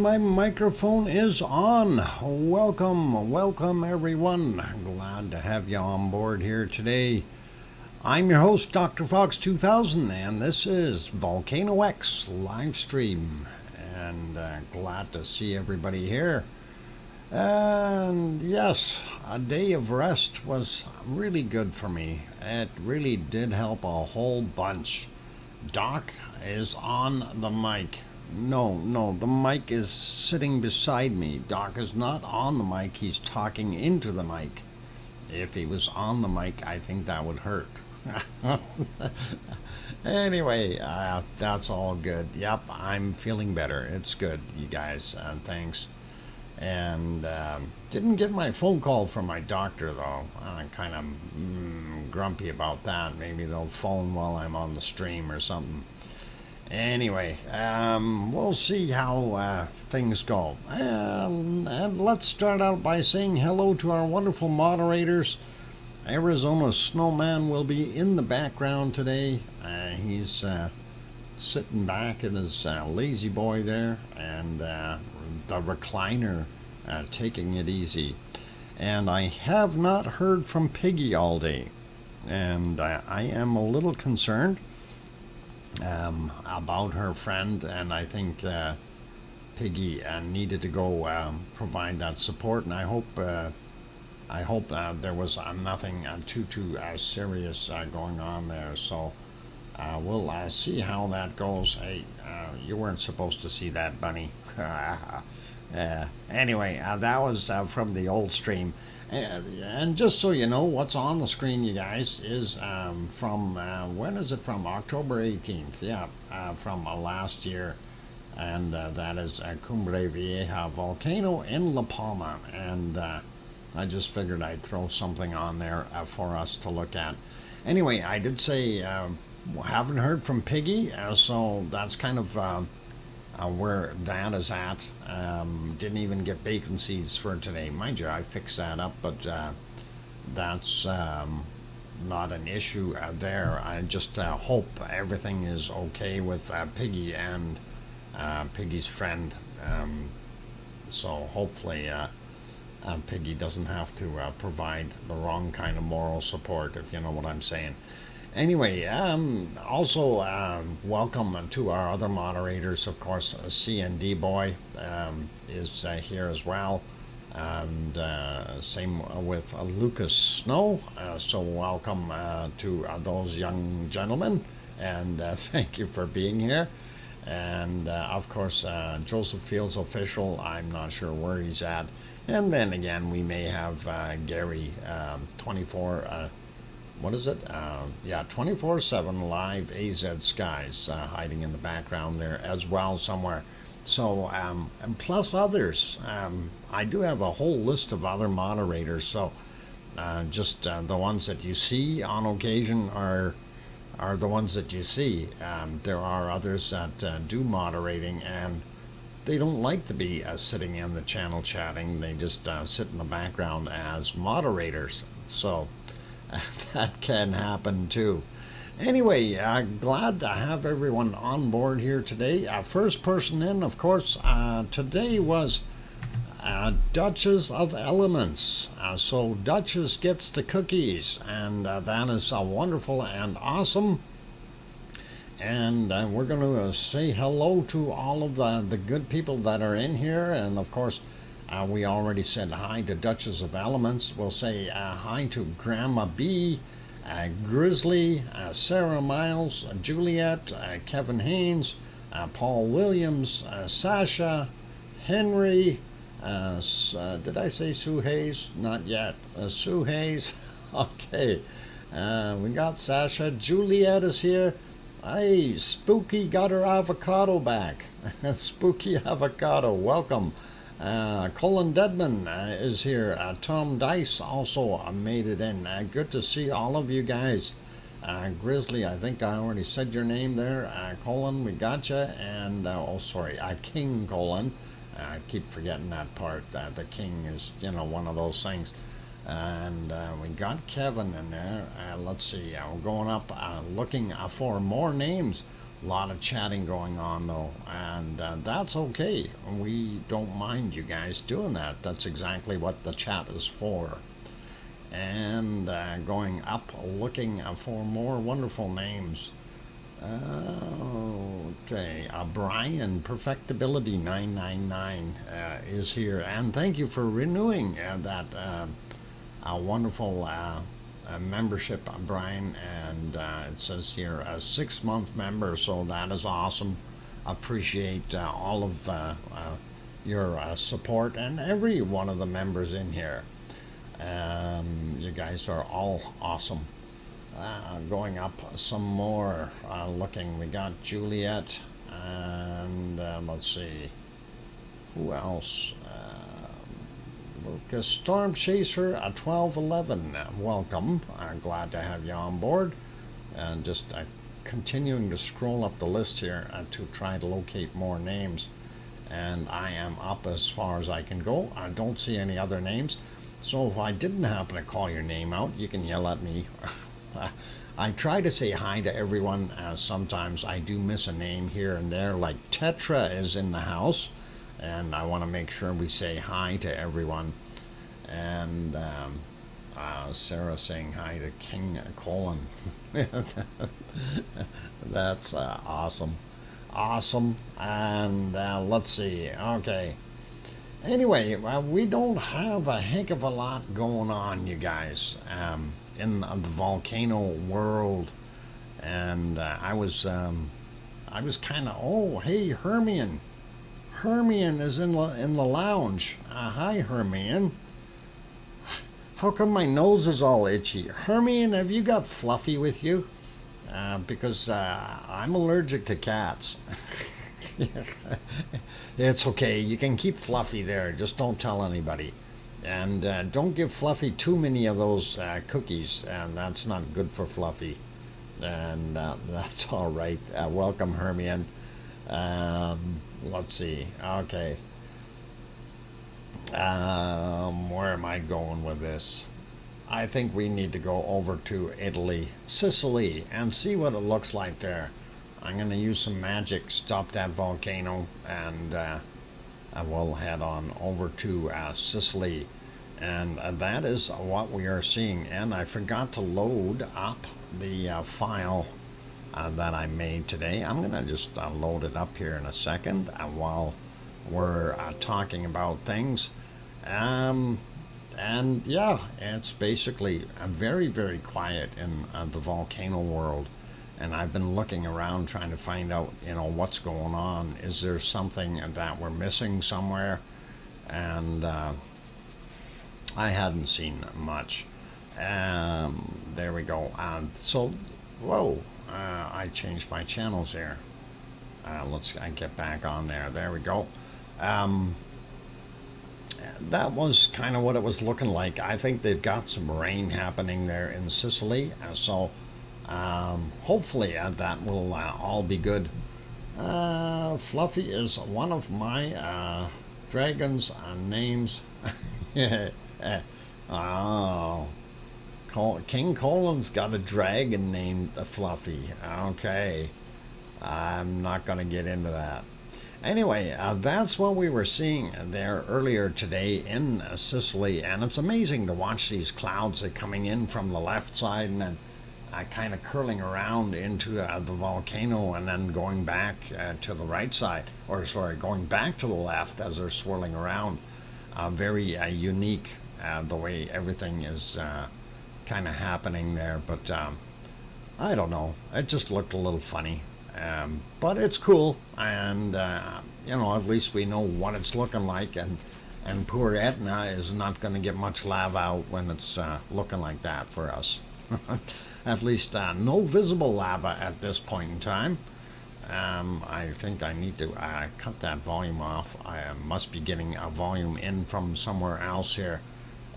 my microphone is on. Welcome everyone. Glad to have you on board here today. I'm your host, DrFox2000, and this is VolcanoX live stream. And glad to see everybody here. And yes, a day of rest was really good for me. It really did help a whole bunch. Doc is on the mic. No, the mic is sitting beside me. Doc is not on the mic, he's talking into the mic. If he was on the mic, I think that would hurt. Anyway, that's all good. Yep, I'm feeling better. It's good, you guys, thanks. And didn't get my phone call from my doctor, though. I'm kind of grumpy about that. Maybe they'll phone while I'm on the stream or something. Anyway, we'll see how things go. And let's start out by saying hello to our wonderful moderators. Arizona Snowman will be in the background today. He's sitting back in his lazy boy there, and the recliner taking it easy. And I have not heard from Piggy all day, and I am a little concerned about her friend, and I think Piggy needed to go provide that support, and I hope there was nothing too serious going on there. So we'll see how that goes. Hey, you weren't supposed to see that, bunny. Anyway, that was from the old stream. And just so you know, what's on the screen, you guys, is from, when is it from? October 18th, yeah, from last year. And that is Cumbre Vieja volcano in La Palma. And I just figured I'd throw something on there for us to look at. Anyway, I did say, haven't heard from Piggy, so that's kind of where that is at. Didn't even get bacon seeds for today. Mind you, I fixed that up, but that's not an issue there. I just hope everything is okay with Piggy and Piggy's friend. So hopefully Piggy doesn't have to provide the wrong kind of moral support, if you know what I'm saying. Anyway, also welcome to our other moderators. Of course, CND Boy is here as well, and same with Lucas Snow. So welcome to those young gentlemen, and thank you for being here. And of course, Joseph Fields Official, I'm not sure where he's at. And then again, we may have Gary 24 what is it? Yeah, 24/7 live AZ Skies hiding in the background there as well somewhere. So, and plus others. I do have a whole list of other moderators. So, just the ones that you see on occasion are the ones that you see. There are others that do moderating, and they don't like to be sitting in the channel chatting. They just sit in the background as moderators. So, that can happen too. Anyway, glad to have everyone on board here today. First person in, of course, today was Duchess of Elements. So Duchess gets the cookies, and that is wonderful and awesome. And we're going to say hello to all of the good people that are in here, and of course, we already said hi to Duchess of Elements. We'll say hi to Grandma B, Grizzly, Sarah Miles, Juliet, Kevin Haynes, Paul Williams, Sasha, Henry, did I say Sue Hayes? Not yet. Sue Hayes. Okay. We got Sasha. Juliet is here. Hey, Spooky got her avocado back. Spooky Avocado, welcome. Colin Deadman is here. Tom Dice also made it in. Good to see all of you guys. Grizzly, I think I already said your name there. Colin, we got you. And, King Colin. I keep forgetting that part. The King is, one of those things. And we got Kevin in there. Let's see. We're going up looking for more names. lot of chatting going on though, and that's okay. We don't mind you guys doing that. That's exactly what the chat is for. And going up, looking for more wonderful names. Okay, Brian Perfectibility 999 is here, and thank you for renewing that wonderful membership, Brian. And it says here a 6-month member, so that is awesome. Appreciate all of your support and every one of the members in here. You guys are all awesome. Going up some more, looking, we got Juliet, and let's see, who else? Lucas Storm Chaser 1211, welcome. Glad to have you on board. And just continuing to scroll up the list here to try to locate more names. And I am up as far as I can go. I don't see any other names. So if I didn't happen to call your name out, you can yell at me. I try to say hi to everyone. Sometimes I do miss a name here and there, like Tetra is in the house, and I want to make sure we say hi to everyone. And Sarah saying hi to King Colin. That's awesome. Awesome. And let's see. Okay. Anyway, we don't have a heck of a lot going on, you guys, in the volcano world. And I was kind of, oh, hey, Hermione. Hermione is in the lounge. Hi, Hermione. How come my nose is all itchy? Hermione, have you got Fluffy with you? Because I'm allergic to cats. It's okay. You can keep Fluffy there. Just don't tell anybody. And don't give Fluffy too many of those cookies. And that's not good for Fluffy. And that's all right. Welcome, Hermione. Let's see. Okay. Where am I going with this? I think we need to go over to Italy, Sicily, and see what it looks like there. I'm going to use some magic, stop that volcano, and I will head on over to Sicily. And that is what we are seeing. And I forgot to load up the file that I made today. I'm going to just load it up here in a second while we're talking about things. And yeah, it's basically very, very quiet in the volcano world. And I've been looking around trying to find out, what's going on. Is there something that we're missing somewhere? And I hadn't seen much. There we go. So, whoa, I changed my channels here. Let's get back on there. There we go. That was kind of what it was looking like. I think they've got some rain happening there in Sicily. So hopefully that will all be good. Fluffy is one of my dragon's names. Oh, King Colin's got a dragon named Fluffy. Okay, I'm not going to get into that. Anyway, that's what we were seeing there earlier today in Sicily, and it's amazing to watch these clouds that are coming in from the left side and then kind of curling around into the volcano and then going back to the right side, or sorry, going back to the left as they're swirling around. Very unique the way everything is kind of happening there, but I don't know, it just looked a little funny. But it's cool, and at least we know what it's looking like, and poor Etna is not going to get much lava out when it's looking like that for us. At least no visible lava at this point in time. I think I need to cut that volume off. I must be getting a volume in from somewhere else here.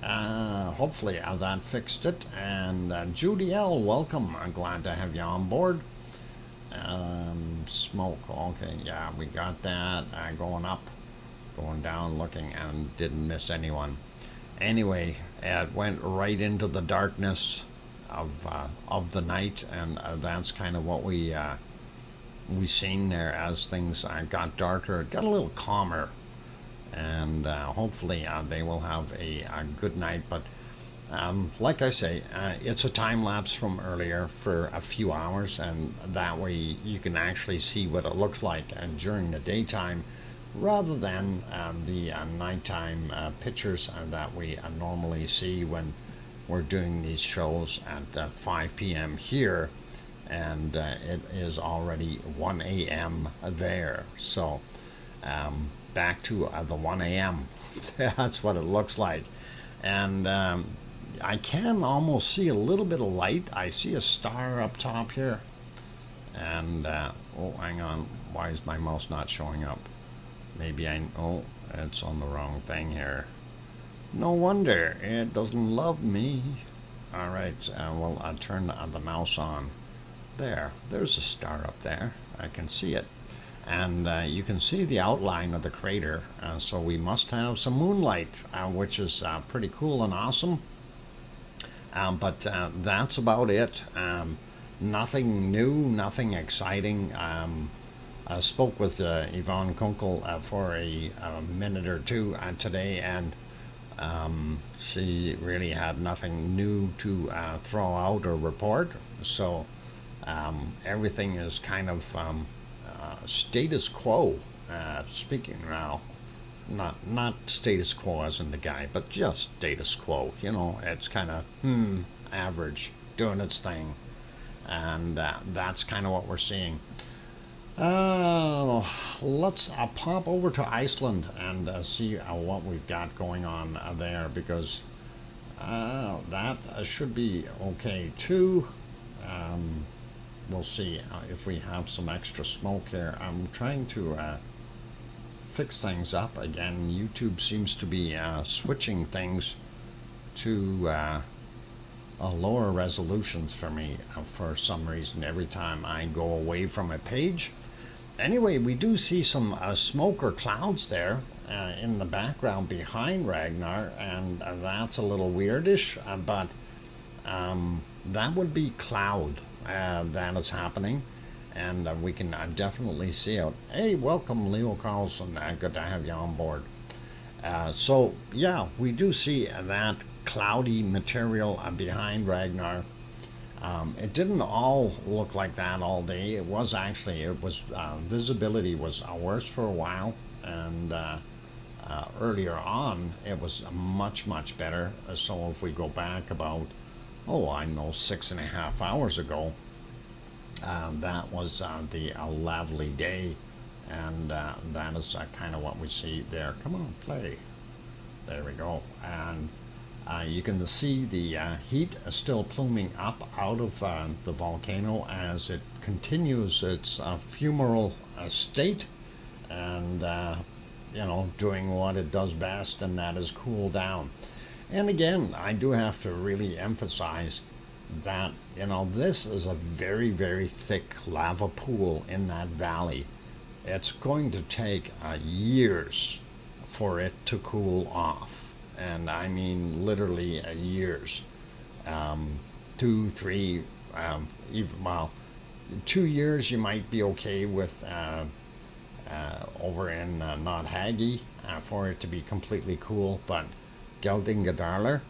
Hopefully that fixed it. And Judy L, welcome. I'm glad to have you on board. Smoke, okay, yeah, we got that. Going up, going down, looking, and didn't miss anyone. Anyway, it went right into the darkness of the night, and that's kind of what we we seen there as things got darker. It got a little calmer, and hopefully they will have a good night. But like I say, it's a time lapse from earlier for a few hours, and that way you can actually see what it looks like during the daytime, rather than the nighttime pictures that we normally see when we're doing these shows at 5 p.m. here, and it is already 1 a.m. there. So back to the 1 a.m. That's what it looks like. And I can almost see a little bit of light. I see a star up top here. And, oh, hang on. Why is my mouse not showing up? Maybe oh, it's on the wrong thing here. No wonder it doesn't love me. All right, well, I'll turn the mouse on. There's a star up there. I can see it. And you can see the outline of the crater. So we must have some moonlight, which is pretty cool and awesome. But that's about it. Nothing new, nothing exciting. I spoke with Yvonne Kunkel for a minute or two today, and she really had nothing new to throw out or report. So everything is kind of status quo. Speaking now, not status quo as in the guy, but just status quo. You know, it's kind of average, doing its thing, and that's kind of what we're seeing. Let's pop over to Iceland and see what we've got going on there, because that should be okay too. We'll see if we have some extra smoke here. I'm trying to fix things up again. YouTube seems to be switching things to lower resolutions for me for some reason every time I go away from a page. Anyway, we do see some smoke or clouds there in the background behind Ragnar, and that's a little weirdish, but that would be cloud that is happening, and we can definitely see it. Hey, welcome, Leo Carlson. Good to have you on board. So, yeah, we do see that cloudy material behind Ragnar. It didn't all look like that all day. It was actually, visibility was worse for a while, and earlier on it was much, much better. So if we go back about, 6.5 hours ago, that was the lovely day, and that is kind of what we see there. Come on, play. There we go. And you can see the heat still pluming up out of the volcano as it continues its fumarole state, and doing what it does best, and that is cool down. And again, I do have to really emphasize that this is a very, very thick lava pool in that valley. It's going to take years for it to cool off. And I mean literally years. 2, 3, even 2 years you might be okay with over in Notthaggy for it to be completely cool, but Geldingadarler,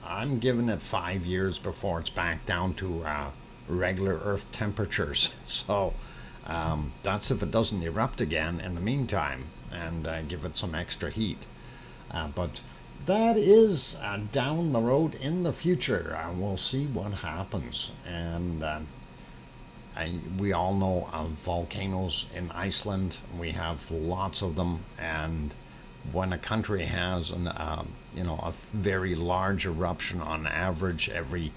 I'm giving it 5 years before it's back down to regular Earth temperatures. So that's if it doesn't erupt again in the meantime and give it some extra heat. But that is down the road in the future. We'll see what happens. And we all know volcanoes in Iceland. We have lots of them. And when a country has a very large eruption on average every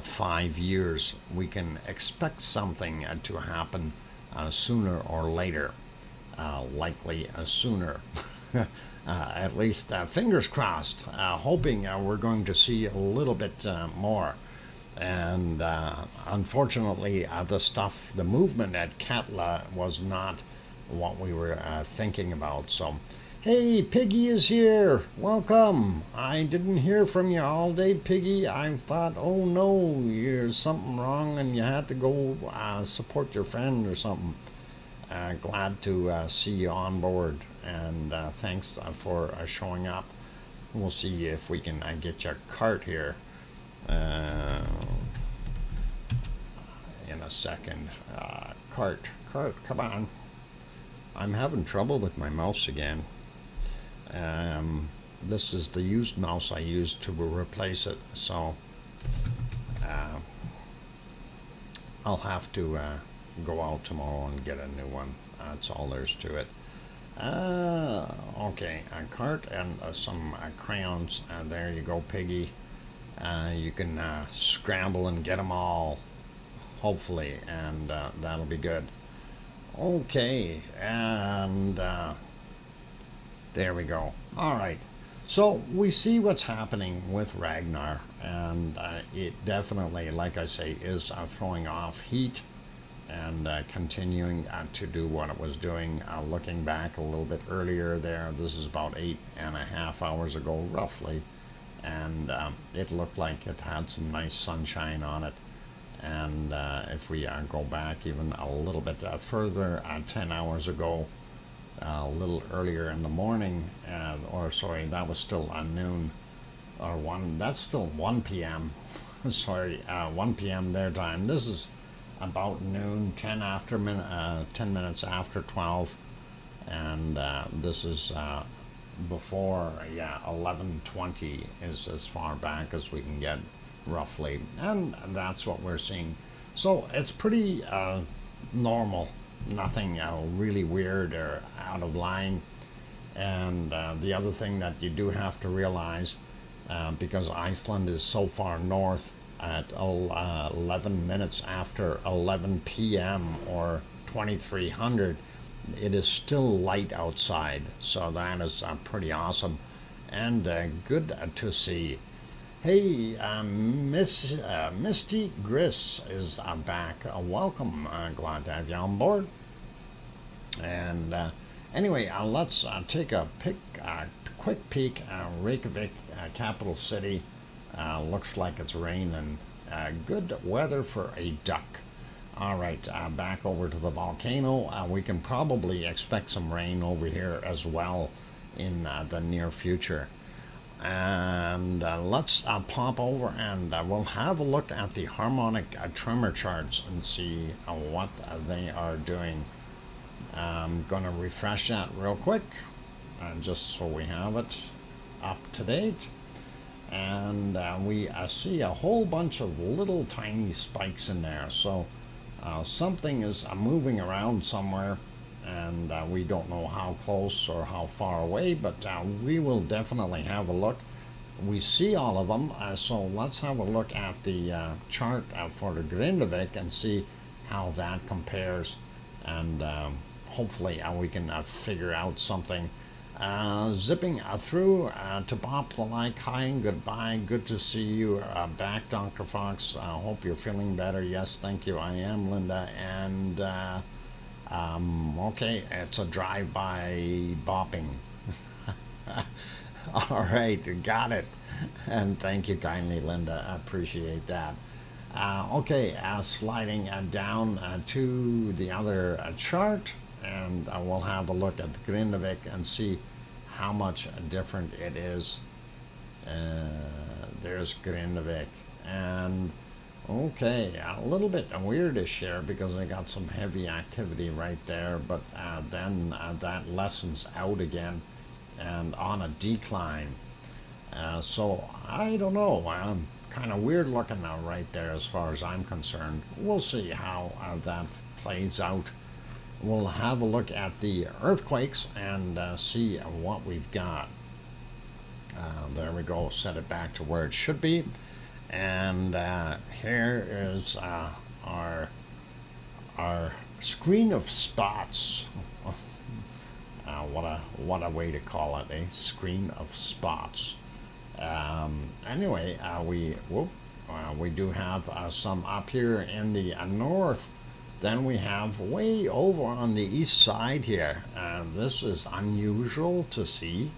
5 years, we can expect something to happen sooner or later. Likely sooner. At least fingers crossed, hoping we're going to see a little bit more. And unfortunately, the movement at Katla was not what we were thinking about. So Hey, Piggy is here. Welcome. I didn't hear from you all day, Piggy. I thought, oh no, there's something wrong and you had to go support your friend or something. Glad to see you on board, and thanks for showing up. We'll see if we can get your cart here in a second. Cart, come on. I'm having trouble with my mouse again. This is the used mouse I used to replace it, so I'll have to go out tomorrow and get a new one. That's all there's to it. Okay, a cart and some crayons. There you go, Piggy. You can scramble and get them all, hopefully, and that'll be good. Okay, and there we go. All right. So we see what's happening with Ragnar, and it definitely, like I say, is throwing off heat and continuing to do what it was doing. Looking back a little bit earlier there, this is about 8.5 hours ago, roughly, and it looked like it had some nice sunshine on it. And if we go back even a little bit further, 10 hours ago, a little earlier in the morning, or sorry, that was still noon, or that's still 1 p.m. Sorry, 1 p.m. their time. This is about noon, 10 minutes after 12, and this is before 11:20 is as far back as we can get, roughly, and that's what we're seeing. So it's pretty normal, nothing really weird or out of line. And the other thing that you do have to realize, because Iceland is so far north, at 11 minutes after 11 p.m. or 2300, it is still light outside, so that is pretty awesome and good to see. Hey, Misty Gris is back. Welcome. Glad to have you on board. And anyway, let's take a quick peek. Reykjavik, capital city. Looks like it's raining. Good weather for a duck. All right, back over to the volcano. We can probably expect some rain over here as well in the near future. And let's pop over and we'll have a look at the harmonic tremor charts and see what they are doing. I'm going to refresh that real quick, just so we have it up to date. And we see a whole bunch of little tiny spikes in there. So something is moving around somewhere, and we don't know how close or how far away, but we will definitely have a look. We see all of them, so let's have a look at the chart for the Grindavik and see how that compares, and hopefully we can figure out something. Zipping through to Bob the Like. Hi and goodbye. Good to see you back, Dr. Fox. Hope you're feeling better. Yes, thank you. I am, Linda. And okay, it's a drive-by bopping. All right, got it. And thank you kindly, Linda. I appreciate that. Okay, sliding down to the other chart, and we'll have a look at the Grindavik and see how much different it is. There's Grindavik, and okay, a little bit weirdish here because I got some heavy activity right there, but then that lessens out again and on a decline. So I don't know, kind of weird looking now right there as far as I'm concerned. We'll see how that plays out. We'll have a look at the earthquakes and see what we've got. There we go, set it back to where it should be. And here is our screen of spots. What a way to call it, a screen of spots. Anyway, we do have some up here in the north. Then we have way over on the east side here. This is unusual to see,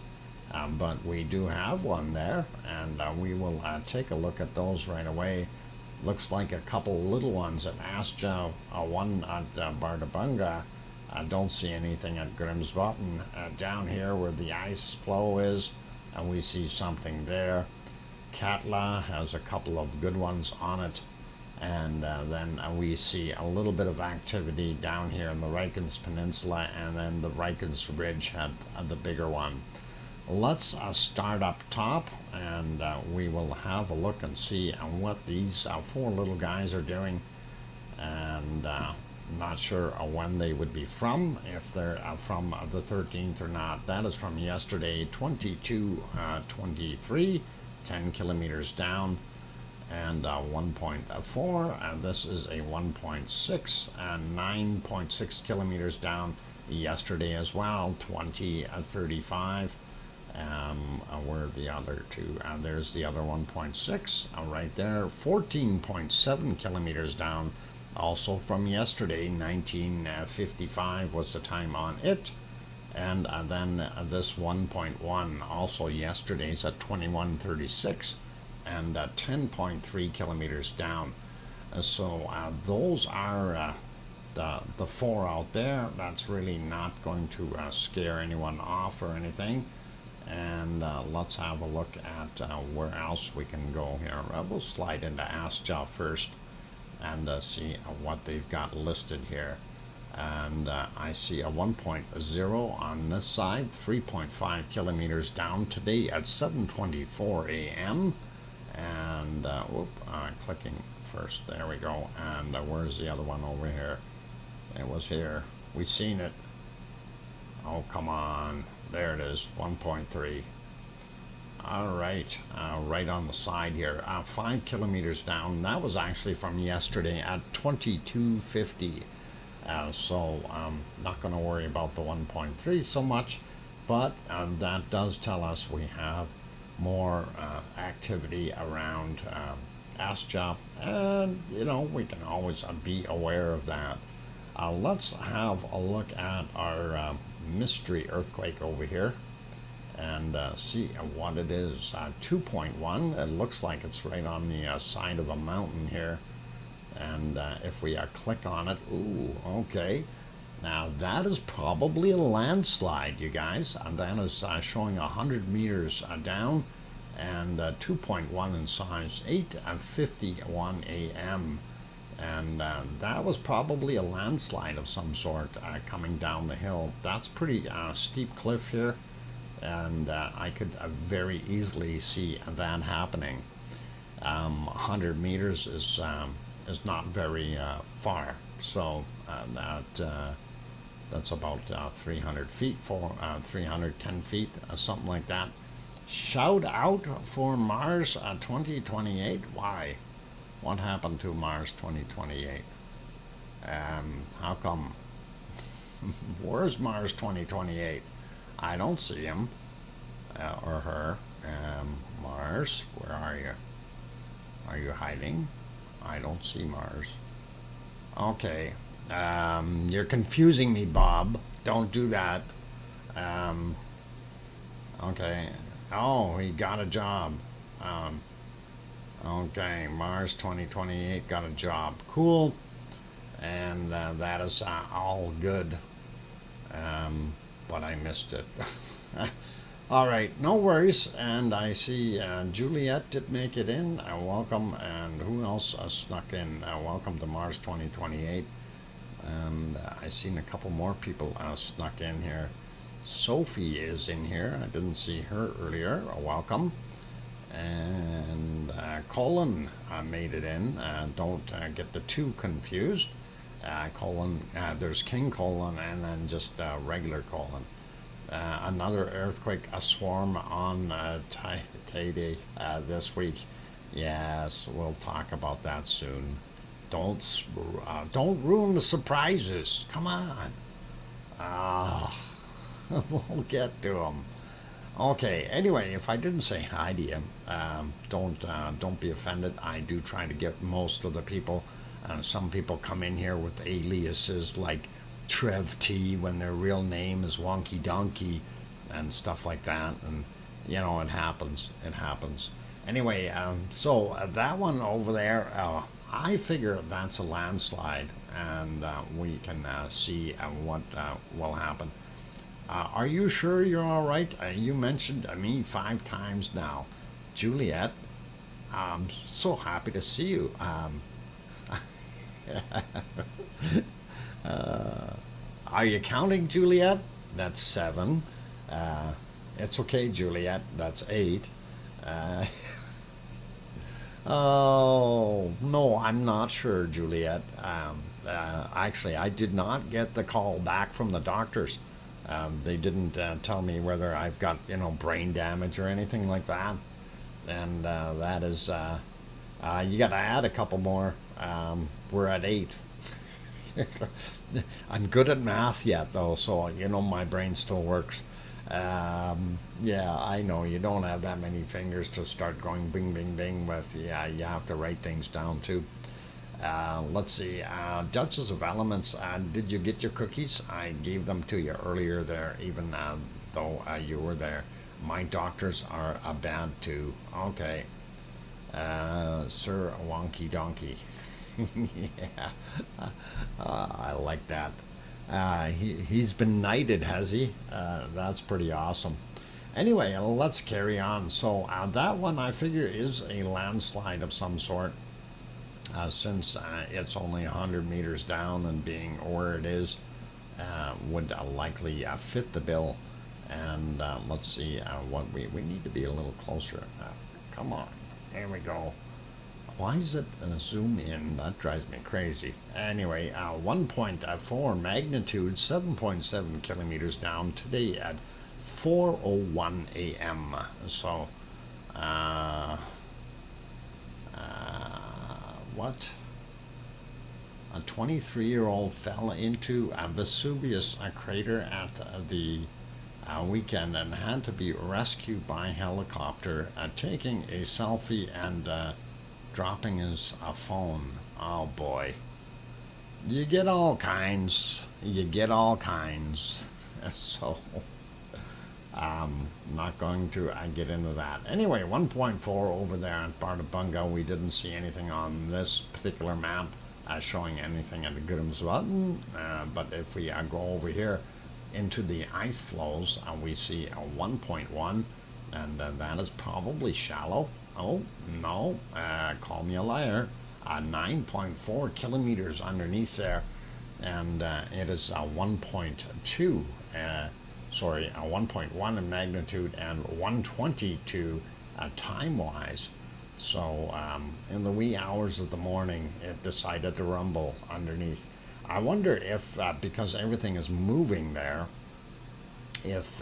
but we do have one there, and we will take a look at those right away. Looks like a couple little ones at Astja, one at Bardabunga. I don't see anything at Grimsbottom. Down here where the ice flow is, and we see something there. Katla has a couple of good ones on it. And then we see a little bit of activity down here in the Rykens Peninsula, and then the Rykens Ridge had the bigger one. Let's start up top, and we will have a look and see what these four little guys are doing. And not sure when they would be from, if they're from the 13th or not. That is from yesterday, 22:23, 10 kilometers down. And 1.4, this is a 1.6 and 9.6 kilometers down yesterday as well, 20:35. Where are the other two? There's the other 1.6 right there, 14.7 kilometers down, also from yesterday, 19:55 was the time on it. And then this 1.1, also yesterday's at 21:36. And 10.3 kilometers down. So those are the four out there. That's really not going to scare anyone off or anything. And let's have a look at where else we can go here. We'll slide into Astja first and see what they've got listed here. And I see a 1.0 on this side, 3.5 kilometers down today at 7:24 a.m. And clicking first, there we go. And where's the other one over here? It was here. We seen it. Oh, come on. There it is, 1.3. All right, right on the side here, 5 kilometers down. That was actually from yesterday at 22:50. So I'm not going to worry about the 1.3 so much, but that does tell us we have more activity around Astja, and we can always be aware of that. Let's have a look at our mystery earthquake over here and see what it is. 2.1. It looks like it's right on the side of a mountain here, and if we click on it, ooh, okay. Now that is probably a landslide, you guys, and that is showing 100 meters down, and 2.1 in size, 8:51 a.m. And that was probably a landslide of some sort coming down the hill. That's pretty steep cliff here, and I could very easily see that happening. 100 meters is not very far, so that's about 300 feet, 310 feet, something like that. Shout out for Mars 2028. Why? What happened to Mars 2028? How come? Where's Mars 2028? I don't see him or her. Mars, where are you? Are you hiding? I don't see Mars. Okay. You're confusing me, Bob. Don't do that. Okay. Oh, he got a job. Okay, Mars 2028 got a job. Cool. And that is all good. But I missed it. All right, no worries. And I see Juliet did make it in. Welcome. And who else snuck in? Welcome to Mars 2028. And I seen a couple more people snuck in here. Sophie is in here. I didn't see her earlier. Welcome. And Colin made it in. Don't get the two confused. Colin, there's King Colin and then just regular Colin. Another earthquake, a swarm on Tahiti this week. Yes, we'll talk about that soon. Don't ruin the surprises. Come on. We'll get to them. Okay. Anyway, if I didn't say hi to you, don't be offended. I do try to get most of the people Some people come in here with aliases like Trev T when their real name is Wonky Donkey and stuff like that. And, it happens. It happens. Anyway, that one over there, I figure that's a landslide, and we can see what will happen. Are you sure you're all right? You mentioned me 5 times now. Juliet, I'm so happy to see you. Are you counting, Juliet? That's 7. It's okay, Juliet. That's 8. Oh, no, I'm not sure, Juliet. Actually, I did not get the call back from the doctors. They didn't tell me whether I've got, brain damage or anything like that. And that is, you got to add a couple more. We're at 8. I'm good at math yet, though, so, my brain still works. Yeah, I know you don't have that many fingers to start going bing, bing, bing with. Yeah, you have to write things down, too. Let's see. Duchess of Elements, did you get your cookies? I gave them to you earlier there, even though you were there. My doctors are bad too. Okay. Sir Wonky Donkey. Yeah. I like that. He's been knighted, has he? That's pretty awesome. Anyway, let's carry on. So that one I figure is a landslide of some sort. Since it's only 100 meters down and being where it is would likely fit the bill. And let's see what we need to be a little closer. Come on, there we go. Why is it zoom in? That drives me crazy. Anyway, 1.4 magnitude, 7.7 kilometers down today at 4:01 a.m. So, what? A 23-year-old fell into a Vesuvius crater at the weekend and had to be rescued by helicopter, taking a selfie and dropping his phone. Oh boy. You get all kinds. You get all kinds. So, not going to get into that. Anyway, 1.4 over there at Bartabunga. We didn't see anything on this particular map showing anything at the Grimm's button. But if we go over here into the ice flows, we see a 1.1, and that is probably shallow. Oh, no, call me a liar. 9.4 kilometers underneath there, and it is 1.2. Sorry, 1.1 in magnitude and 122 time-wise. So in the wee hours of the morning, it decided to rumble underneath. I wonder if, because everything is moving there, if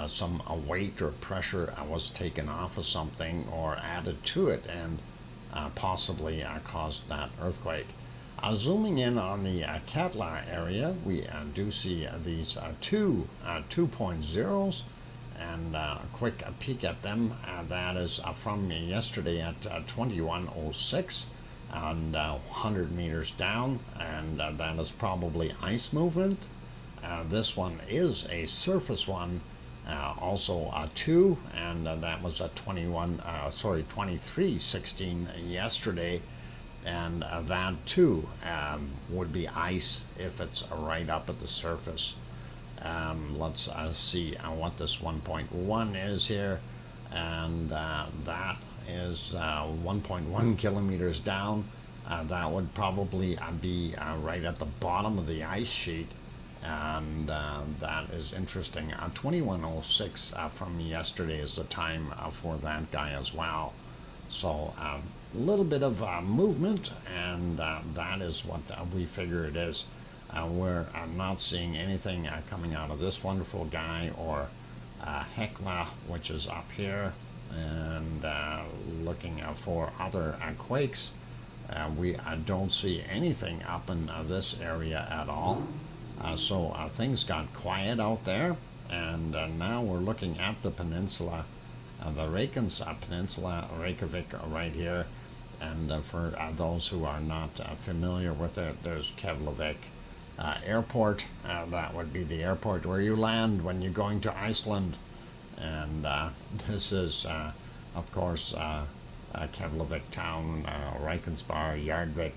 some weight or pressure was taken off of something or added to it and possibly caused that earthquake. Zooming in on the Katla area, we do see these two 2.0s, and a quick peek at them. That is from yesterday at 2106 and 100 meters down, and that is probably ice movement. This one is a surface one, also a 2, and that was a 2316 yesterday. And that too would be ice if it's right up at the surface. Let's see what this 1.1 is here, and that is 1.1 kilometers down. That would probably be right at the bottom of the ice sheet, and that is interesting. 2106 from yesterday is the time for that guy as well. So a little bit of movement, and that is what we figure it is. We're not seeing anything coming out of this wonderful guy or Hekla, which is up here, and looking for other quakes. We don't see anything up in this area at all. So things got quiet out there, and now we're looking at the peninsula. The Reykjanes Peninsula, Reykjavik right here, And for those who are not familiar with it, there's Keflavik Airport. That would be the airport where you land when you're going to Iceland. And this is, of course, Keflavik town, Reykjanesbar, Yardvik.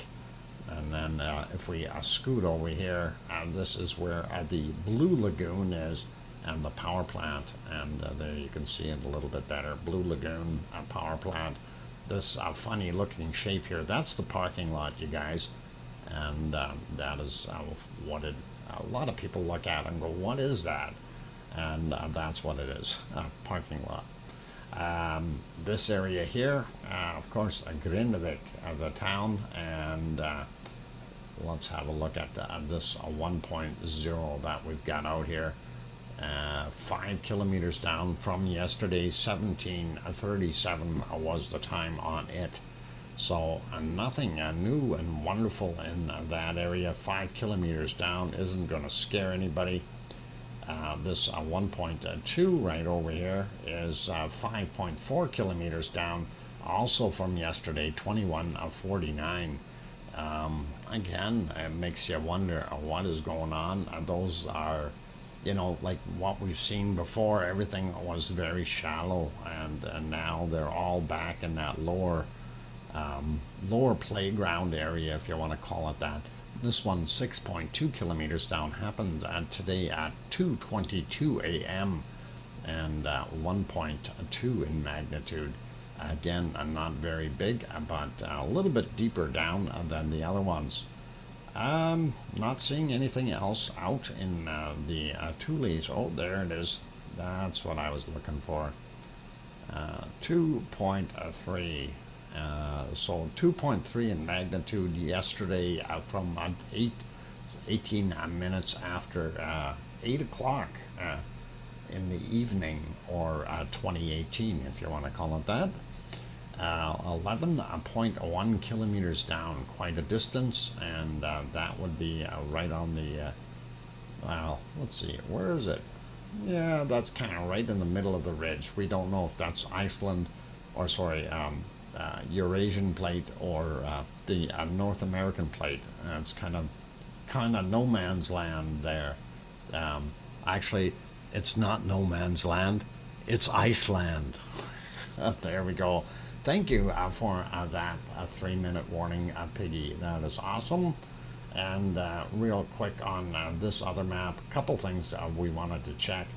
And then if we scoot over here, this is where the Blue Lagoon is and the power plant. And there you can see it a little bit better. Blue Lagoon power plant. This funny looking shape here, that's the parking lot, you guys. And that is what a lot of people look at and go, what is that? And that's what it is, a parking lot. This area here, of course, Grindavik, the town, and let's have a look at this 1.0 that we've got out here. 5 kilometers down from yesterday, 1737 was the time on it. So nothing new and wonderful in that area. 5 kilometers down isn't going to scare anybody. This 1.2 right over here is 5.4 kilometers down, also from yesterday, 2149. Again, it makes you wonder what is going on. Those are, you know, like what we've seen before. Everything was very shallow, and now they're all back in that lower playground area, if you want to call it that. This one, 6.2 kilometers down, happened today at 2:22 a.m. and 1.2 in magnitude. Again, not very big, but a little bit deeper down than the other ones. Not seeing anything else out in the Tules. Oh, there it is. That's what I was looking for. 2.3. So 2.3 in magnitude yesterday from 18 minutes after 8 o'clock in the evening, or 2018 if you want to call it that. 11.1 kilometers down, quite a distance, and that would be right on the, well, let's see, where is it? Yeah, that's kind of right in the middle of the ridge. We don't know if that's Iceland, or sorry, Eurasian plate, or the North American plate. It's kind of no man's land there. Actually, it's not no man's land, it's Iceland. There we go. Thank you for that 3-minute warning, Piggy. That is awesome. And real quick on this other map, a couple things we wanted to check.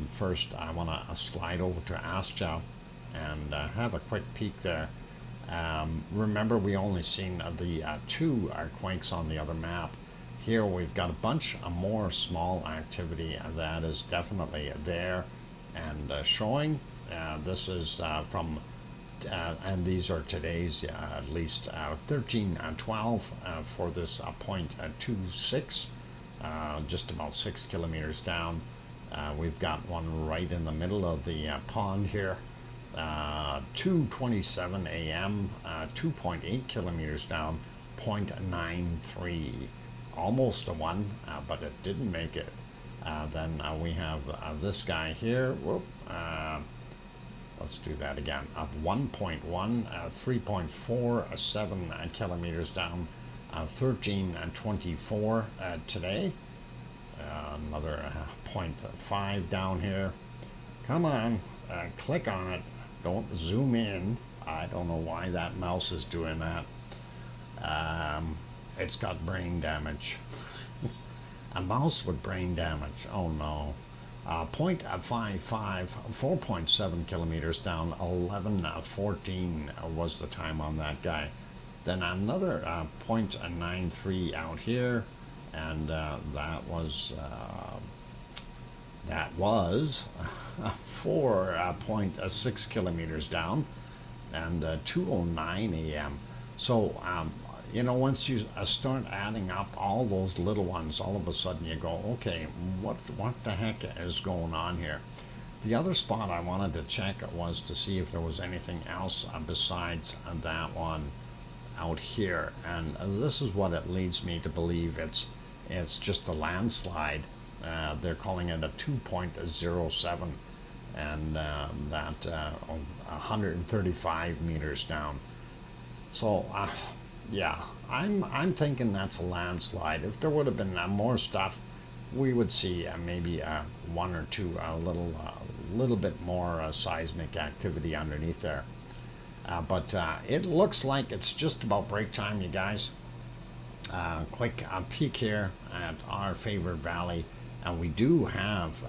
First, I want to slide over to Astja and have a quick peek there. Remember, we only seen the 2 quakes on the other map. Here we've got a bunch more small activity that is definitely there and showing. This is from, and these are today's, at least 1312 for this 0.26, just about 6 kilometers down. We've got one right in the middle of the pond here. 2:27 a.m., 2.8 kilometers down, 0.93, almost a 1, but it didn't make it. Then we have this guy here. Whoop, let's do that again. Up 1.1, 3.47 kilometers down, 13:24 today. Another 0.5 down here. Come on, click on it. Don't zoom in. I don't know why that mouse is doing that. It's got brain damage. A mouse with brain damage. Oh no. 0.55, 4.7 kilometers down, 11:14 was the time on that guy. Then another 0.93 out here, and that was 4.6 kilometers down, and 2:09 a.m. So you know, once you start adding up all those little ones, all of a sudden you go, okay, what the heck is going on here? The other spot I wanted to check was to see if there was anything else besides that one out here, and this is what it leads me to believe it's just a landslide. They're calling it a 2.07, and that 135 meters down. So, yeah, I'm thinking that's a landslide. If there would have been more stuff, we would see maybe one or two little bit more seismic activity underneath there. But it looks like it's just about break time, you guys. Quick peek here at our favorite valley, and we do have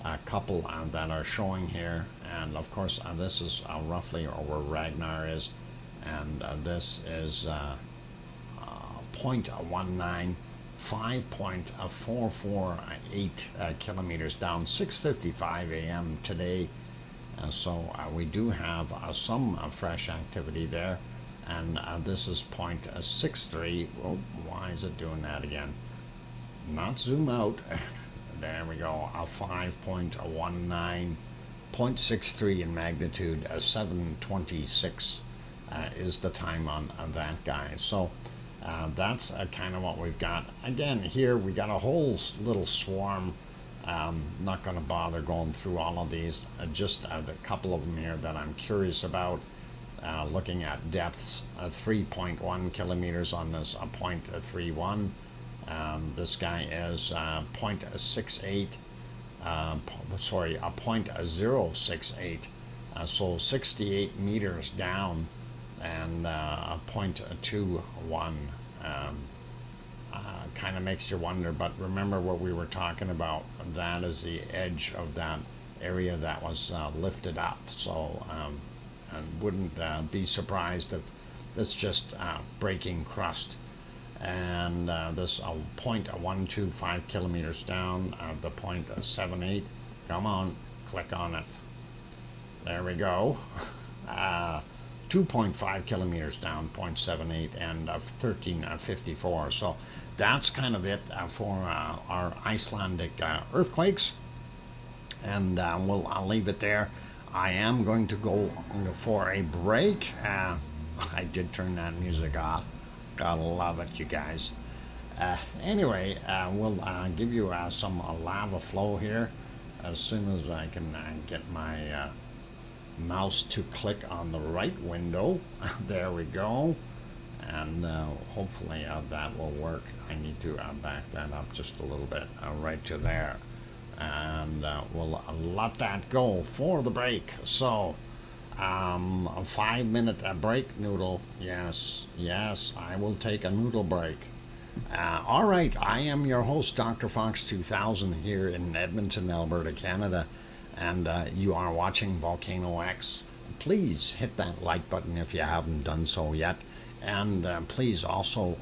a couple that are showing here, and of course this is roughly where Ragnar is, and this is 0.19, 5.448 kilometers down, 6:55 a.m. today. So we do have some fresh activity there, and this is 0.63. Oh, why is it doing that again? Not zoom out. There we go. A 5.19, 0.63 in magnitude. 7:26 is the time on that guy. So that's kind of what we've got. Again, here we got a whole little swarm. Not going to bother going through all of these. Just the couple of them here that I'm curious about. Looking at depths, 3.1 kilometers on this 0.31. This guy is 0.68. Sorry, a 0.068. So 68 meters down, and a 0.21. Kind of makes you wonder, but remember what we were talking about. That is the edge of that area that was lifted up. So I wouldn't be surprised if it's just breaking crust. And this 0.125 kilometers down, the 0.78. Come on, click on it. There we go. 2.5 kilometers down, 0.78, and 1354. So that's kind of it for our Icelandic earthquakes. And I'll leave it there. I am going to go for a break. I did turn that music off. Gotta love it, you guys. Anyway, we'll give you some lava flow here as soon as I can get my mouse to click on the right window. There we go. And hopefully that will work. I need to back that up just a little bit, right to there. And we'll let that go for the break. So, a 5-minute break, Noodle. Yes, I will take a noodle break. All right, I am your host, DrFox2000, here in Edmonton, Alberta, Canada, and you are watching VolcanoX. Please hit that like button if you haven't done so yet, and please also,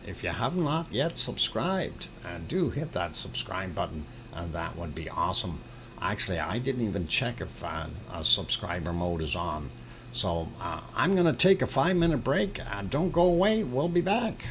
if you have not yet subscribed, do hit that subscribe button. That would be awesome. Actually, I didn't even check if subscriber mode is on. So I'm going to take a 5-minute break. Don't go away. We'll be back.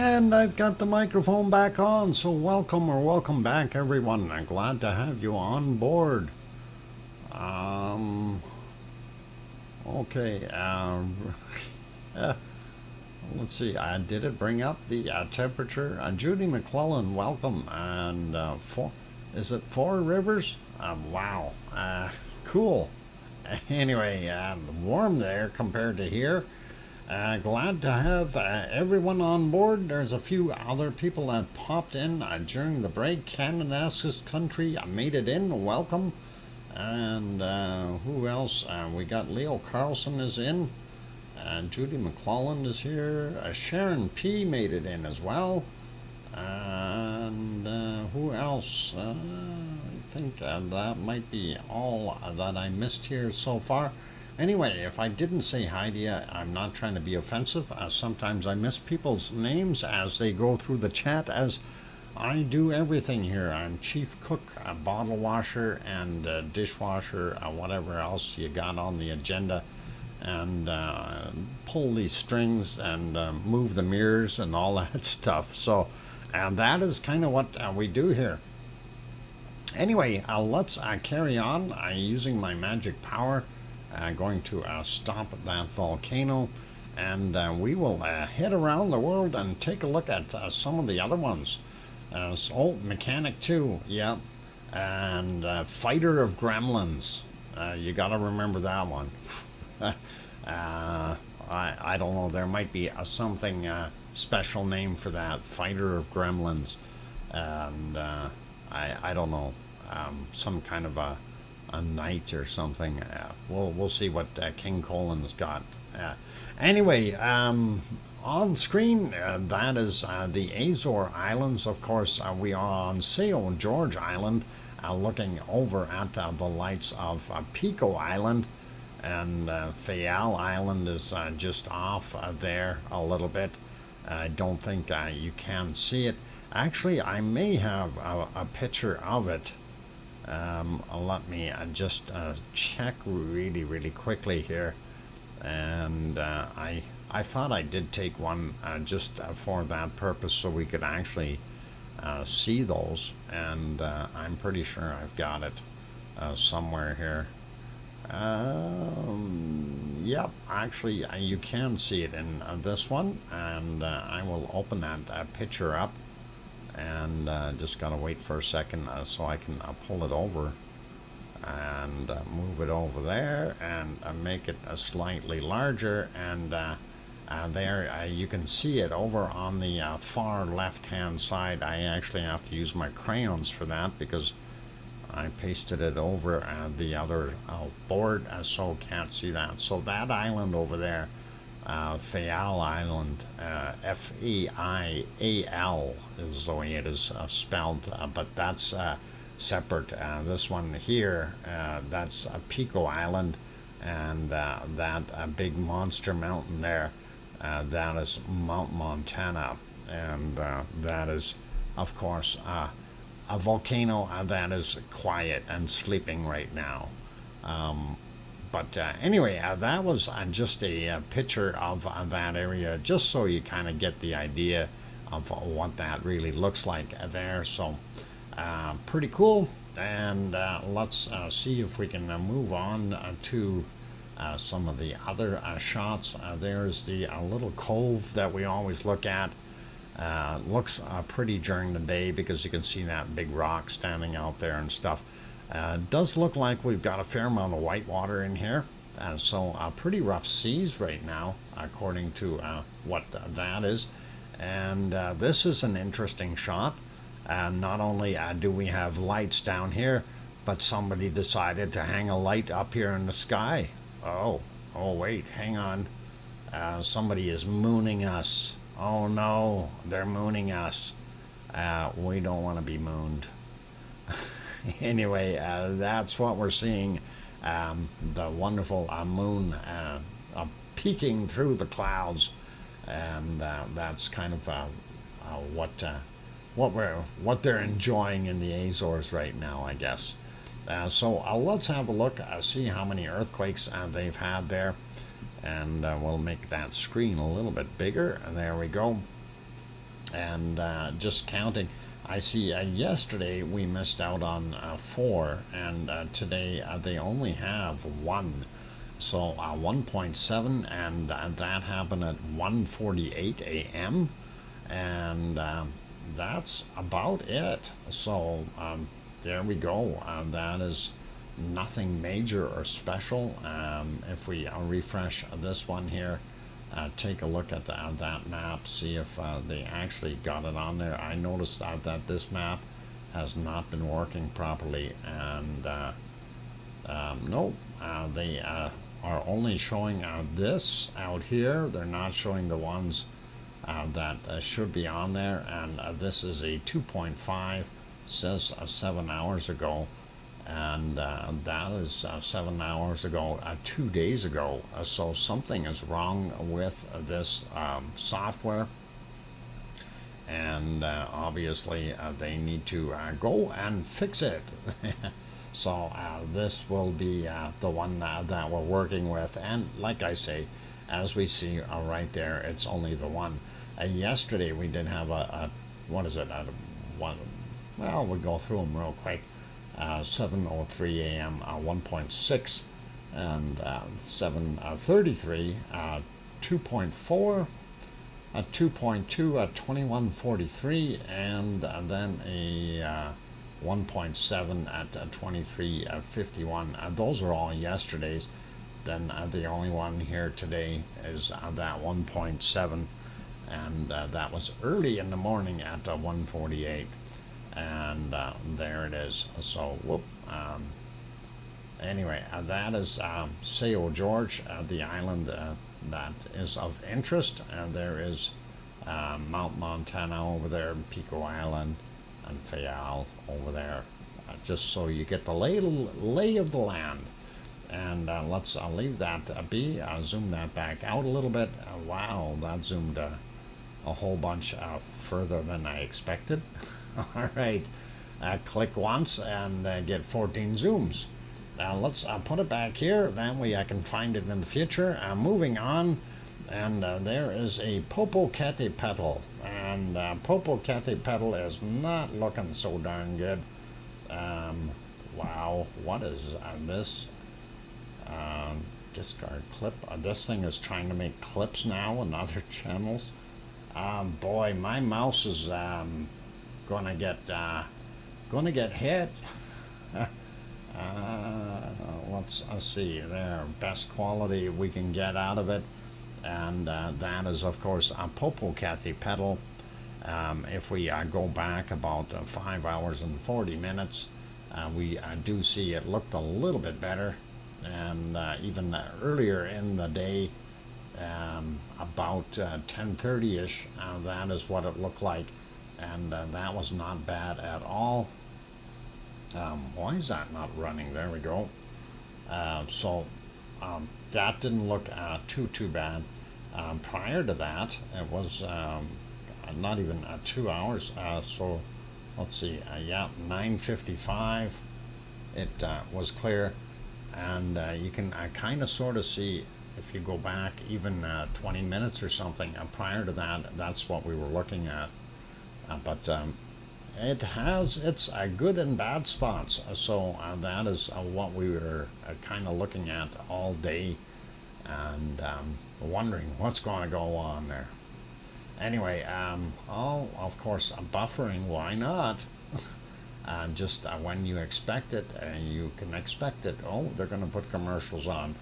And I've got the microphone back on, so welcome back everyone. I'm glad to have you on board. Okay, let's see, did it bring up the temperature? Judy McClellan, welcome. And is it Four Rivers? Wow, cool. Anyway, warm there compared to here. Glad to have everyone on board. There's a few other people that popped in during the break. Canada's country made it in. Welcome. And who else? We got Leo Carlson is in. Judy McClellan is here. Sharon P. made it in as well. And who else? I think that might be all that I missed here so far. Anyway, if I didn't say hi to you, I'm not trying to be offensive. Sometimes I miss people's names as they go through the chat, as I do everything here. I'm chief cook, a bottle washer, and dishwasher, whatever else you got on the agenda, and pull these strings and move the mirrors and all that stuff. So that is kind of what we do here. Anyway, let's carry on using my magic power. Going to stop that volcano, and we will head around the world and take a look at some of the other ones. So Mechanic 2, yeah, and Fighter of Gremlins. You got to remember that one. I don't know, there might be something special name for that, Fighter of Gremlins, and I don't know, some kind of a night or something. We'll see what King Colin's got. Anyway, on screen, that is the Azore Islands. Of course, we are on Seo George Island, looking over at the lights of Pico Island, and Fayal Island is just off there a little bit. I don't think you can see it. Actually, I may have a picture of it. Let me just check really quickly here, and I thought I did take one just for that purpose, so we could actually see those, and I'm pretty sure I've got it somewhere here. Yep, actually you can see it in this one, and I will open that picture up. And just gotta wait for a second so I can pull it over and move it over there and make it slightly larger, and there you can see it over on the far left hand side. I actually have to use my crayons for that because I pasted it over the other board, so can't see that. So that island over there, Fayal Island, F-E-I-A-L is the way it is spelled, but that's separate. This one here, that's Pico Island, and that big monster mountain there, that is Mount Montana, and that is, of course, a volcano that is quiet and sleeping right now. But anyway, that was just a picture of that area, just so you kind of get the idea of what that really looks like there. So pretty cool. And let's see if we can move on to some of the other shots. There's the little cove that we always look at. Looks pretty during the day because you can see that big rock standing out there and stuff. Does look like we've got a fair amount of white water in here, so pretty rough seas right now, according to what that is. And this is an interesting shot. Not only do we have lights down here, but somebody decided to hang a light up here in the sky. Oh wait, hang on. Somebody is mooning us. Oh no, they're mooning us. We don't want to be mooned. Anyway, that's what we're seeing, the wonderful moon peeking through the clouds, and that's kind of what they're enjoying in the Azores right now, I guess. So let's have a look, see how many earthquakes they've had there, and we'll make that screen a little bit bigger. And there we go. And just counting, I see yesterday we missed out on 4, and today they only have 1. So 1.7, and that happened at 1:48 a.m. And that's about it. So there we go. That is nothing major or special. If we refresh this one here, take a look at that map, see if they actually got it on there. I noticed that this map has not been working properly, and no, they are only showing this out here. They're not showing the ones that should be on there, and this is a 2.5, says 7 hours ago, and that is 7 hours ago, 2 days ago. So something is wrong with this software, and obviously they need to go and fix it. So this will be the one that we're working with, and like I say, as we see right there, it's only the one. Yesterday we did have what is it, one, well, we'll go through them real quick. 7:03 a.m. 1.6, and 7:33 2.4, 2.2 at 21:43, and then a 1.7 at 23:51. Those are all yesterday's. Then the only one here today is that 1.7, and that was early in the morning at 1:48. And there it is. So whoop. Anyway, that is Sao George, the island that is of interest. And there is Mount Montana over there, Pico Island, and Fayal over there. Just so you get the lay of the land. And let's leave that be. Zoom that back out a little bit. Wow, that zoomed a whole bunch further than I expected. All right, click once and get 14 zooms. Now let's put it back here. That way I can find it in the future. Moving on, and there is a Popocatépetl, and Popocatépetl is not looking so darn good. Wow, what is this? Discard clip. This thing is trying to make clips now in other channels. Boy, my mouse is gonna get hit. Let's see there, best quality we can get out of it, and that is of course a Popocatépetl. If we go back about 5 hours and 40 minutes, we do see it looked a little bit better, and even earlier in the day, about 10:30ish, that is what it looked like, and that was not bad at all. Why is that not running? There we go. So that didn't look too bad. Prior to that, it was not even 2 hours. So let's see. Yeah, 9:55. It was clear, and you can kind of sort of see if you go back even 20 minutes or something prior to that. That's what we were looking at. But it has its good and bad spots. So that is what we were kind of looking at all day, and wondering what's going to go on there. Anyway, oh, of course, buffering, why not? Just when you expect it, you can expect it. Oh, they're going to put commercials on.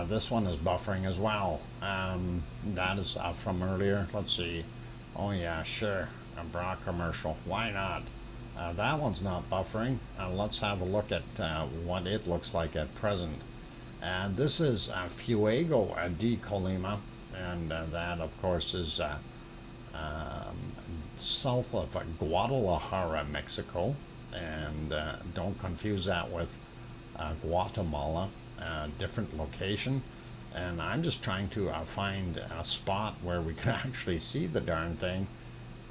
This one is buffering as well. That is from earlier. Let's see. Oh yeah, sure. A bra commercial. Why not? That one's not buffering. Let's have a look at what it looks like at present. This is Fuego de Colima, and that of course is south of Guadalajara, Mexico, and don't confuse that with Guatemala, different location. And I'm just trying to find a spot where we can actually see the darn thing,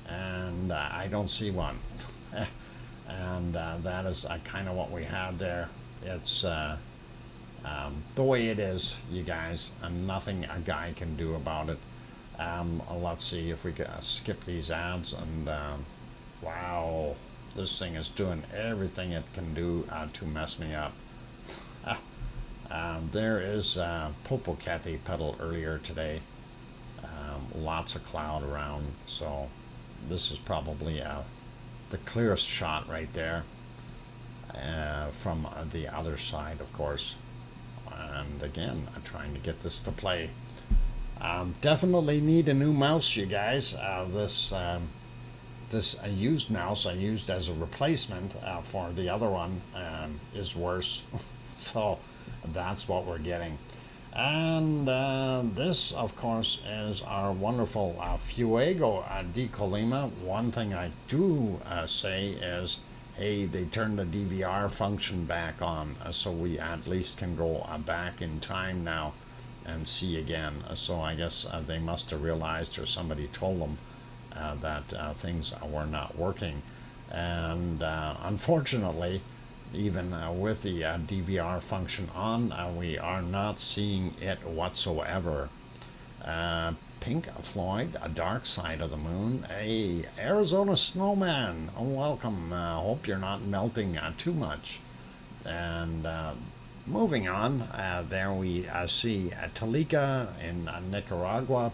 and I don't see one. And that is kind of what we have there. It's the way it is, you guys, and nothing a guy can do about it. Let's see if we can skip these ads. And wow, this thing is doing everything it can do to mess me up. There is Popocatépetl earlier today. Lots of cloud around, so this is probably the clearest shot right there from the other side, of course. And again, I'm trying to get this to play. Definitely need a new mouse, you guys. This used mouse I used as a replacement for the other one is worse. So that's what we're getting. And this, of course, is our wonderful Fuego de Colima. One thing I do say is, hey, they turned the DVR function back on, so we at least can go back in time now and see again. So I guess they must have realized, or somebody told them, that things were not working. And unfortunately, even with the DVR function on, we are not seeing it whatsoever. Pink Floyd, A Dark Side of the Moon, a Arizona Snowman. Oh, welcome. Hope you're not melting too much. And moving on, there we see Talica in Nicaragua.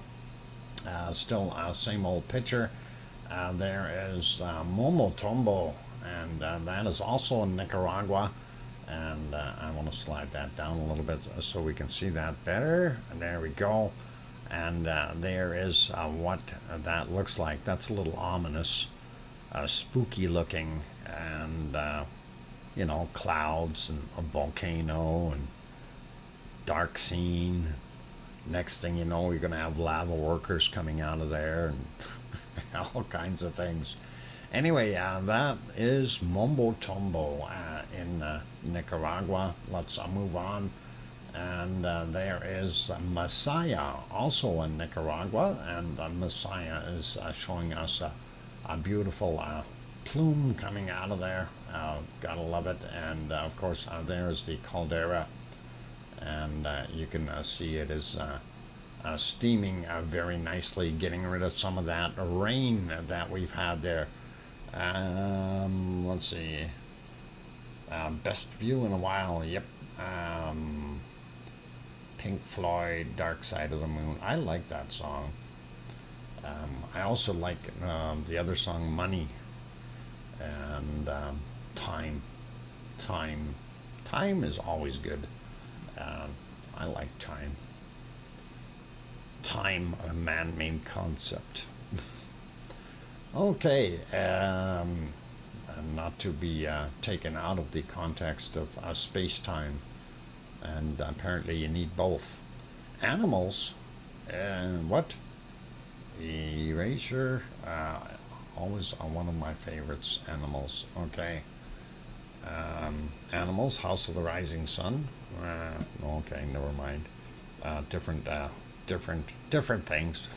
Still same old picture. There is Momotombo, and that is also in Nicaragua. And I want to slide that down a little bit so we can see that better. And there we go. And there is what that looks like. That's a little ominous, spooky looking, and you know, clouds and a volcano and dark scene. Next thing you know, you're going to have lava workers coming out of there and all kinds of things. Anyway, that is Mombo Tombo in Nicaragua. Let's move on. And there is Messiah, also in Nicaragua. And Messiah is showing us a beautiful plume coming out of there. Gotta love it. And of course, there's the caldera. And you can see it is steaming very nicely, getting rid of some of that rain that we've had there. Let's see. Best view in a while. Yep. Pink Floyd, Dark Side of the Moon. I like that song. I also like the other song, Money, and Time. Time is always good. I like time. Time, a man-made concept. Okay, not to be taken out of the context of space-time, and apparently you need both. Animals, what? Erasure, always one of my favorites, animals. Okay. Animals, House of the Rising Sun. Okay, never mind. Different things.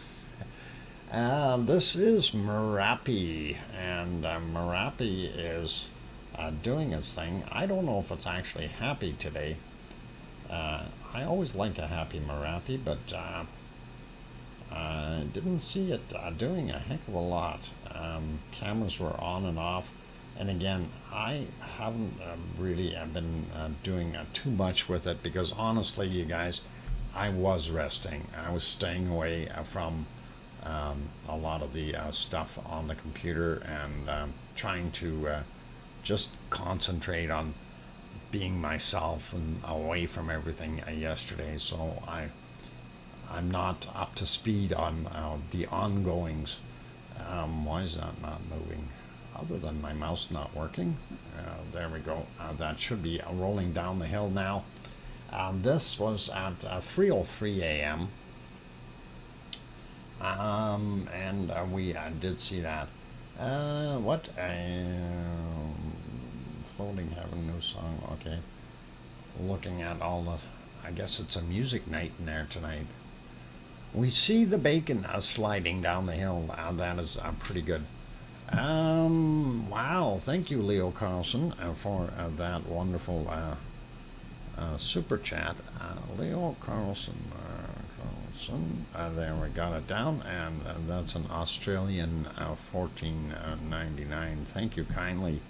This is Merapi, and Merapi is doing its thing. I don't know if it's actually happy today. I always like a happy Merapi, but I didn't see it doing a heck of a lot. Cameras were on and off. And again, I haven't really been doing too much with it because honestly, you guys, I was resting. I was staying away from a lot of the stuff on the computer and trying to just concentrate on being myself and away from everything yesterday. So I'm not up to speed on the ongoings. Why is that not moving? Other than my mouse not working. There we go. That should be rolling down the hill now. This was at 3:03 a.m. And we did see that. What? Floating Heaven, new song. Okay. Looking at all the... I guess it's a music night in there tonight. We see the bacon sliding down the hill. That is pretty good. Wow, thank you, Leo Carlson, for that wonderful super chat. Leo Carlson, There we got it down, and that's an Australian 14.99. Thank you kindly,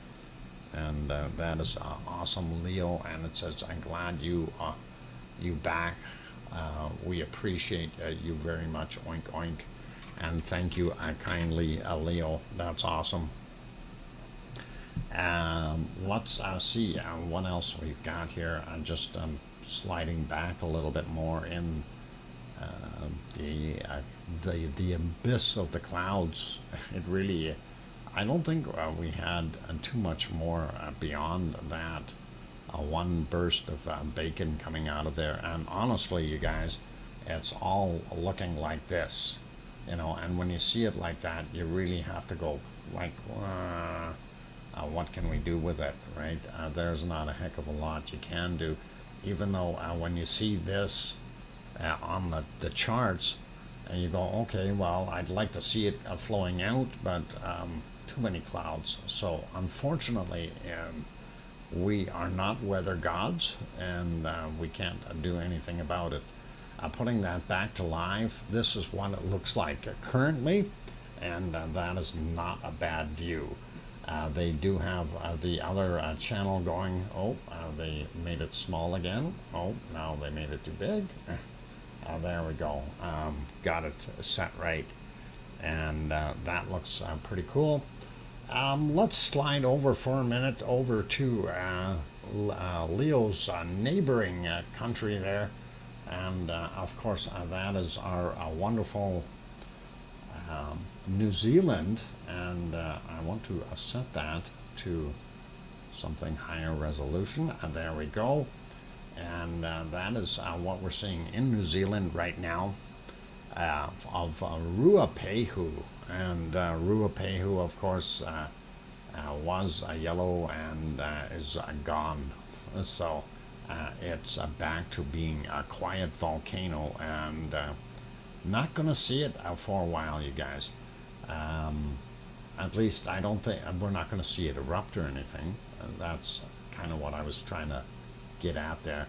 and that is awesome, Leo. And it says, "I'm glad you back. We appreciate you very much. Oink oink." And thank you kindly, Leo. That's awesome. Let's see what else we've got here. I'm just sliding back a little bit more in the abyss of the clouds. It really, I don't think we had too much more beyond that. One burst of bacon coming out of there, and honestly, you guys, it's all looking like this, you know. And when you see it like that, you really have to go like, what can we do with it, right? There's not a heck of a lot you can do, even though when you see this on the charts, and you go, okay, well, I'd like to see it flowing out, but too many clouds. So unfortunately, we are not weather gods, and we can't do anything about it. Putting that back to live, this is what it looks like currently, and that is not a bad view. They do have the other channel going. Oh, they made it small again. Oh, now they made it too big. There we go. Got it set right, and that looks pretty cool. Let's slide over for a minute over to Leo's neighboring country there, and of course that is our wonderful New Zealand, and I want to set that to something higher resolution. There we go. And that is what we're seeing in New Zealand right now of Ruapehu. And Ruapehu, of course, was yellow and is gone. So it's back to being a quiet volcano, and not going to see it for a while, you guys. At least I don't think we're not going to see it erupt or anything. That's kind of what I was trying to get out there.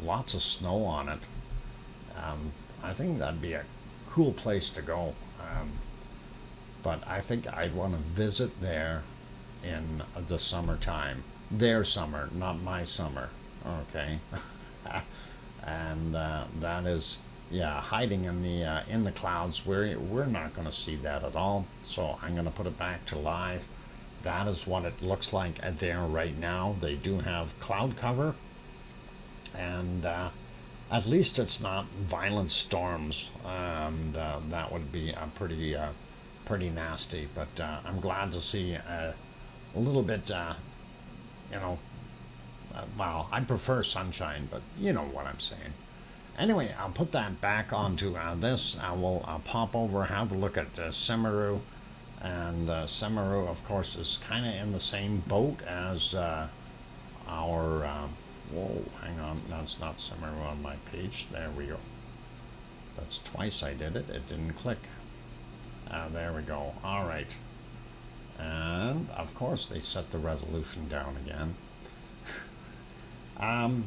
Lots of snow on it. I think that'd be a cool place to go. But I think I'd want to visit there in the summertime. Their summer, not my summer. Okay. And that is, yeah, hiding in the clouds. We're not going to see that at all. So I'm going to put it back to live. That is what it looks like there right now. They do have cloud cover, and at least it's not violent storms, and that would be pretty nasty. But I'm glad to see a little bit, well, I prefer sunshine, but you know what I'm saying. Anyway, I'll put that back onto this. I will pop over, have a look at Semeru. And Semeru, of course, is kind of in the same boat as our, whoa, hang on, that's not Semeru on my page. There we go. That's twice I did it. It didn't click. There we go. All right. And, of course, they set the resolution down again.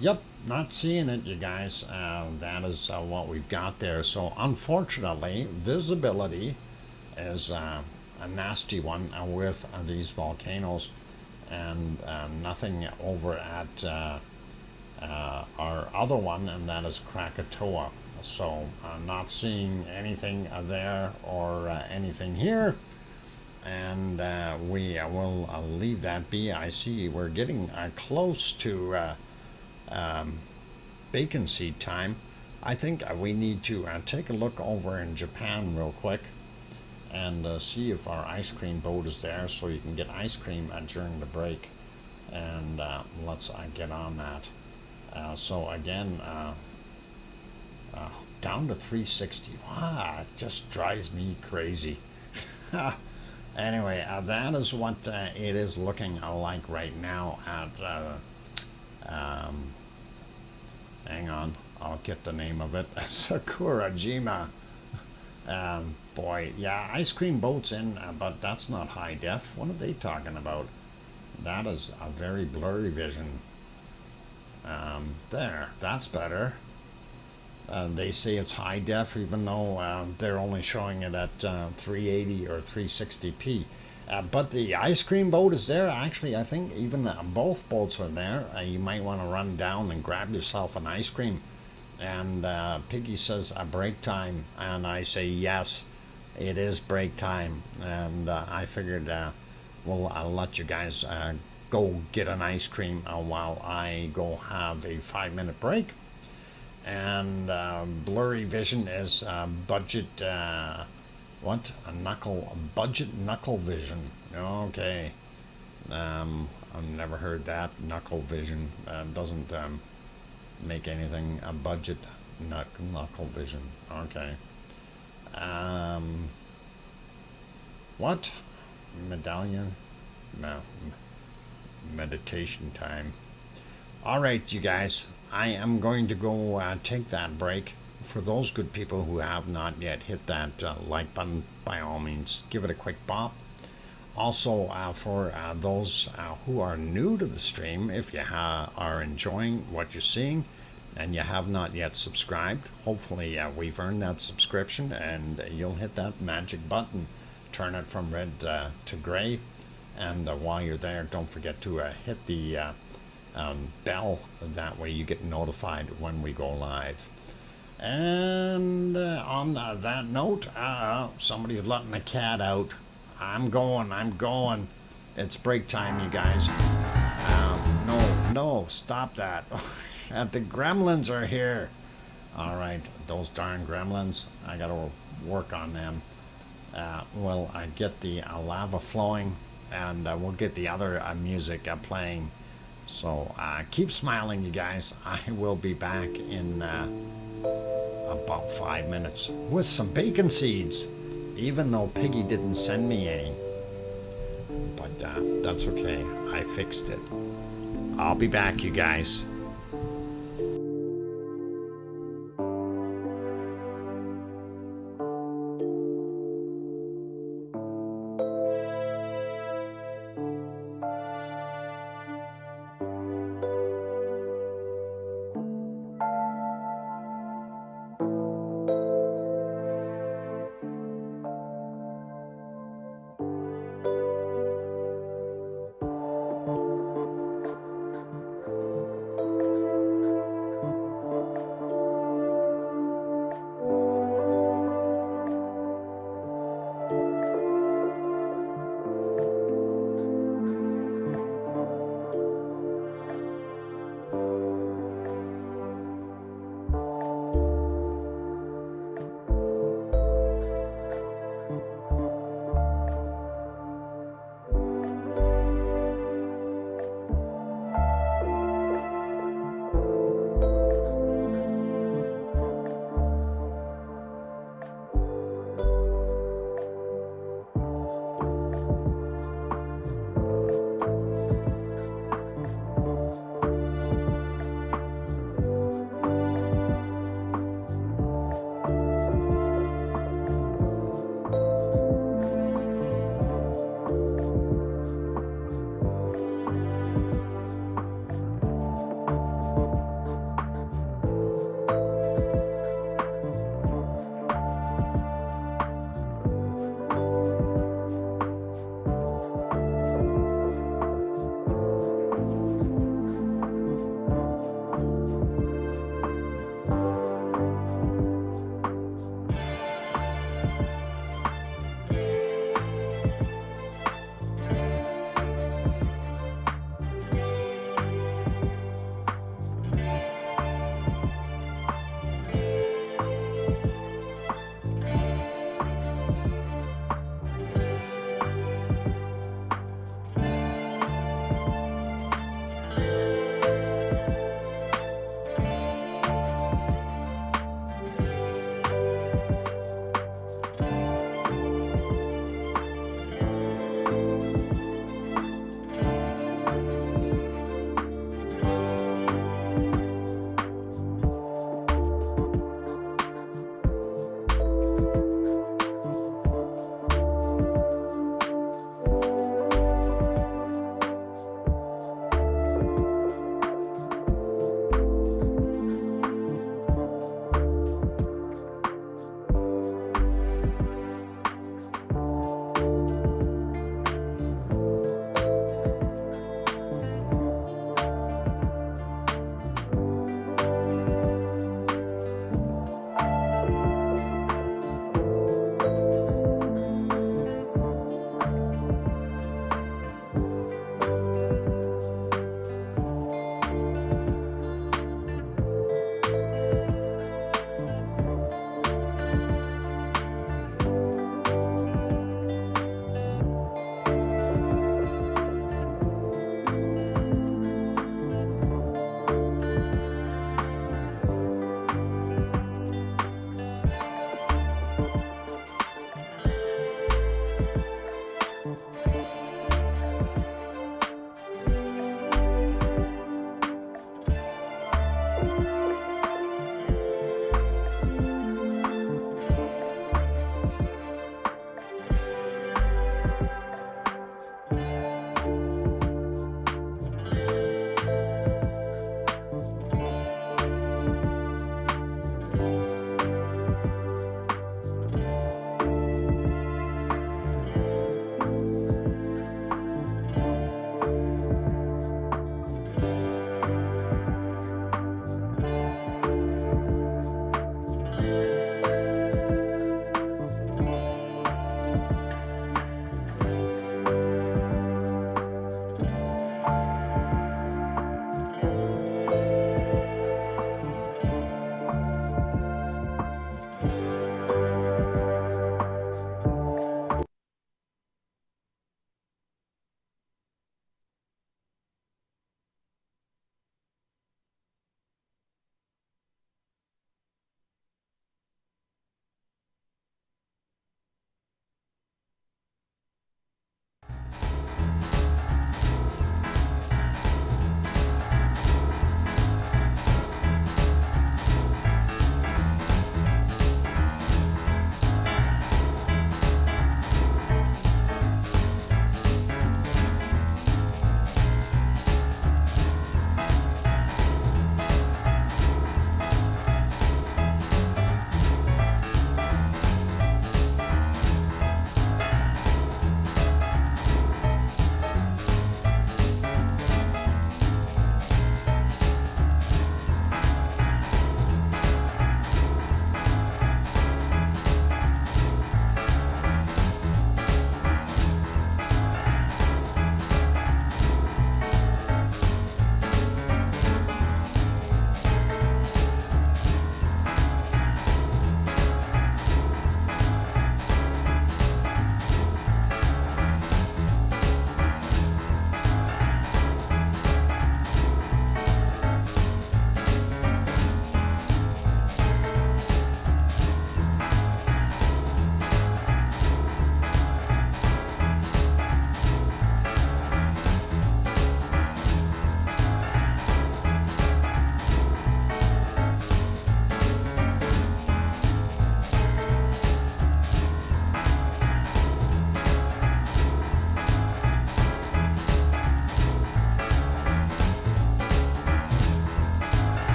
Yep, not seeing it, you guys. That is what we've got there. So, unfortunately, visibility is a nasty one with these volcanoes, and nothing over at our other one, and that is Krakatoa. So not seeing anything there or anything here, and we will leave that be. I see we're getting close to bacon seed time. I think we need to take a look over in Japan real quick and see if our ice cream boat is there, so you can get ice cream during the break. And let's get on that. So again, down to 360. Wow, it just drives me crazy. Anyway, that is what it is looking like right now at, hang on, I'll get the name of it, Sakurajima. Boy, yeah, ice cream boats in, but that's not high def. What are they talking about? That is a very blurry vision. There, that's better. They say it's high def, even though they're only showing it at 380 or 360p. But the ice cream boat is there. Actually, I think even both boats are there. You might want to run down and grab yourself an ice cream. And Piggy says break time, and I say yes, it is break time. And I figured, well, I'll let you guys go get an ice cream while I go have a 5 minute break. And blurry vision is budget. What a knuckle budget knuckle vision. Okay, I've never heard that knuckle vision. Doesn't make anything a budget knuckle vision. Okay. What medallion? No, meditation time. All right, you guys. I am going to go take that break. For those good people who have not yet hit that like button, by all means, give it a quick bop. Also, for those who are new to the stream, if you are enjoying what you're seeing and you have not yet subscribed, hopefully we've earned that subscription and you'll hit that magic button, turn it from red to gray. And while you're there, don't forget to hit the bell. That way you get notified when we go live. And on that note, somebody's letting the cat out. I'm going. It's break time, you guys. No, stop that. The gremlins are here. All right, those darn gremlins. I gotta work on them. Well, I get the lava flowing, and we'll get the other music playing. So keep smiling, you guys. I will be back in about 5 minutes with some bacon seeds, even though Piggy didn't send me any. But that's okay. I fixed it. I'll be back, you guys.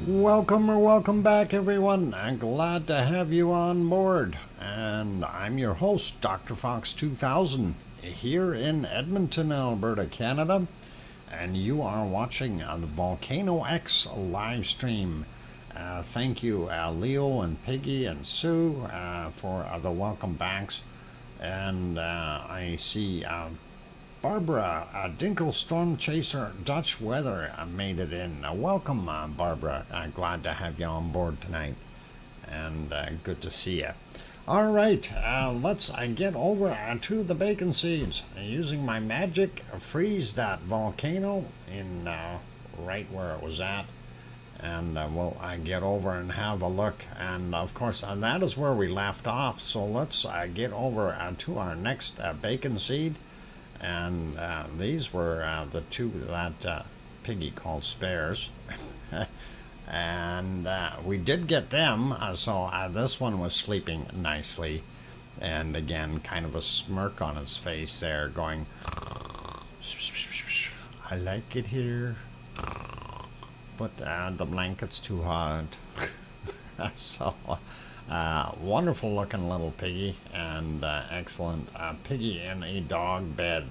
Welcome back, everyone. I'm glad to have you on board. And I'm your host, DrFox2000, here in Edmonton, Alberta, Canada. And you are watching the VolcanoX live stream. Thank you, Leo and Piggy and Sue, for the welcome backs. And I see Barbara, Dinkle Storm Chaser Dutch Weather made it in. Welcome, Barbara. Glad to have you on board tonight, and good to see you. All right, let's get over to the bacon seeds. Using my magic, freeze that volcano in right where it was at, and we'll get over and have a look. And of course, that is where we left off. So let's get over to our next bacon seed. And these were the two that Piggy called spares. And we did get them, so this one was sleeping nicely. And again, kind of a smirk on his face there, going, I like it here, but the blanket's too hot. So, wonderful looking little piggy, and excellent piggy in a dog bed.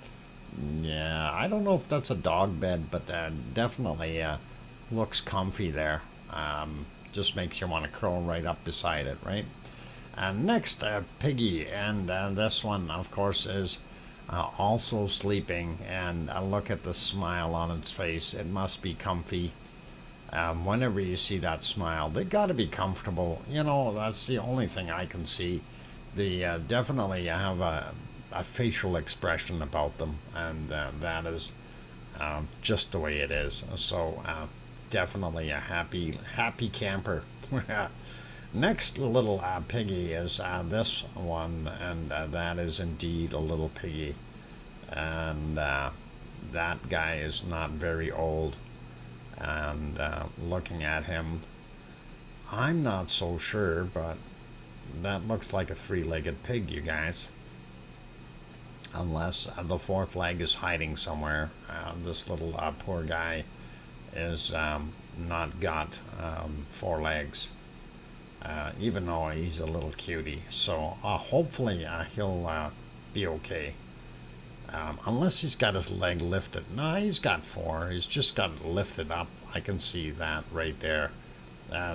Yeah, I don't know if that's a dog bed, but definitely looks comfy there. Just makes you want to curl right up beside it, right? Next, piggy, and this one, of course, is also sleeping, and look at the smile on its face. It must be comfy. Whenever you see that smile, they got to be comfortable. You know, that's the only thing I can see. They definitely have a facial expression about them, and that is just the way it is. So definitely a happy camper. Next little piggy is this one, and that is indeed a little piggy, and that guy is not very old. And looking at him, I'm not so sure, but that looks like a three-legged pig, you guys. Unless the fourth leg is hiding somewhere. This little poor guy is not got four legs, even though he's a little cutie. So hopefully he'll be okay. Unless he's got his leg lifted. No, he's got four. He's just got it lifted up. I can see that right there.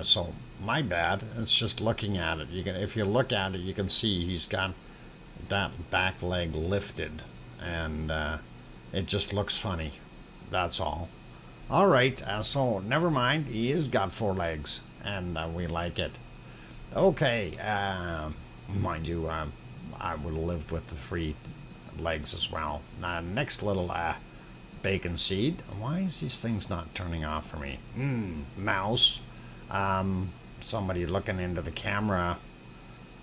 So my bad. It's just looking at it. You can, if you look at it, you can see he's got that back leg lifted, and it just looks funny. That's all. All right. So never mind. He has got four legs, and we like it. Okay. Mind you, I would have lived with the three legs as well. Next little bacon seed. Why is these things not turning off for me? Mouse. Somebody looking into the camera,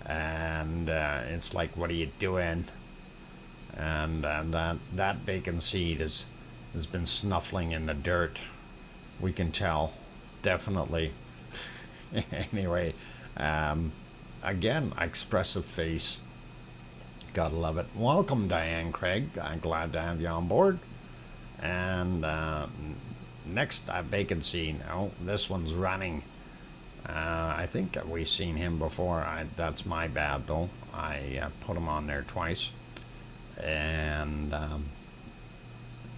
and it's like, what are you doing? And that bacon seed has been snuffling in the dirt. We can tell, definitely. Anyway, again, expressive face. Gotta love it. Welcome, Diane Craig. I'm glad to have you on board. And next bacon scene. Oh, this one's running. I think we've seen him before. That's my bad, though. I put him on there twice. And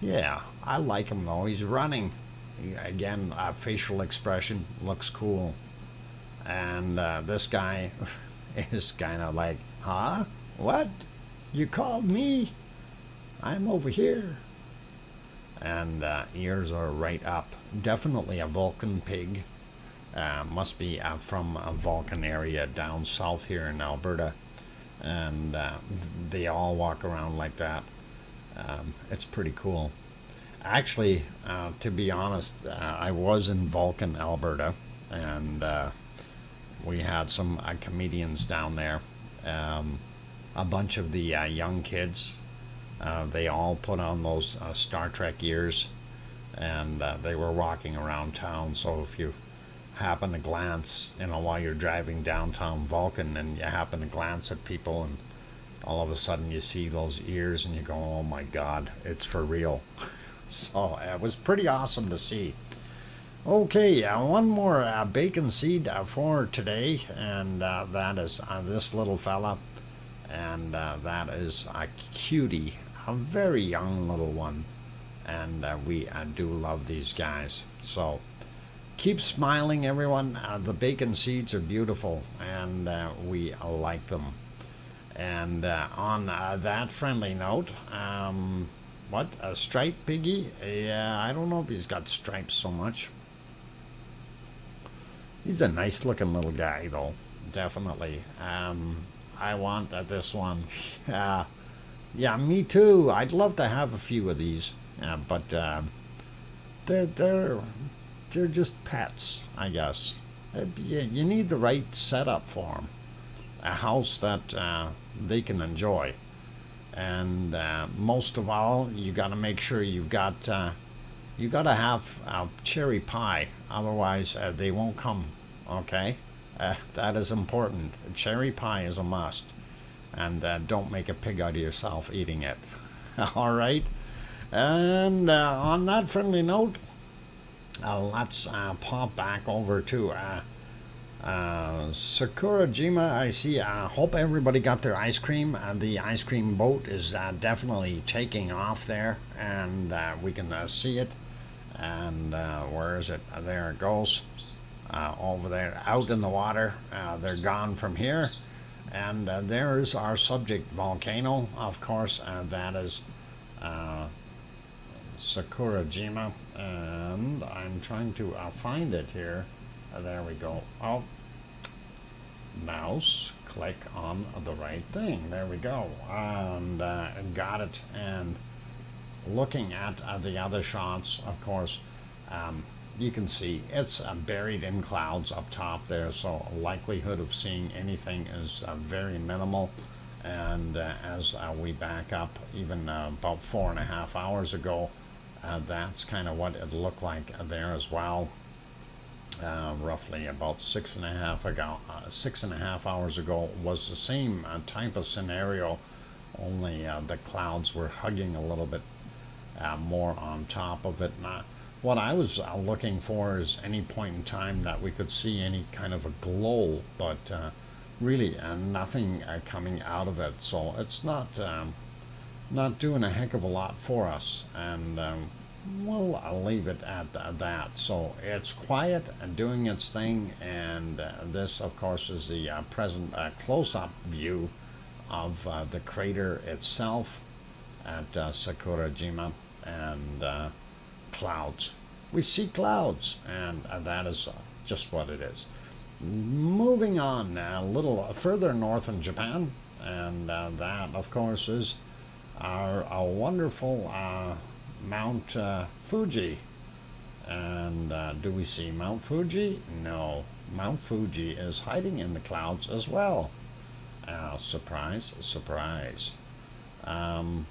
yeah, I like him, though. He's running. Again, facial expression looks cool. And this guy is kind of like, huh? What? You called me? I'm over here. And ears are right up. Definitely a Vulcan pig. Must be from a Vulcan area down south here in Alberta. And they all walk around like that. It's pretty cool. Actually, to be honest, I was in Vulcan, Alberta. And we had some comedians down there. A bunch of the young kids, they all put on those Star Trek ears, and they were walking around town. So if you happen to glance, while you're driving downtown Vulcan, and you happen to glance at people, and all of a sudden you see those ears, and you go, oh my God, it's for real. So it was pretty awesome to see. Okay, one more bacon seed for today, and that is this little fella, and that is a cutie, a very young little one, and we do love these guys. So keep smiling, everyone. The bacon seeds are beautiful, and we like them. And on that friendly note, what, a striped piggy? Yeah, I don't know if he's got stripes so much. He's a nice looking little guy, though, definitely. I want this one. Yeah, me too. I'd love to have a few of these, but they're they're they're just pets, I guess. You need the right setup for them, a house that they can enjoy, and most of all, you got to make sure you got to have cherry pie, otherwise they won't come. Okay, that is important. Cherry pie is a must, and don't make a pig out of yourself eating it. All right, and on that friendly note, let's pop back over to Sakurajima. I see. Hope everybody got their ice cream. The ice cream boat is definitely taking off there, and we can see it. And where is it? There it goes. Over there, out in the water. They're gone from here. And there's our subject volcano. Of course, that is Sakurajima. And I'm trying to find it here. There we go. Oh, mouse, click on the right thing. There we go. And got it. And looking at the other shots, of course, you can see it's buried in clouds up top there, so likelihood of seeing anything is very minimal. And as we back up, even about 4.5 hours ago, that's kind of what it looked like there as well. Roughly about 6.5 hours ago was the same type of scenario, only the clouds were hugging a little bit more on top of it. What I was looking for is any point in time that we could see any kind of a glow, but really nothing coming out of it. So it's not doing a heck of a lot for us, and I'll leave it at that. So it's quiet and doing its thing, and this, of course, is the present close-up view of the crater itself at Sakurajima, and clouds. We see clouds, and that is just what it is. Moving on a little further north in Japan, and that, of course, is our wonderful Mount Fuji. And do we see Mount Fuji? No. Mount Fuji is hiding in the clouds as well. Surprise, surprise. And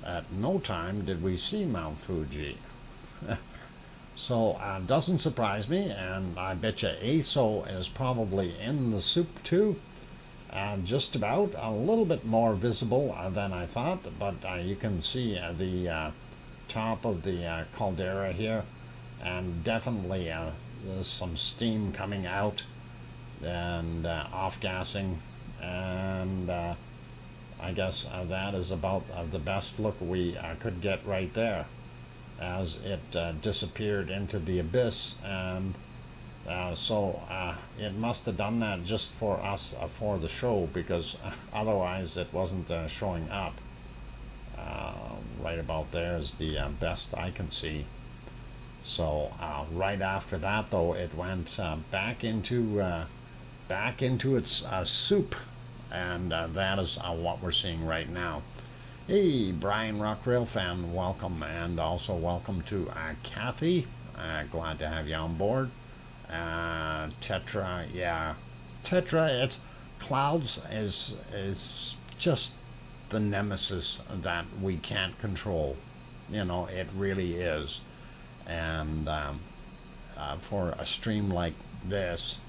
at no time did we see Mount Fuji. So doesn't surprise me, and I bet you ASO is probably in the soup too. Just about, a little bit more visible than I thought, but you can see the top of the caldera here, and definitely there's some steam coming out and off-gassing, and I guess that is about the best look we could get right there, as it disappeared into the abyss. And so it must have done that just for us for the show, because otherwise it wasn't showing up. Right about there is the best I can see. So right after that, though, it went back into its soup, and that is what we're seeing right now. Hey, Brian Rockrail fan, welcome, and also welcome to Kathy. Glad to have you on board. Tetra, yeah, Tetra. It's clouds is just the nemesis that we can't control. It really is, and for a stream like this,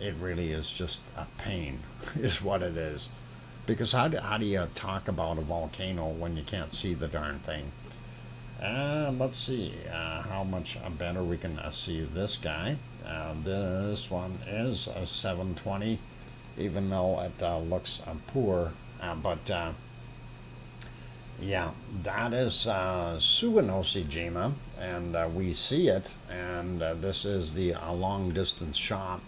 it really is just a pain, is what it is. Because how do you talk about a volcano when you can't see the darn thing? Let's see how much better we can see this guy. This one is a 720, even though it looks poor. But yeah, that is Suwanosejima, and we see it. And this is the long distance shot.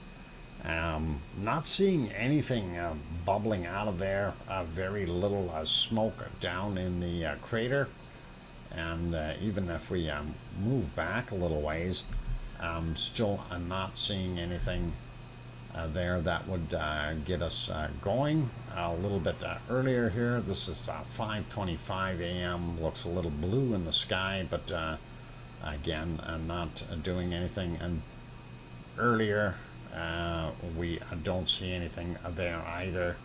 Not seeing anything bubbling out of there. Very little smoke down in the crater. And even if we move back a little ways, still not seeing anything there that would get us going a little bit earlier here. This is 5:25 a.m. Looks a little blue in the sky, but again, not doing anything. And earlier, we don't see anything there either.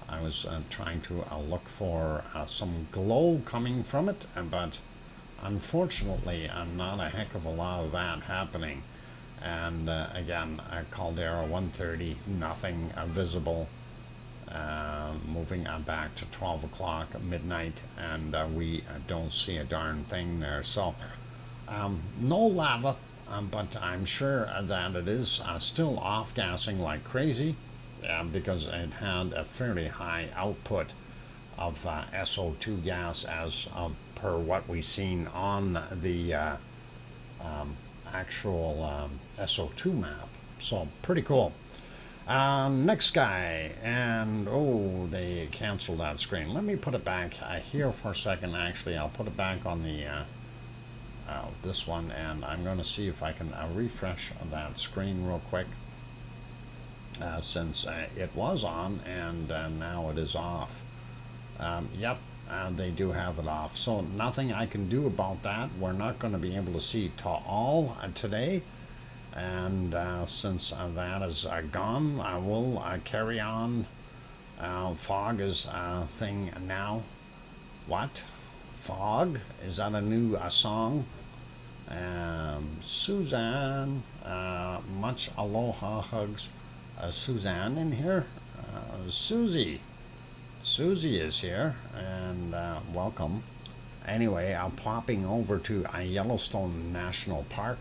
I was trying to look for some glow coming from it, but unfortunately, not a heck of a lot of that happening. And again, Caldera 130, nothing visible. Moving back to 12 o'clock midnight, and we don't see a darn thing there. So, no lava, but I'm sure that it is still off-gassing like crazy. Because it had a fairly high output of SO2 gas as per what we seen on the actual SO2 map. So pretty cool. Next guy, and oh, they canceled that screen. Let me put it back here for a second. Actually, I'll put it back on the this one, and I'm going to see if I can refresh that screen real quick. Since it was on and now it is off. Yep, they do have it off. So nothing I can do about that. We're not going to be able to see Taal today. And since that is gone, I will carry on. Fog is a thing now. What? Fog? Is that a new song? Suzanne, much aloha hugs. Suzanne in here. Susie is here, and welcome. Anyway, I'm popping over to Yellowstone National Park.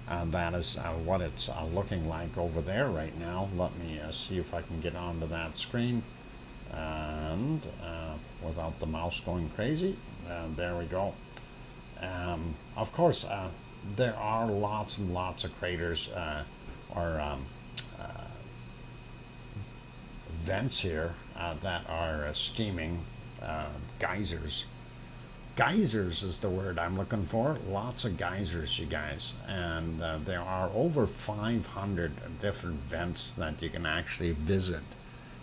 That is what it's looking like over there right now. Let me see if I can get onto that screen, and without the mouse going crazy. There we go. Of course, there are lots and lots of craters or vents here that are steaming. Geysers. Geysers is the word I'm looking for. Lots of geysers, you guys. And there are over 500 different vents that you can actually visit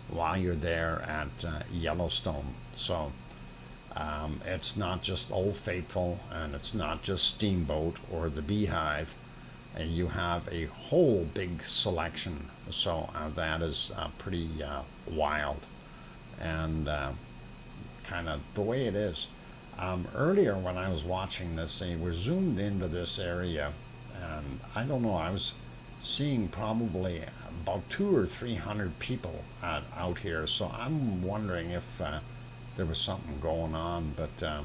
while you're there at Yellowstone. So it's not just Old Faithful, and it's not just Steamboat or the Beehive. You have a whole big selection. So that is pretty wild, and kind of the way it is. Earlier when I was watching this, they were zoomed into this area, and I don't know, I was seeing probably about 200 or 300 people out here. So I'm wondering if there was something going on, but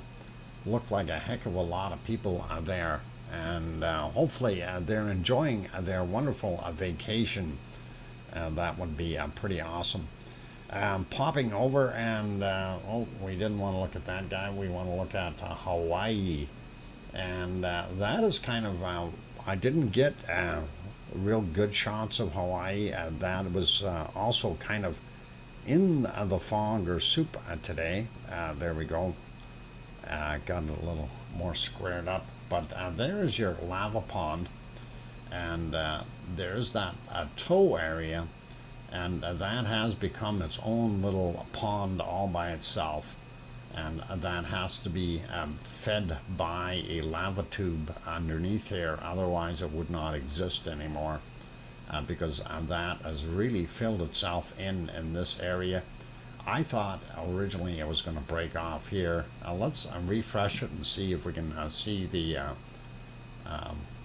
looked like a heck of a lot of people there. And hopefully they're enjoying their wonderful vacation. That would be pretty awesome. Popping over, and oh, we didn't want to look at that guy. We want to look at Hawaii, and that is kind of I didn't get real good shots of Hawaii. That was also kind of in the fog or soup today. There we go. Got it a little more squared up. But there's your lava pond, and there's that toe area, and that has become its own little pond all by itself, and that has to be fed by a lava tube underneath here. Otherwise it would not exist anymore, because that has really filled itself in this area. I thought originally it was going to break off here. Let's refresh it and see if we can see the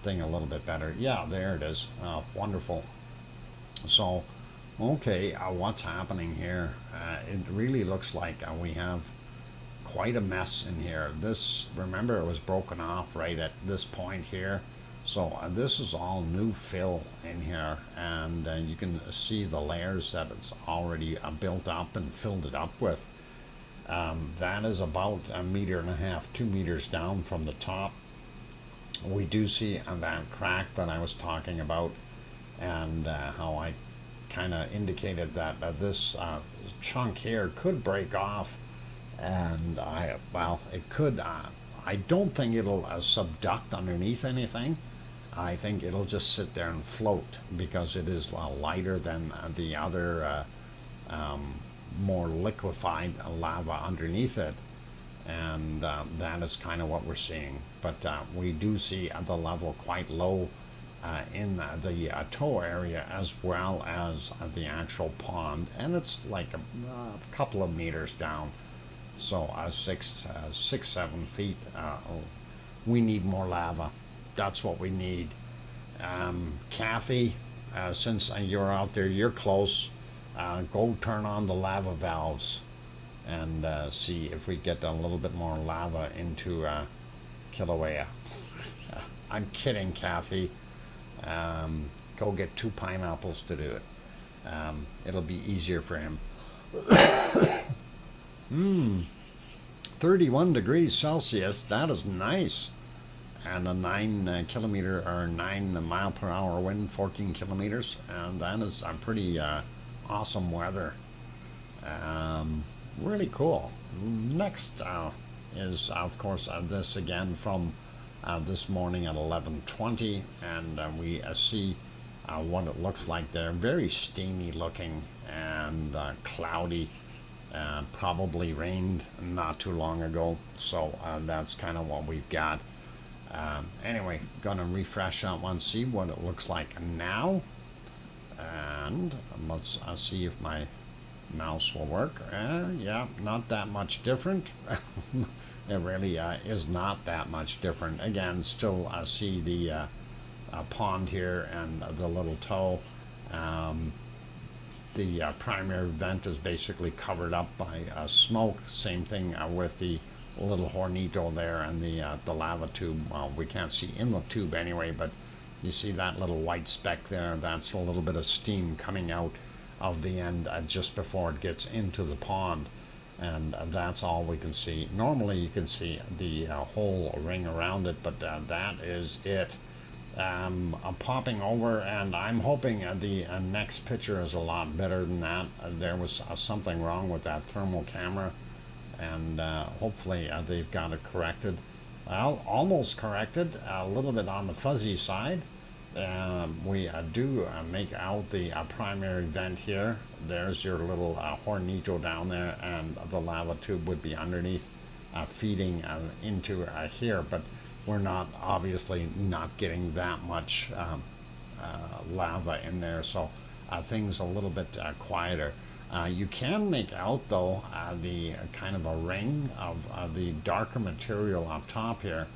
thing a little bit better. Yeah, there it is. Wonderful. So, okay, what's happening here? It really looks like we have quite a mess in here. This, remember, it was broken off right at this point here. So this is all new fill in here, and you can see the layers that it's already built up and filled it up with. That is about 1.5 meters, 2 meters down from the top. We do see that crack that I was talking about, and how I kind of indicated that this chunk here could break off, and it could. I don't think it'll subduct underneath anything. I think it'll just sit there and float because it is lighter than the other more liquefied lava underneath it, and that is kind of what we're seeing. But we do see the level quite low in the toe area, as well as the actual pond, and it's like a couple of meters down, so 6-7 feet. We need more lava. That's what we need. Kathy, since you're out there, you're close, go turn on the lava valves and see if we get a little bit more lava into Kilauea. I'm kidding, Kathy. Go get 2 pineapples to do it. It'll be easier for him. 31 degrees Celsius, that is nice. And a 9 kilometer or 9 mile per hour wind, 14 kilometers, and that is a pretty awesome weather. Really cool. Next is, of course, this again from this morning at 11:20, and we see what it looks like there. Very steamy looking and cloudy. Probably rained not too long ago, so that's kind of what we've got. Anyway, gonna refresh that one, see what it looks like now, and let's see if my mouse will work. Yeah, not that much different. It really is not that much different. Again, still see the pond here and the little toe. The primary vent is basically covered up by smoke. Same thing with the little hornito there and the lava tube. Well, we can't see in the tube anyway, but you see that little white speck there. That's a little bit of steam coming out of the end just before it gets into the pond, and that's all we can see. Normally you can see the whole ring around it, but that is it. I'm popping over, and I'm hoping the next picture is a lot better than that. There was something wrong with that thermal camera, and hopefully they've got it corrected. Well, almost corrected, a little bit on the fuzzy side. We do make out the primary vent here. There's your little hornito down there, and the lava tube would be underneath feeding into here, but we're not, obviously not getting that much lava in there, so things a little bit quieter. You can make out, though, the kind of a ring of the darker material up top here,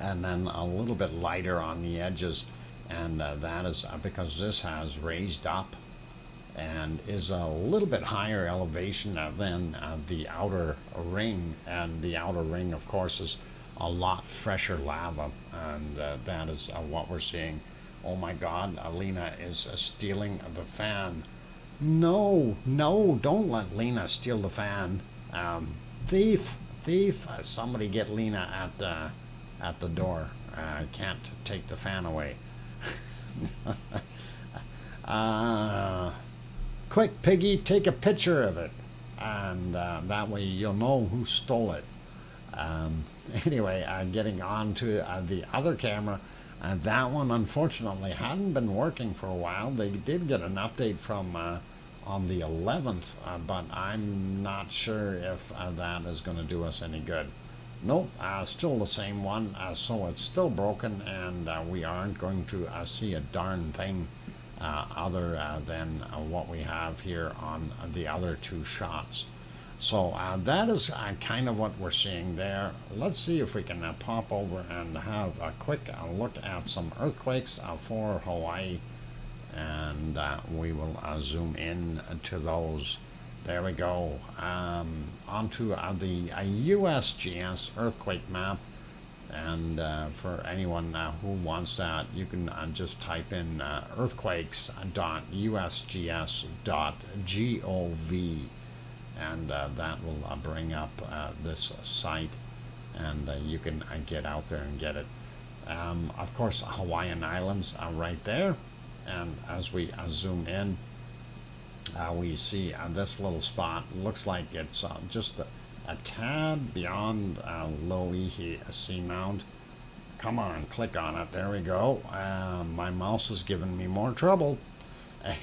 and then a little bit lighter on the edges, and that is because this has raised up and is a little bit higher elevation than the outer ring, and the outer ring, of course, is a lot fresher lava, and that is what we're seeing. Oh my God, Lena is stealing the fan. No, don't let Lena steal the fan. Thief, somebody get Lena at the door. Can't take the fan away. Quick, Piggy, take a picture of it, and that way you'll know who stole it. Anyway, getting on to the other camera, that one unfortunately hadn't been working for a while. They did get an update from on the 11th, but I'm not sure if that is going to do us any good. Nope, still the same one, so it's still broken, and we aren't going to see a darn thing other than what we have here on the other 2 shots. So that is kind of what we're seeing there. Let's see if we can pop over and have a quick look at some earthquakes for Hawaii, and we will zoom in to those. There we go. Onto the USGS earthquake map. And for anyone who wants that, you can just type in earthquakes.usgs.gov, and that will bring up this site, and you can get out there and get it. Of course, Hawaiian Islands are right there, and as we zoom in, we see this little spot. Looks like it's just a tad beyond Loihi Seamount. Come on, click on it. There we go. My mouse is giving me more trouble.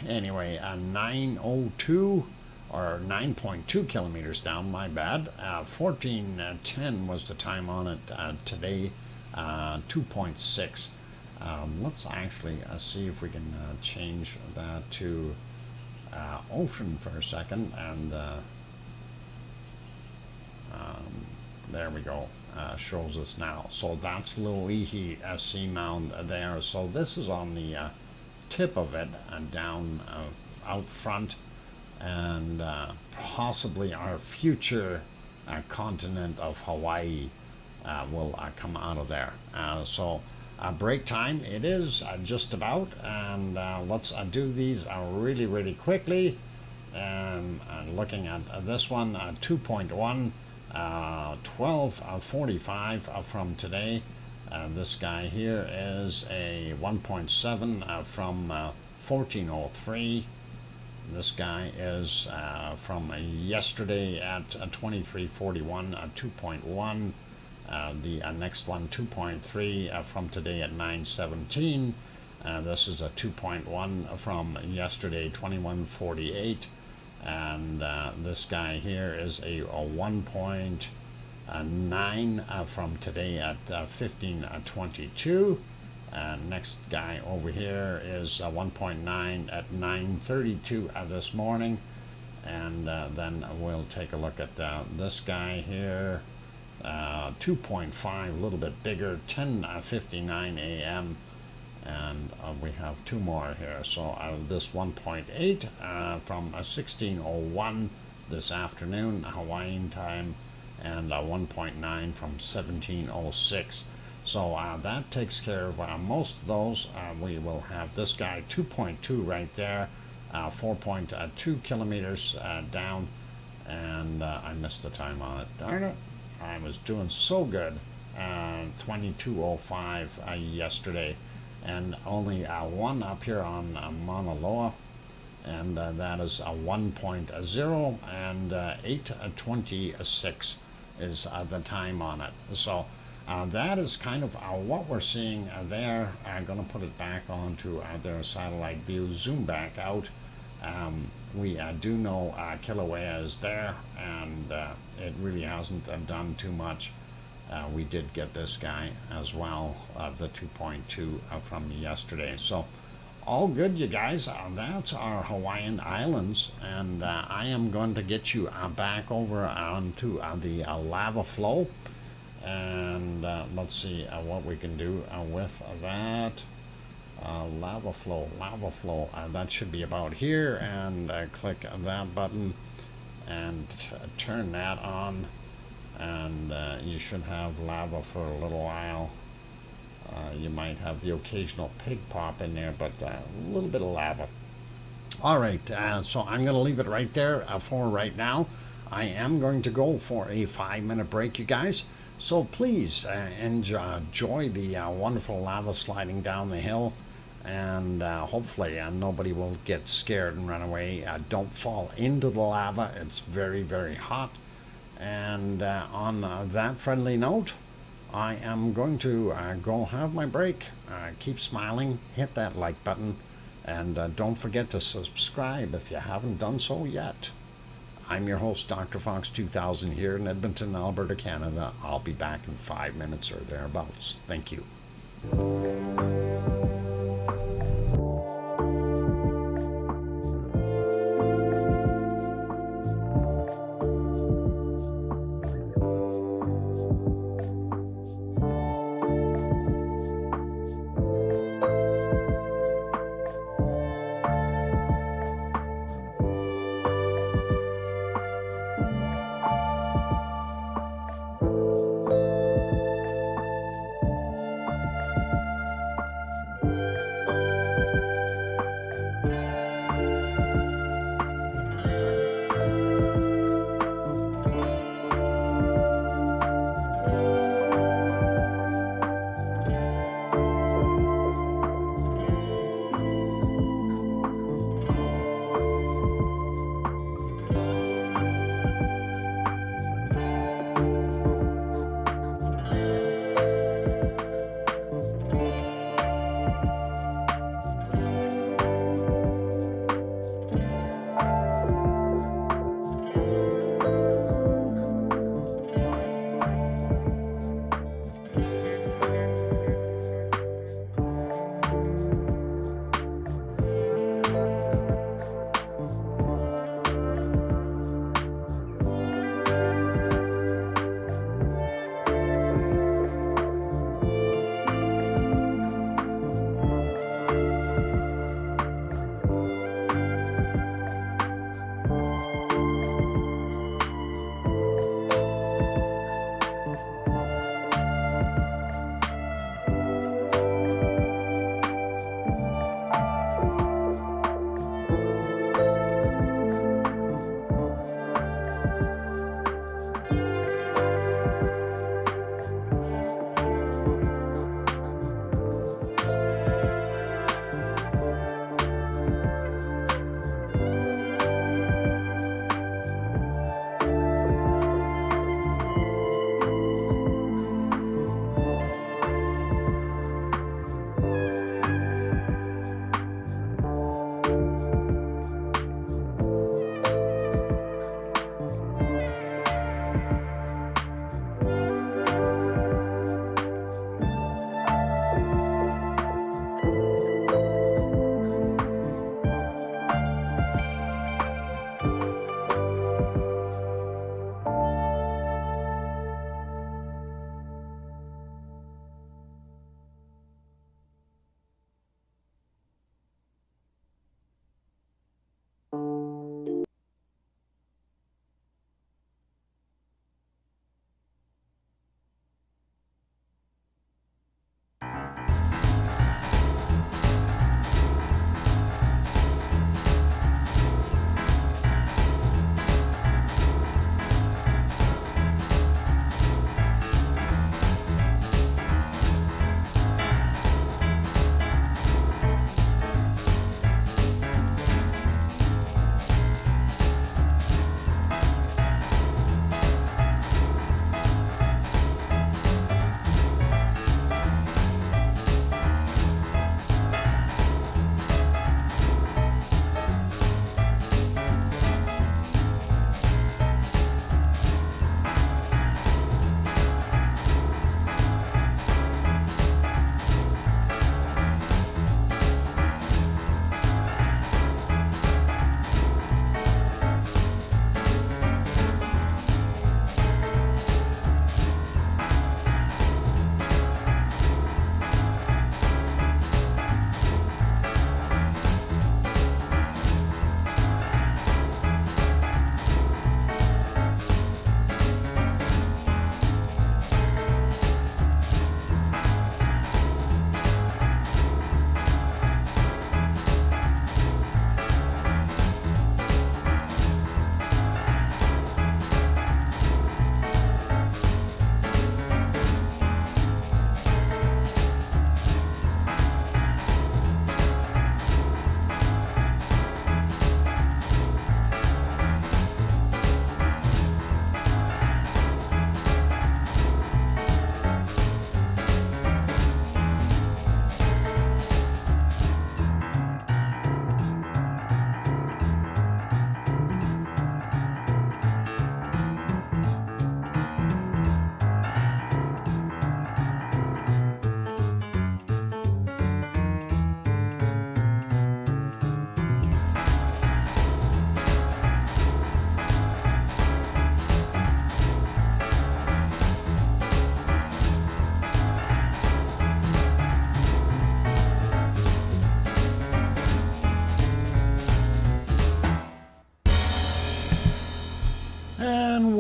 Anyway, 902 or 9.2 kilometers down, my bad. 14:10 was the time on it today. 2.6. Let's actually see if we can change that to ocean for a second, and there we go. Shows us now. So that's Loihi Seamount there. So this is on the tip of it, down out front, and possibly our future continent of Hawaii will come out of there. So break time it is just about, and let's do these really quickly. Looking at this one, 2.1, 12:45 from today. This guy here is a 1.7 from 14:03. This guy is from yesterday at 23:41, 2.1. The next one, 2.3 from today at 9:17. This is a 2.1 from yesterday, 21:48. And this guy here is a 1.9 from today at 15:22. Next guy over here is 1.9 at 9:32 this morning. And then we'll take a look at this guy here. 2.5, a little bit bigger, 10:59 a.m. And we have two more here. So this 1.8 from 16:01 this afternoon, Hawaiian time, and 1.9 from 17:06. So that takes care of most of those. We will have this guy 2.2 right there, 4.2 kilometers down, and I missed the time on it. Darn it. I was doing so good. 22:05 yesterday, and only one up here on Mauna Loa, and that is 1.0, and 8:26 is the time on it. So that is kind of what we're seeing there. I'm going to put it back onto their satellite view, zoom back out. We do know Kilauea is there, and it really hasn't done too much. We did get this guy as well, the 2.2 from yesterday. So all good, you guys. That's our Hawaiian Islands, and I am going to get you back over onto the lava flow, and let's see what we can do with that. Lava flow, that should be about here, and click that button and turn that on, and you should have lava for a little while. You might have the occasional pig pop in there, but a little bit of lava. All right, so I'm going to leave it right there for right now. I am going to go for a 5-minute break, you guys. So please enjoy the wonderful lava sliding down the hill, and hopefully nobody will get scared and run away. Don't fall into the lava. It's very hot. And on that friendly note, I am going to go have my break. Keep smiling, hit that like button, and don't forget to subscribe if you haven't done so yet. I'm your host, DrFox2000, here in Edmonton, Alberta, Canada. I'll be back in 5 minutes or thereabouts. Thank you.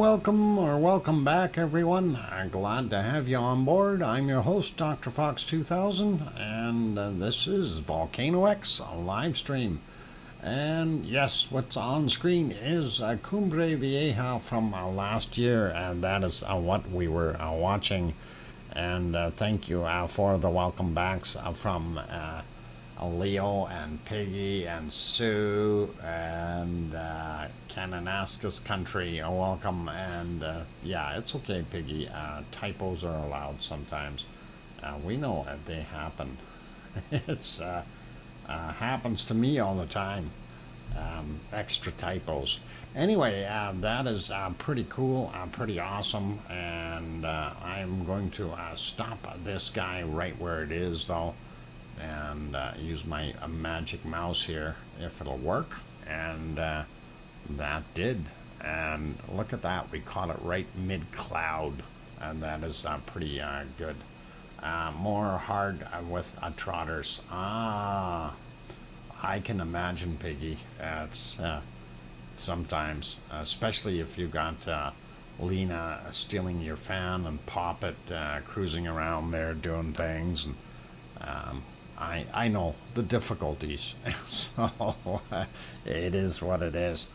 welcome back, everyone. Glad to have you on board. I'm your host, DrFox2000, and this is VolcanoX, a live stream. And yes, what's on screen is Cumbre Vieja from last year, and that is what we were watching. And thank you for the welcome backs from Leo and Piggy and Sue and Kananaskis Country. Welcome. And yeah, it's okay, Piggy. Typos are allowed sometimes. We know that they happen. It's happens to me all the time. Extra typos. Anyway, that is pretty cool, pretty awesome, and I'm going to stop this guy right where it is, though, and use my magic mouse here if it'll work. And that did. And look at that, we caught it right mid-cloud, and that is pretty good. More hard with trotters. I can imagine, Piggy. It's sometimes, especially if you got Lena stealing your fan and Poppet cruising around there doing things, and I know the difficulties, so it is what it is.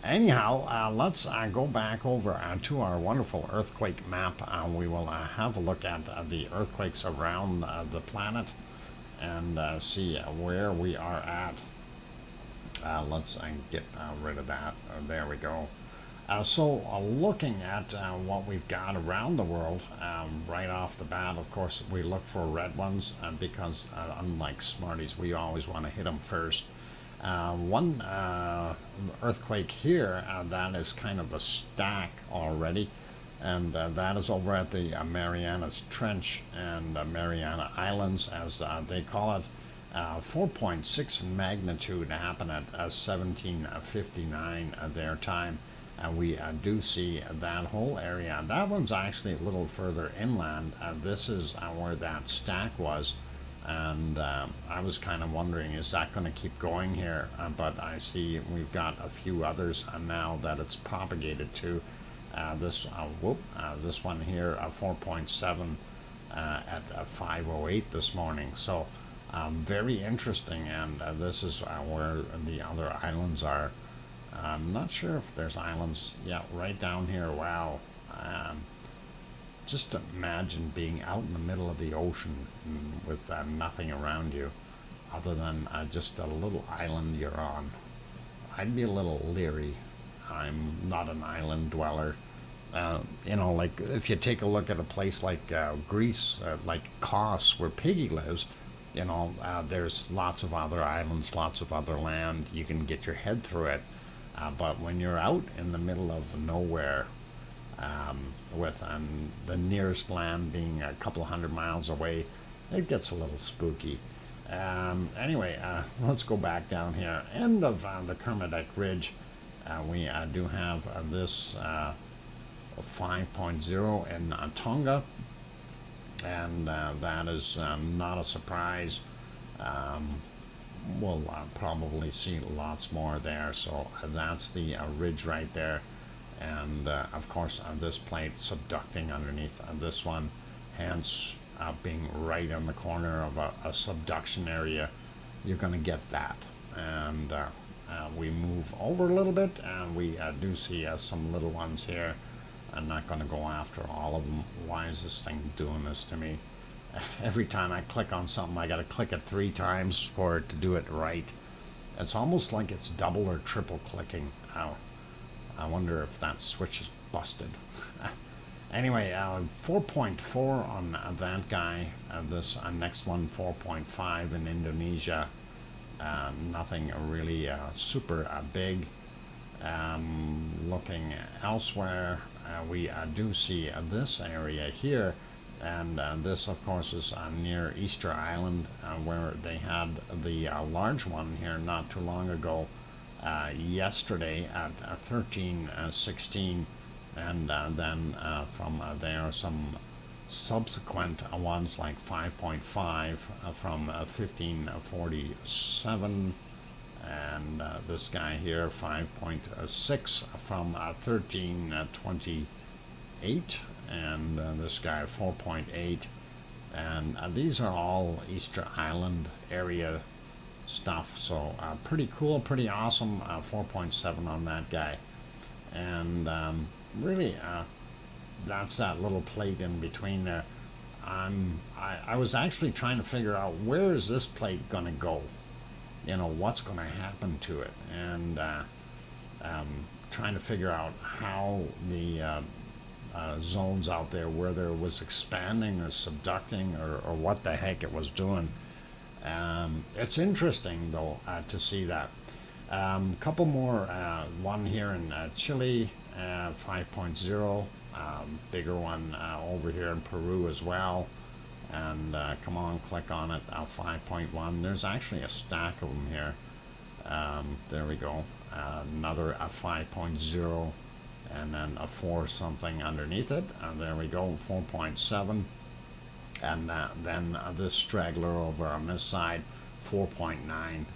Anyhow, let's go back over to our wonderful earthquake map. We will have a look at the earthquakes around the planet and see where we are at. Let's get rid of that. There we go. So looking at what we've got around the world, right off the bat, of course, we look for red ones because unlike Smarties, we always want to hit them first. One earthquake here, that is kind of a stack already, and that is over at the Marianas Trench and Mariana Islands, as they call it. 4.6 in magnitude happened at 1759 their time. We do see that whole area. That one's actually a little further inland. This is where that stack was, and I was kind of wondering, is that going to keep going here? But I see we've got a few others now that it's propagated to. This one here, 4.7 at 5:08 this morning. So very interesting, and this is where the other islands are. I'm not sure if there's islands. Yeah, right down here. Wow. Just imagine being out in the middle of the ocean with nothing around you other than just a little island you're on. I'd be a little leery. I'm not an island dweller. You know, like if you take a look at a place like Greece, like Kos, where Piggy lives, you know, there's lots of other islands, lots of other land. You can get your head through it. But when you're out in the middle of nowhere, with the nearest land being a couple of 100 miles away, it gets a little spooky. Anyway, let's go back down here. End of the Kermadec Ridge. We do have this 5.0 in Tonga, and that is not a surprise. We'll probably see lots more there. So that's the ridge right there, and of course this plate subducting underneath this one, hence being right in the corner of a subduction area. You're going to get that, and we move over a little bit, and we do see some little ones here. I'm not going to go after all of them. Why is this thing doing this to me? Every time I click on something, I got to click it 3 times for it to do it right. It's almost like it's double or triple clicking. I wonder if that switch is busted. Anyway, 4.4 on that guy. This next one, 4.5 in Indonesia. Nothing really super big. Looking elsewhere, we do see this area here. And this, of course, is near Easter Island, where they had the large one here not too long ago, yesterday at 13:16, and then from there some subsequent ones like 5.5 from 15:47, and this guy here 5.6 from 1328, and this guy 4.8, and these are all Easter Island area stuff, so pretty cool, pretty awesome. 4.7 on that guy, and really that's that little plate in between there. I was actually trying to figure out, where is this plate going to go? You know, what's going to happen to it? And trying to figure out how the zones out there, whether it was expanding or subducting, or what the heck it was doing. It's interesting, though, to see that. Couple more, one here in Chile, 5.0. Bigger one over here in Peru as well, and come on, click on it. 5.1. There's actually a stack of them here. There we go. Another 5.0, and then a 4 something underneath it. There we go, 4.7, and then this straggler over on this side, 4.9, and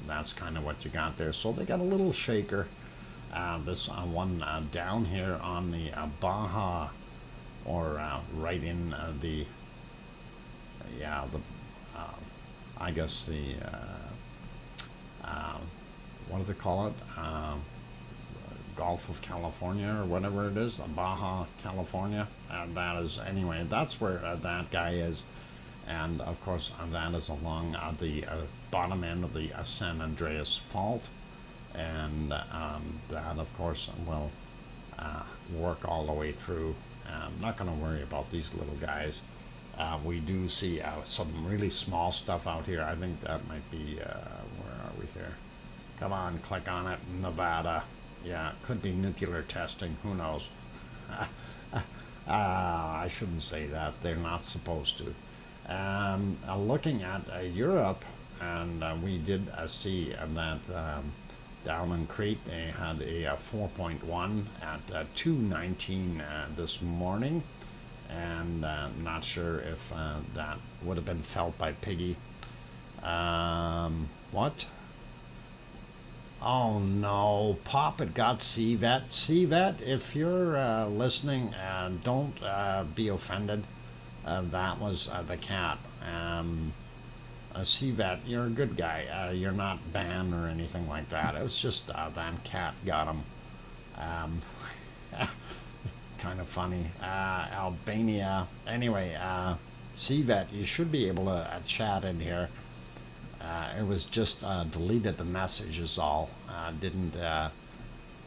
that's kind of what you got there. So they got a little shaker. This one down here on the Baja, or right in the I guess the what do they call it? Gulf of California, or whatever it is, Baja California. And that is, anyway, that's where that guy is. And of course, that is along the bottom end of the San Andreas Fault. And that, of course, will work all the way through. I'm not going to worry about these little guys. We do see some really small stuff out here. I think that might be, where are we here? Come on, click on it. Nevada. Yeah, it could be nuclear testing. Who knows? I shouldn't say that. They're not supposed to. Looking at Europe, and we did see that down in Crete, they had a 4.1 at 2:19 this morning, and not sure if that would have been felt by Piggy. What? Oh no, Pop, it got CVET. CVET, if you're listening, don't be offended. That was the cat. CVET, you're a good guy. You're not banned or anything like that. It was just that cat got him. Kind of funny. Albania. Anyway, CVET, you should be able to chat in here. It was just deleted the message is all. Didn't,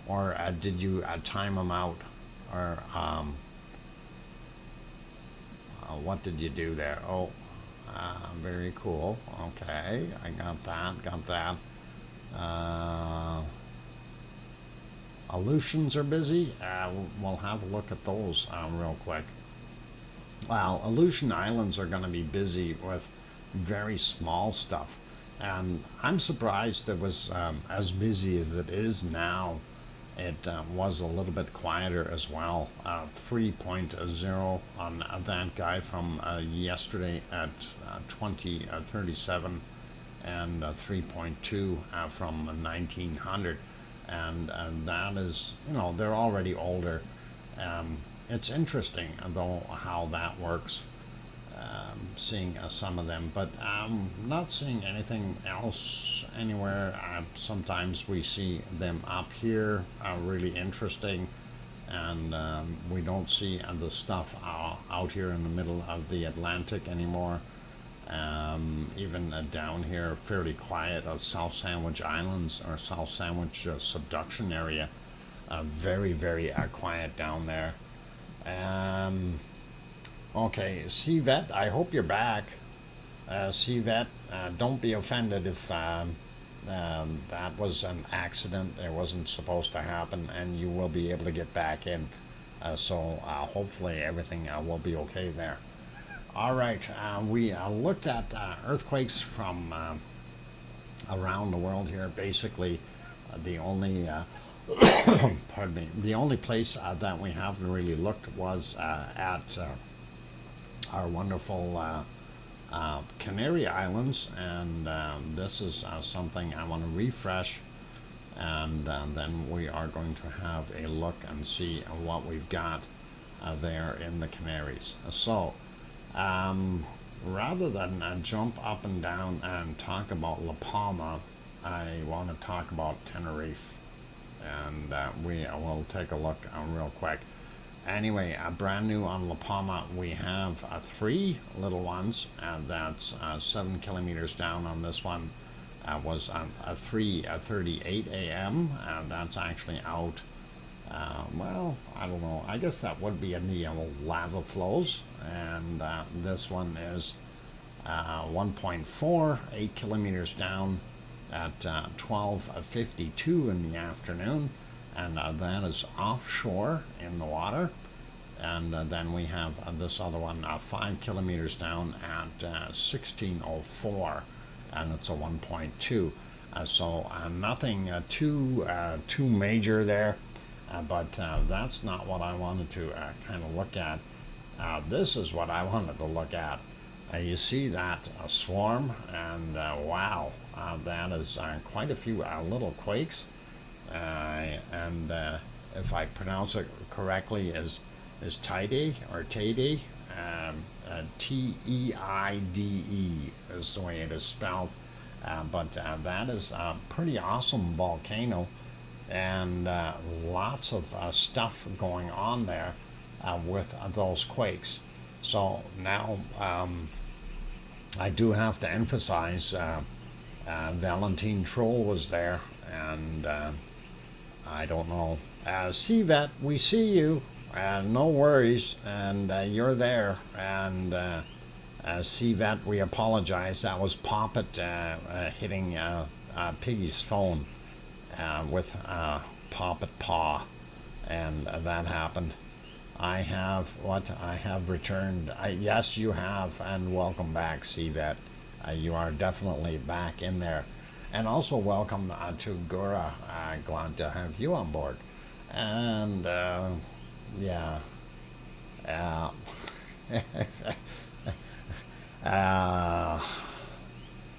or did you time them out? Or what did you do there? Oh, very cool. Okay, I got that. Aleutians are busy. We'll have a look at those real quick. Well, Aleutian Islands are going to be busy with very small stuff, and I'm surprised it was as busy as it is now. It was a little bit quieter as well. 3.0 on that guy from yesterday at 2037, and 3.2 from 1900, and that is, you know, they're already older. It's interesting though how that works. Seeing some of them, but not seeing anything else anywhere. Sometimes we see them up here, really interesting, and we don't see the stuff out here in the middle of the Atlantic anymore. Even down here, fairly quiet. South Sandwich Islands, or South Sandwich subduction area, very, very quiet down there. Okay, CVET, I hope you're back. CVET, don't be offended if that was an accident. It wasn't supposed to happen, and you will be able to get back in. So hopefully everything will be okay there. All right, we looked at earthquakes from around the world here. Basically, the only pardon me, the only place that we haven't really looked was at our wonderful Canary Islands, and this is something I want to refresh, and then we are going to have a look and see what we've got there in the Canaries. So rather than jump up and down and talk about La Palma, I want to talk about Tenerife, and we will take a look real quick. Anyway, brand new on La Palma, we have 3 little ones. That's 7 kilometers down on this one. Was 3:38 a.m. That's actually out. Well, I don't know. I guess that would be in the lava flows. And this one is 1.4, 8 kilometers down at 12:52 in the afternoon. And that is offshore in the water. And then we have this other one 5 kilometers down at 16:04, and it's a 1.2. So nothing too major there, but that's not what I wanted to kind of look at. This is what I wanted to look at. You see that swarm, and wow, that is quite a few little quakes. And if I pronounce it correctly, is Teide or Teide, Teide is the way it is spelled. But that is a pretty awesome volcano, and lots of stuff going on there with those quakes. So now I do have to emphasize Valentine Troll was there, and I don't know. CVET, we see you. No worries, and you're there. And CVET, we apologize. That was Poppet hitting Piggy's phone with Poppet Paw, and that happened. I have returned. Yes, you have, and welcome back, CVET. You are definitely back in there. And also welcome to Gura. Glad to have you on board. And yeah.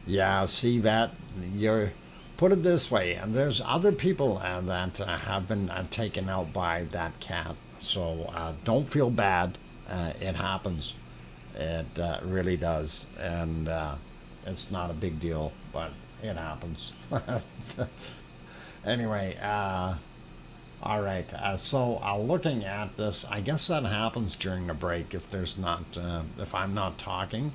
Yeah, see that? You're, put it this way, and there's other people that have been taken out by that cat. So don't feel bad. It happens. It really does. And it's not a big deal, but it happens. Anyway, all right. So looking at this, I guess that happens during the break. If there's not, if I'm not talking,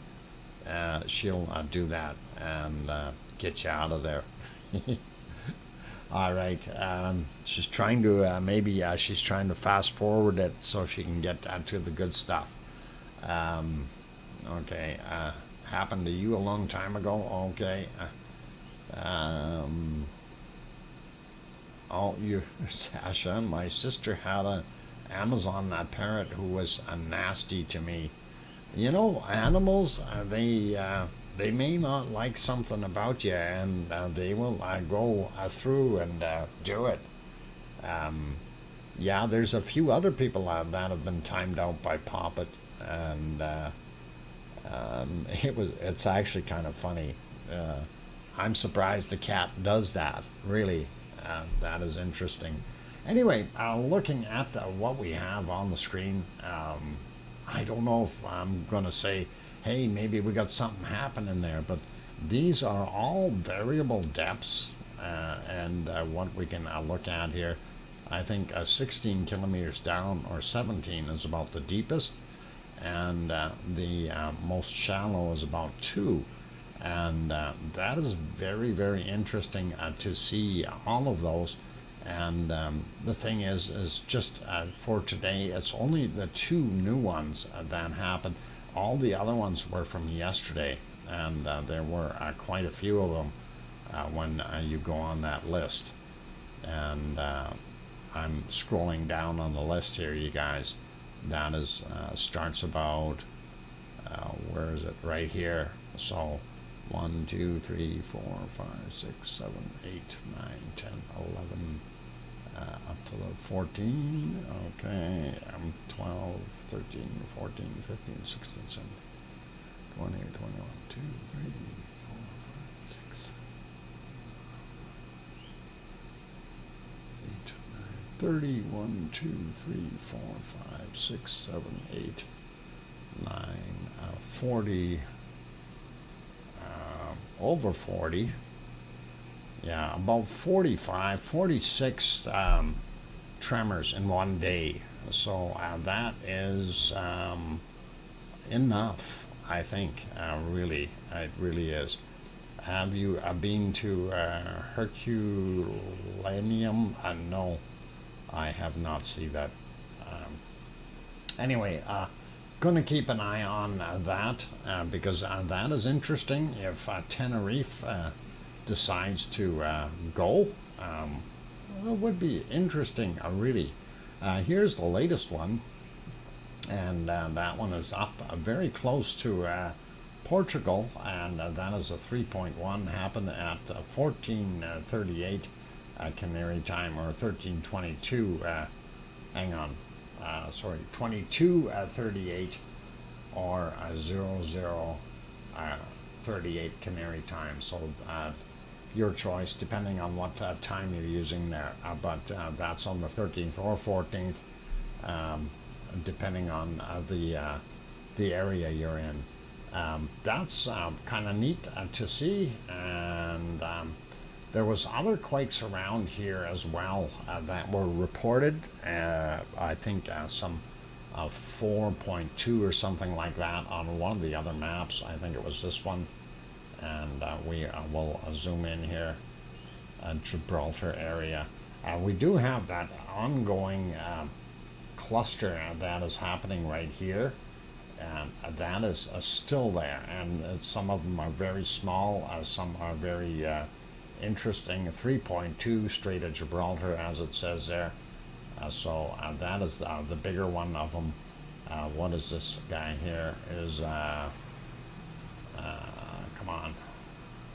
she'll do that and get you out of there. All right. She's trying to maybe she's trying to fast forward it so she can get to the good stuff. Okay. Happened to you a long time ago. Okay. Oh, you, Sasha, my sister had an Amazon parrot who was nasty to me. You know, animals, they may not like something about you, and they will go through and do it. Yeah, there's a few other people that have been timed out by Poppet, and it's actually kind of funny. I'm surprised the cat does that, really. That is interesting. Anyway, looking at what we have on the screen, I don't know if I'm going to say, hey, maybe we got something happening there, but these are all variable depths, and what we can look at here, I think 16 kilometers down, or 17 is about the deepest, and the most shallow is about 2. And that is very, very interesting to see all of those. And the thing is just for today, it's only the 2 new ones that happened. All the other ones were from yesterday, and there were quite a few of them when you go on that list. And I'm scrolling down on the list here, you guys. That is starts about where is it? Right here. So 1, 2, 3, 4, 5, 6, 7, 8, 9, 10, 11, up to the 14. Okay, 12, 13, 14, 15, 16, 17. 20, 21, 2, 3, 4, 5, 6, 8, 9, 30, 1, 2, 3, 4, 5, 6, 7, 8, 9, 40, over 40. Yeah, about 45, 46 tremors in one day. So that is enough, I think. Really, it really is. Have you been to Herculaneum? No, I have not seen that. Anyway, going to keep an eye on that because that is interesting. If Tenerife decides to go, it would be interesting, really. Here's the latest one, and that one is up very close to Portugal, and that is a 3.1, happened at 14:38 Canary time, or 13:22. Hang on, sorry, 22:38 or 00:38 Canary time. So your choice, depending on what time you're using there. But that's on the 13th or 14th, depending on the area you're in. That's kind of neat to see, and there was other quakes around here as well that were reported. I think some 4.2 or something like that on one of the other maps. I think it was this one, and we will zoom in here, Gibraltar area. We do have that ongoing cluster that is happening right here, and that is still there, and some of them are very small, some are very interesting. 3.2 Strait of Gibraltar, as it says there. So that is the bigger one of them. What is this guy here? Is come on,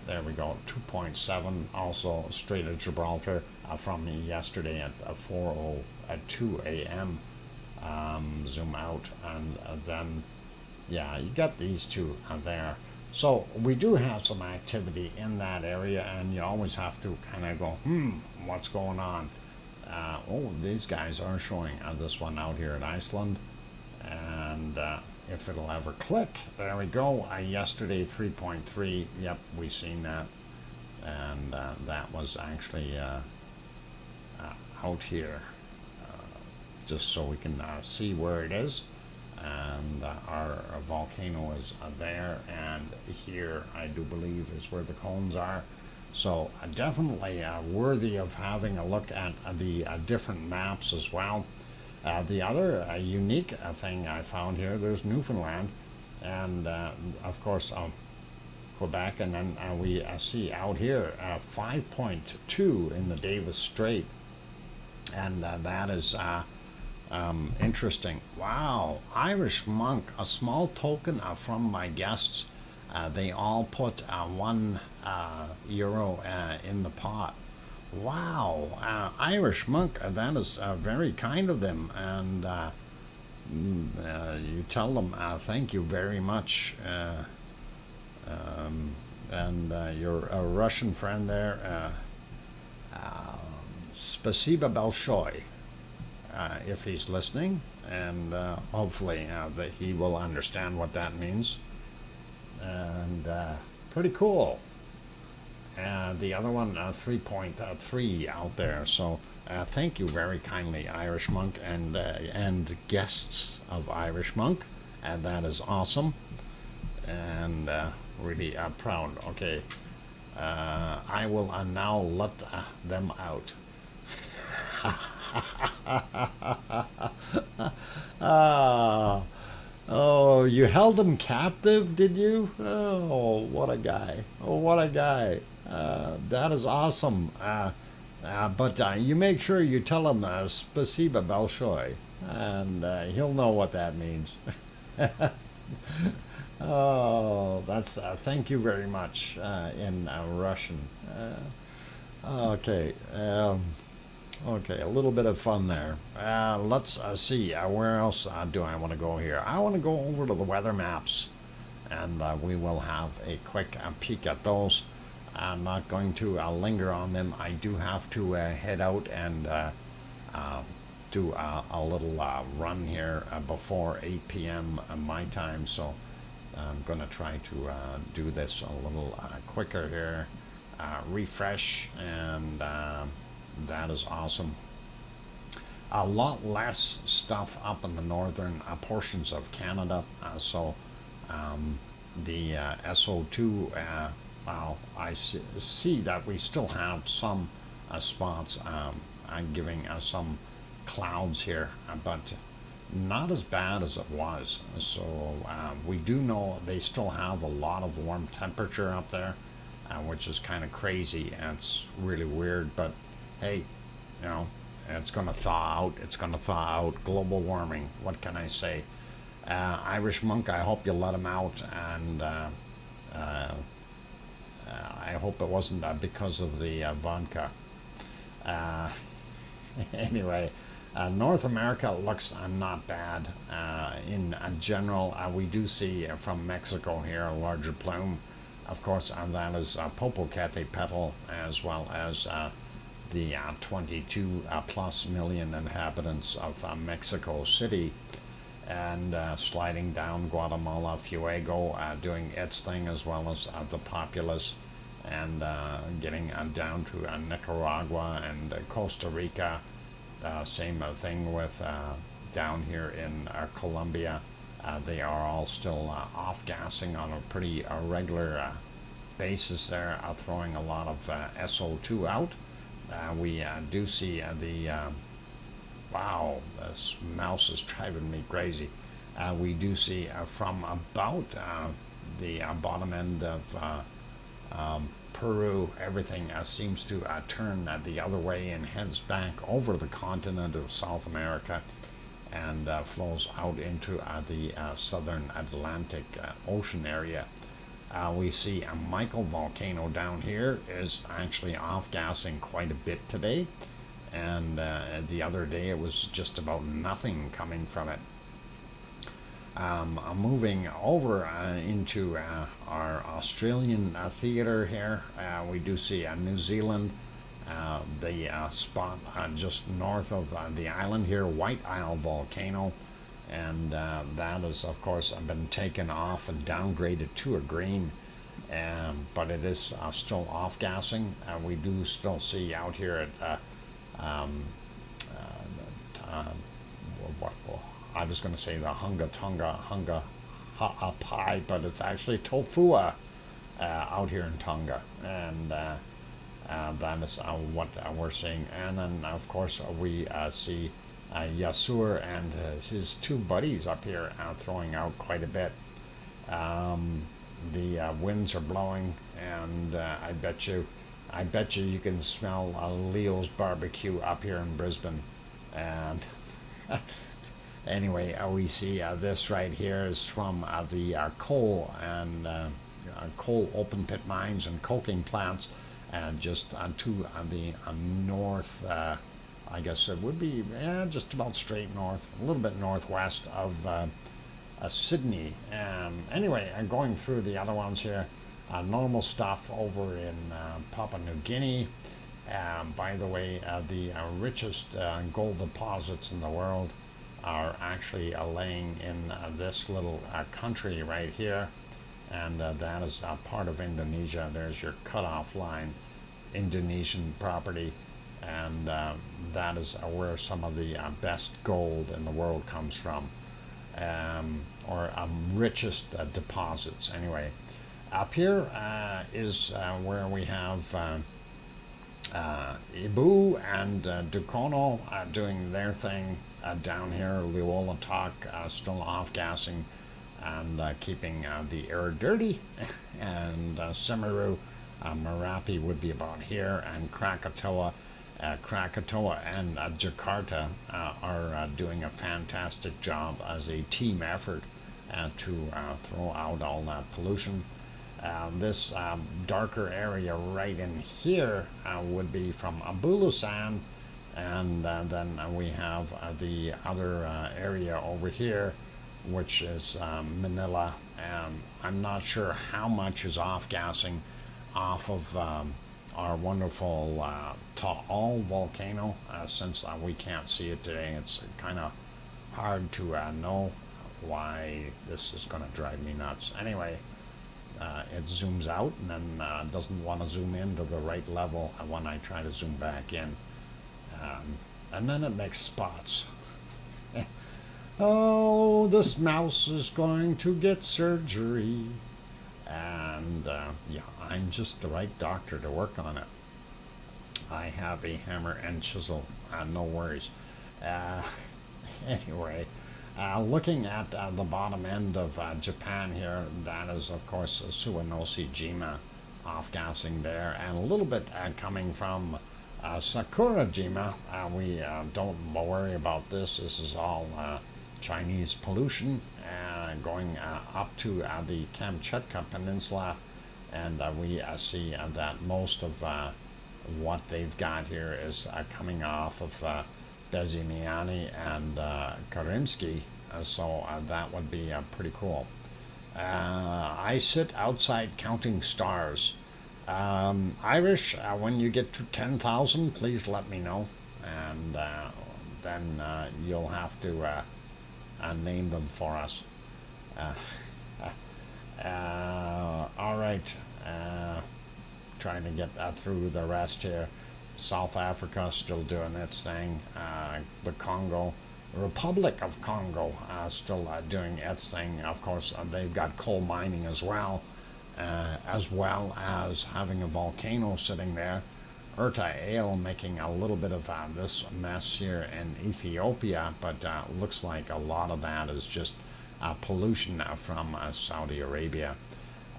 there we go, 2.7, also Strait of Gibraltar, from yesterday at 4:02 a.m. Zoom out, and then yeah, you got these two there. So we do have some activity in that area, and you always have to kind of go, what's going on? Oh, these guys are showing this one out here in Iceland, and if it'll ever click, there we go. Yesterday 3.3, yep, we seen that, and that was actually out here, just so we can see where it is. And our volcano is there, and here I do believe is where the cones are. So definitely worthy of having a look at the different maps as well. The other unique thing I found here, there's Newfoundland, and of course Quebec, and then we see out here 5.2 in the Davis Strait, and that is interesting. Wow, Irish monk, a small token from my guests. They all put €1 in the pot. Wow, Irish monk, that is very kind of them, and you tell them thank you very much, and your Russian friend there, Spasiba Balshoy, if he's listening, and hopefully that he will understand what that means, and pretty cool. The other one, 3.3 out there. So thank you very kindly, Irish monk, and guests of Irish monk, and that is awesome, and really proud. Okay, I will now let them out. Oh, you held him captive, did you? Oh, what a guy. Oh, what a guy. That is awesome. But you make sure you tell him Spasiba Balshoy, and he'll know what that means. Oh, that's thank you very much in Russian. Okay. Okay, a little bit of fun there. Let's see, where else do I want to go here? I want to go over to the weather maps, and we will have a quick peek at those. I'm not going to linger on them. I do have to head out and do a little run here before 8 p.m. My time, so I'm going to try to do this a little quicker here. Refresh, and that is awesome. A lot less stuff up in the northern portions of Canada, so the SO2, well, I see that we still have some spots giving some clouds here, but not as bad as it was. So we do know they still have a lot of warm temperature up there, which is kind of crazy, and it's really weird, but hey, you know, it's going to thaw out. It's going to thaw out. Global warming, what can I say? Irish monk, I hope you let him out, and I hope it wasn't because of the vodka. Anyway, North America looks not bad. In general, we do see from Mexico here a larger plume. Of course, that is Popocatépetl, as well as the 22 plus million inhabitants of Mexico City, and sliding down Guatemala, Fuego, doing its thing, as well as the populace, and getting down to Nicaragua and Costa Rica. Same thing with down here in Colombia. They are all still off-gassing on a pretty regular basis there, throwing a lot of SO2 out. We do see wow, this mouse is driving me crazy. We do see from about the bottom end of Peru, everything seems to turn the other way and heads back over the continent of South America, and flows out into the southern Atlantic Ocean area. We see a Michael volcano down here is actually off-gassing quite a bit today, and the other day it was just about nothing coming from it. Moving over into our Australian theater here, we do see New Zealand, the spot just north of the island here, White Isle volcano, and that has of course been taken off and downgraded to a green, but it is still off-gassing. We do still see out here at I was going to say the Hunga Pai, but it's actually Tofua out here in Tonga, and that is what we're seeing. And then of course we see Yasur and his two buddies up here throwing out quite a bit. The winds are blowing, and I bet you you can smell Leo's barbecue up here in Brisbane. And anyway, we see this right here is from the coal and coal open pit mines and coking plants, and just to the north. I guess it would be just about straight north, a little bit northwest of Sydney. Anyway, I'm going through the other ones here. Normal stuff over in Papua New Guinea. By the way, the richest gold deposits in the world are actually laying in this little country right here, and that is part of Indonesia. There's your cutoff line, Indonesian property, and that is where some of the best gold in the world comes from, or richest deposits. Anyway, up here is where we have Ibu and Dukono doing their thing. Down here, Luolatok still off-gassing and keeping the air dirty, and Semeru, Merapi would be about here, and Krakatoa and Jakarta are doing a fantastic job as a team effort to throw out all that pollution. This darker area right in here would be from Bulusan, and then we have the other area over here, which is Manila I'm not sure how much is off-gassing off of our wonderful Taal volcano, since we can't see it today. It's kind of hard to know why. This is going to drive me nuts. Anyway, it zooms out and then doesn't want to zoom in to the right level when I try to zoom back in. And then it makes spots. Oh, this mouse is going to get surgery. And yeah, I'm just the right doctor to work on it. I have a hammer and chisel, no worries. Anyway, looking at the bottom end of Japan here, that is of course Suwanoshi-jima off-gassing there, and a little bit coming from Sakurajima. We don't worry about this. This is all Chinese pollution going up to the Kamchatka Peninsula, and we see that most of what they've got here is coming off of Bezimiani and Karimsky, so that would be pretty cool. I sit outside counting stars. Irish, when you get to 10,000, please let me know, and then you'll have to name them for us. All right, trying to get through the rest here. South Africa still doing its thing. The Congo, Republic of Congo, still doing its thing. Of course, they've got coal mining as well as having a volcano sitting there. RTVE making a little bit of this mess here in Ethiopia, but looks like a lot of that is just pollution from Saudi Arabia.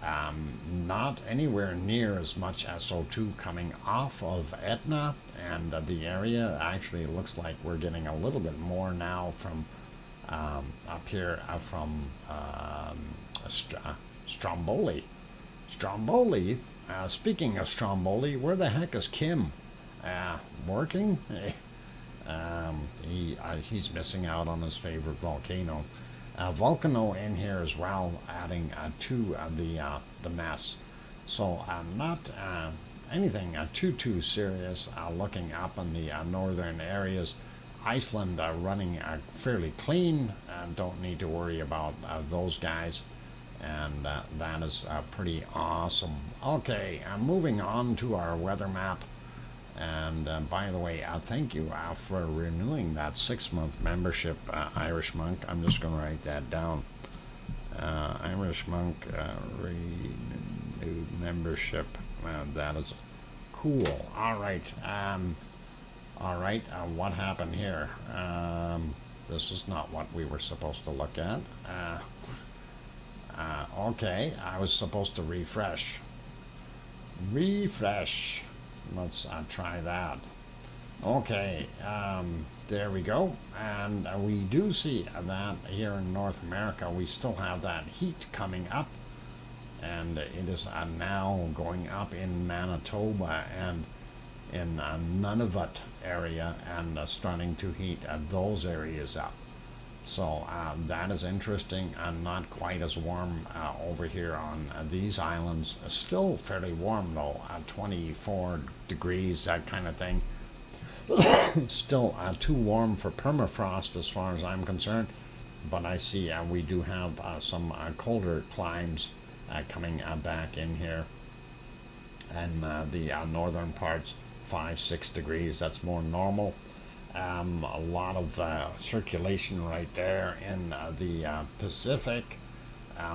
Not anywhere near as much SO2 coming off of Etna and the area. Actually, it looks like we're getting a little bit more now from up here from Stromboli. Stromboli. Speaking of Stromboli, where the heck is Kim? Working? He's missing out on his favorite volcano. Volcano in here as well, adding to the mess. So not anything too serious. Looking up in the northern areas, Iceland running fairly clean. Don't need to worry about those guys. And that is pretty awesome. Okay, moving on to our weather map. And by the way, thank you for renewing that 6-month membership, Irish Monk. I'm just going to write that down. Irish Monk renewed membership. That is cool. All right. What happened here? This is not what we were supposed to look at. Okay, I was supposed to refresh. Let's try that. Okay, there we go. And we do see that here in North America, we still have that heat coming up. And it is now going up in Manitoba and in Nunavut area, and starting to heat those areas up. So that is interesting, and not quite as warm over here on these islands. Still fairly warm though, 24 degrees, that kind of thing. Still too warm for permafrost as far as I'm concerned, but I see we do have some colder climes coming back in here. And the northern parts, 5-6 degrees, that's more normal. A lot of circulation right there in the Pacific.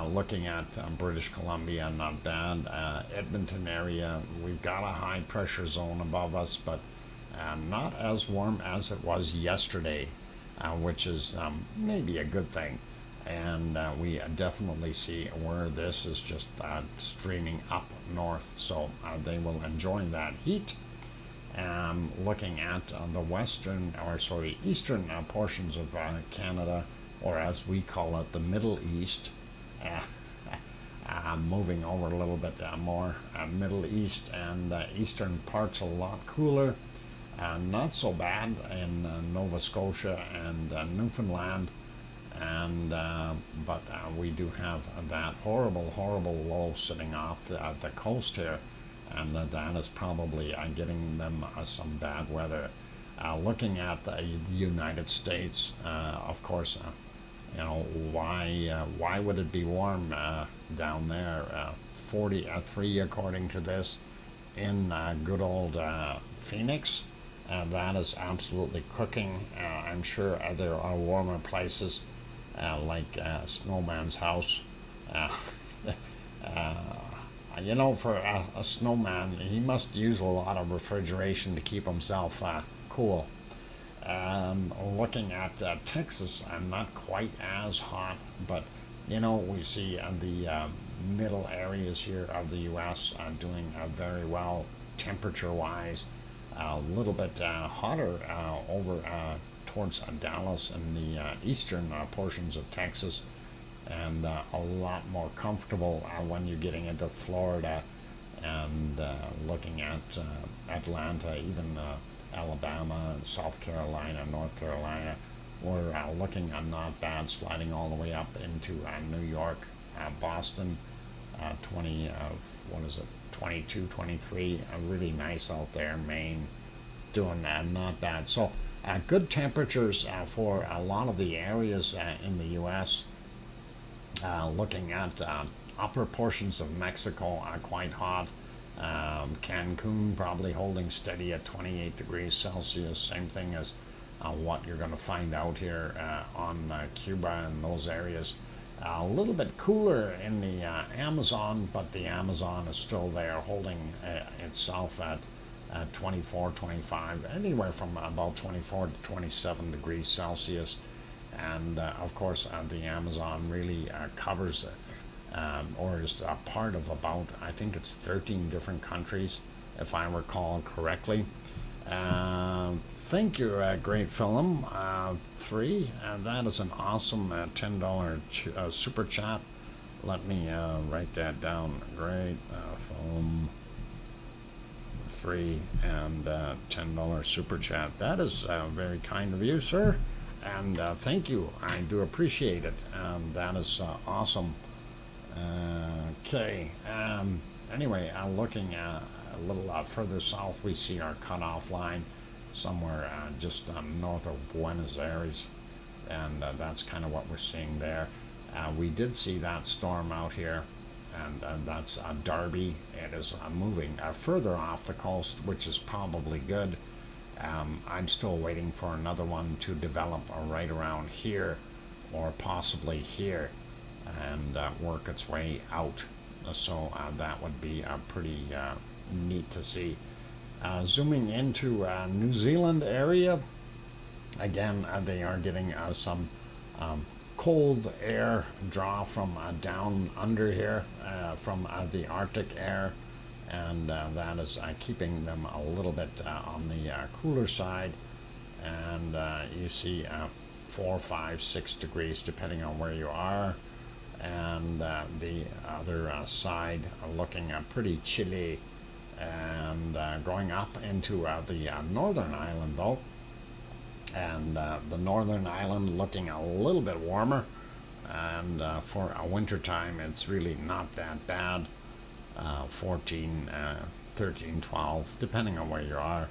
Looking at British Columbia, not bad. Edmonton area, we've got a high pressure zone above us, but not as warm as it was yesterday, which is maybe a good thing. And we definitely see where this is just streaming up north, so they will enjoy that heat. Looking at the eastern portions of Canada, or as we call it, the Middle East. Moving over a little bit more, Middle East and eastern parts a lot cooler. Not so bad in Nova Scotia and Newfoundland. and but we do have that horrible low sitting off the coast here, and that is probably getting them some bad weather. Looking at the United States, of course, why would it be warm down there? 43 according to this in good old Phoenix. That is absolutely cooking. I'm sure there are warmer places like Snowman's house. Uh, for a snowman, he must use a lot of refrigeration to keep himself cool. Looking at Texas, I'm not quite as hot, but we see the middle areas here of the U.S. Doing very well temperature-wise. A little bit hotter over towards Dallas and the eastern portions of Texas, and a lot more comfortable when you're getting into Florida and looking at Atlanta, even Alabama, South Carolina, North Carolina. We're looking not bad, sliding all the way up into New York, Boston, 22, 23, really nice out there. Maine, doing not bad. So good temperatures for a lot of the areas in the U.S. Looking at upper portions of Mexico are quite hot. Cancun probably holding steady at 28 degrees Celsius. Same thing as what you're going to find out here on Cuba and those areas. A little bit cooler in the Amazon, but the Amazon is still there, holding itself at 24, 25, anywhere from about 24 to 27 degrees Celsius. And of course, the Amazon really covers or is a part of about, I think it's 13 different countries, if I recall correctly. Thank you, Great Film 3. That is an awesome $10 super chat. Let me write that down. Great Film 3 and $10 super chat. That is very kind of you, sir. And thank you. I do appreciate it. That is awesome. Okay. Anyway, looking a little further south, we see our cutoff line somewhere just north of Buenos Aires, and that's kind of what we're seeing there. We did see that storm out here, and that's Darby. It is moving further off the coast, which is probably good. I'm still waiting for another one to develop right around here, or possibly here, and work its way out. So that would be pretty neat to see. Zooming into New Zealand area, again, they are getting some cold air draw from down under here, from the Arctic air, and that is keeping them a little bit on the cooler side. And you see 4, 5, 6 degrees depending on where you are. And the other side looking pretty chilly, and going up into the northern island though, and the northern island looking a little bit warmer, and for a winter time it's really not that bad. 14, 13, 12 depending on where you are,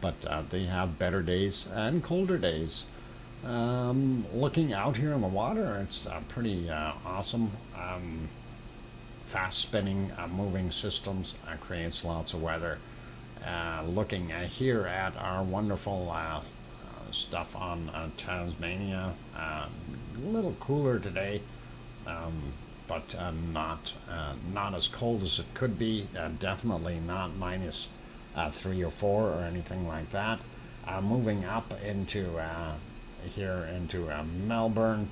but they have better days and colder days. Looking out here in the water, it's pretty awesome. Fast spinning, moving systems creates lots of weather. Looking here at our wonderful stuff on Tasmania, a little cooler today, but not as cold as it could be. Definitely not minus 3 or 4 or anything like that. Moving up into here into Melbourne,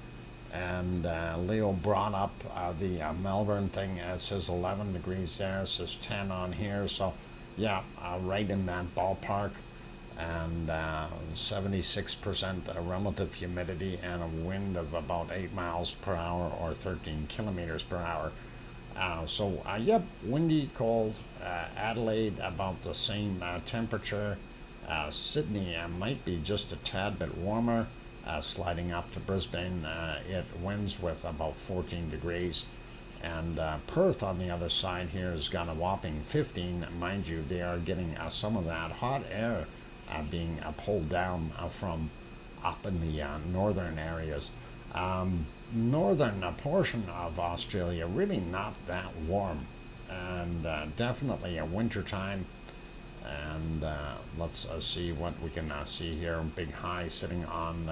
and Leo brought up the Melbourne thing. It says 11 degrees there, it says 10 on here, so yeah, right in that ballpark. And 76% relative humidity, and a wind of about 8 miles per hour or 13 kilometers per hour. Yep, windy, cold. Adelaide about the same temperature. Sydney might be just a tad bit warmer. sliding up to Brisbane. It winds with about 14 degrees. And Perth on the other side here has got a whopping 15. Mind you, they are getting some of that hot air being pulled down from up in the northern areas. Northern portion of Australia really not that warm, and definitely a winter time. And let's see what we can see here. Big high sitting on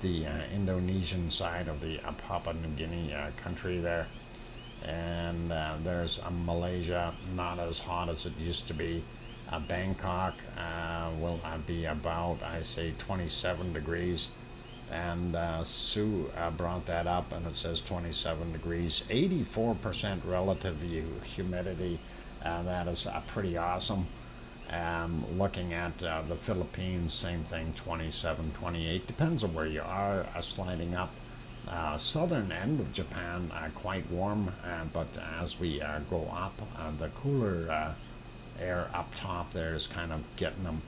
the Indonesian side of the Papua New Guinea country there. And there's Malaysia, not as hot as it used to be. Bangkok will be about, I say, 27 degrees. And Sue brought that up, and it says 27 degrees, 84% relative humidity. That is pretty awesome. Looking at the Philippines, same thing, 27, 28. Depends on where you are, sliding up. Southern end of Japan, quite warm, but as we go up, the cooler air up top there is kind of getting them.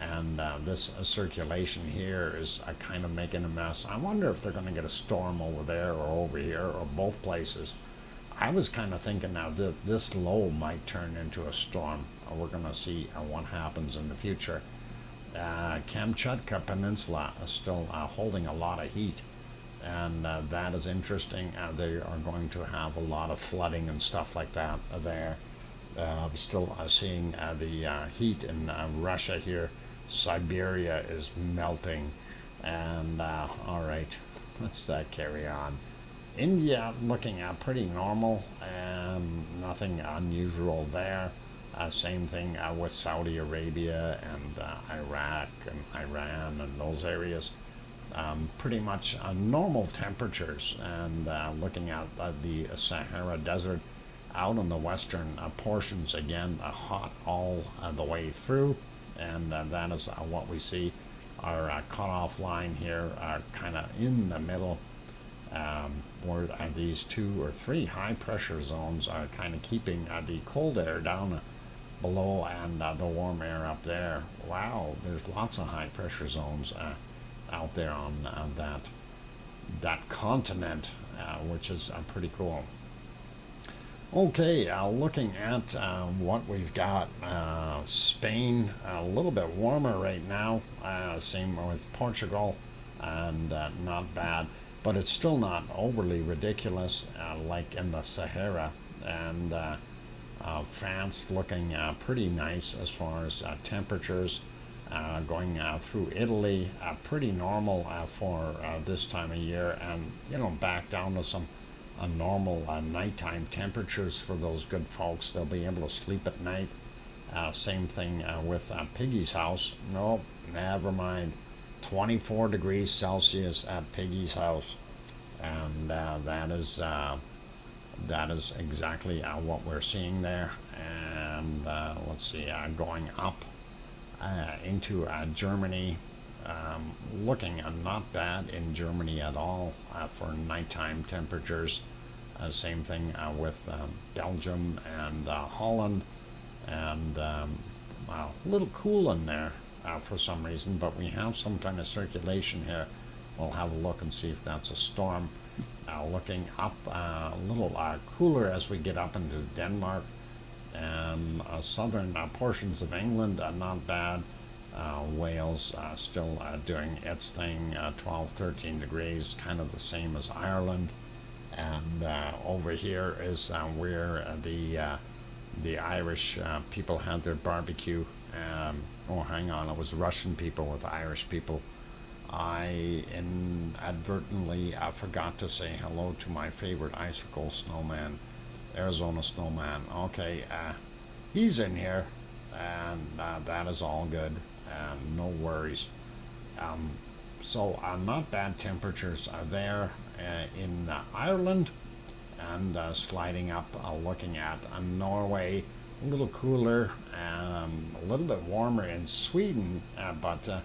And this circulation here is kind of making a mess. I wonder if they're going to get a storm over there or over here or both places. I was kind of thinking now that this low might turn into a storm. We're going to see what happens in the future. Kamchatka Peninsula is still holding a lot of heat, and that is interesting. They are going to have a lot of flooding and stuff like that there. I'm still seeing the heat in Russia here. Siberia is melting, and all right, let's carry on. India looking pretty normal, and nothing unusual there. Same thing with Saudi Arabia and Iraq and Iran and those areas. Pretty much normal temperatures. And looking at the Sahara Desert out in the western portions, again, hot all the way through. And that is what we see. Our cutoff line here kind of in the middle, where these 2 or 3 high pressure zones are kind of keeping the cold air down below and the warm air up there. Wow, there's lots of high pressure zones out there on that continent, which is pretty cool. Okay, looking at what we've got, Spain a little bit warmer right now, same with Portugal, and not bad, but it's still not overly ridiculous like in the Sahara. And France looking pretty nice as far as temperatures. Going through Italy, pretty normal for this time of year, and back down to some normal nighttime temperatures for those good folks. They'll be able to sleep at night. Same thing with Piggy's house. Nope, never mind. 24 degrees Celsius at Piggy's house, and that is exactly what we're seeing there. And let's see, going up into Germany, looking not bad in Germany at all for nighttime temperatures. Same thing with Belgium and Holland, and a little cool in there for some reason, but we have some kind of circulation here. We'll have a look and see if that's a storm. Looking up a little cooler as we get up into Denmark, and southern portions of England, not bad. Wales still doing its thing, 12, 13 degrees, kind of the same as Ireland. And over here is where the Irish people had their barbecue. Oh, hang on, it was Russian people with Irish people. I inadvertently forgot to say hello to my favorite icicle snowman, Arizona Snowman. Okay, he's in here, and that is all good, and no worries. So not bad temperatures are there in Ireland, and sliding up, looking at Norway, a little cooler, a little bit warmer in Sweden, but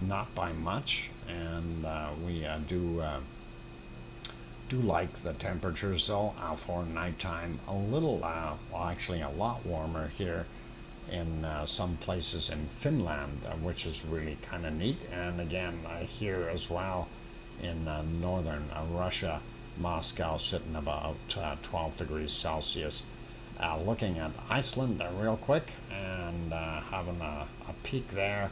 not by much. And we do like the temperatures though for nighttime. A little, well, actually a lot warmer here in some places in Finland, which is really kind of neat. And again, here as well in northern Russia, Moscow sitting about 12 degrees Celsius. Looking at Iceland real quick and having a peek there.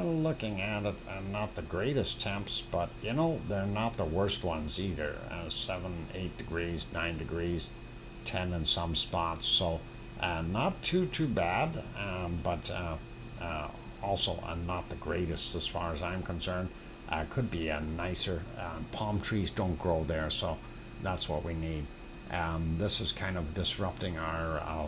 Looking at it, not the greatest temps, but you know, they're not the worst ones either. 7, 8 degrees, 9 degrees, 10 in some spots. So not too bad, but also not the greatest as far as I'm concerned. Could be a nicer. Palm trees don't grow there, so that's what we need. This is kind of disrupting our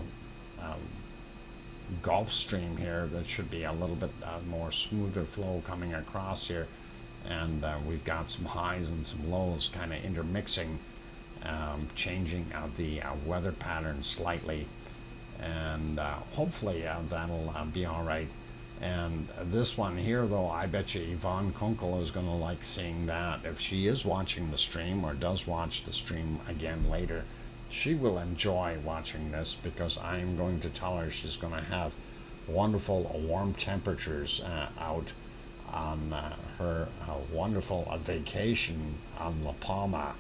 Gulf Stream here. That should be a little bit more smoother flow coming across here, and we've got some highs and some lows kind of intermixing, changing the weather pattern slightly, and hopefully that'll be all right. And this one here, though, I bet you Yvonne Kunkel is going to like seeing that. If she is watching the stream or does watch the stream again later, she will enjoy watching this, because I am going to tell her she's going to have wonderful warm temperatures out on her wonderful vacation on La Palma,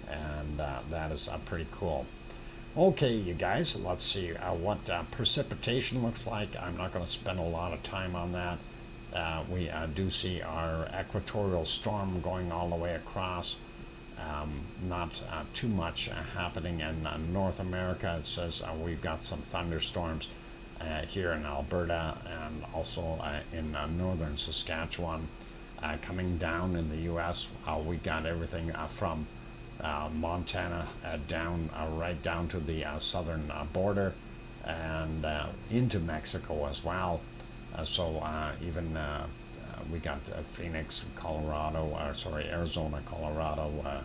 and that is pretty cool. Okay, you guys, let's see what precipitation looks like. I'm not going to spend a lot of time on that. We do see our equatorial storm going all the way across. Not too much happening in North America. It says we've got some thunderstorms here in Alberta and also in northern Saskatchewan. Coming down in the U.S., we got everything from Montana down right down to the southern border and into Mexico as well. So even we got Phoenix, Colorado, Arizona, Colorado,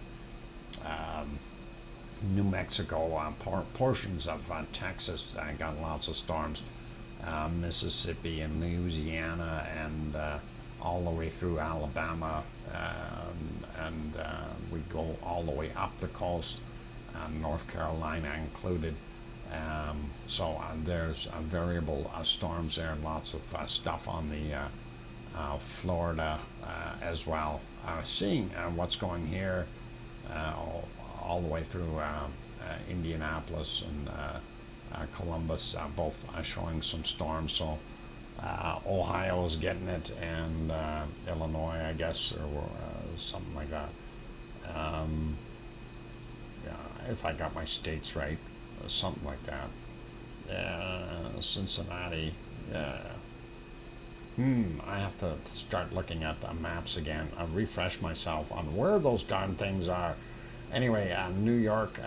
New Mexico, portions of Texas got lots of storms, Mississippi and Louisiana, and all the way through Alabama, and we go all the way up the coast, North Carolina included. So there's variable storms there, lots of stuff on the Florida as well. Seeing what's going here all the way through Indianapolis and Columbus, both showing some storms. So Ohio is getting it, and Illinois, I guess, or something like that. Yeah, if I got my states right, something like that. Cincinnati. Yeah. I have to start looking at the maps again. Refresh myself on where those darn things are. Anyway, New York,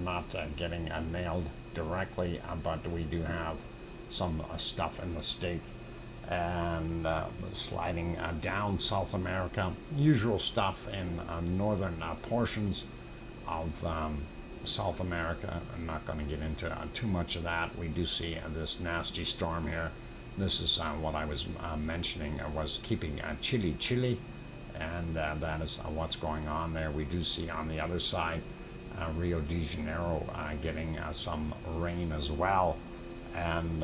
not getting nailed directly, but we do have some stuff in the state. And sliding down South America, usual stuff in northern portions of South America. I'm not going to get into too much of that. We do see this nasty storm here. This is what I was mentioning. Was keeping chilly, and that is what's going on there. We do see on the other side Rio de Janeiro getting some rain as well, and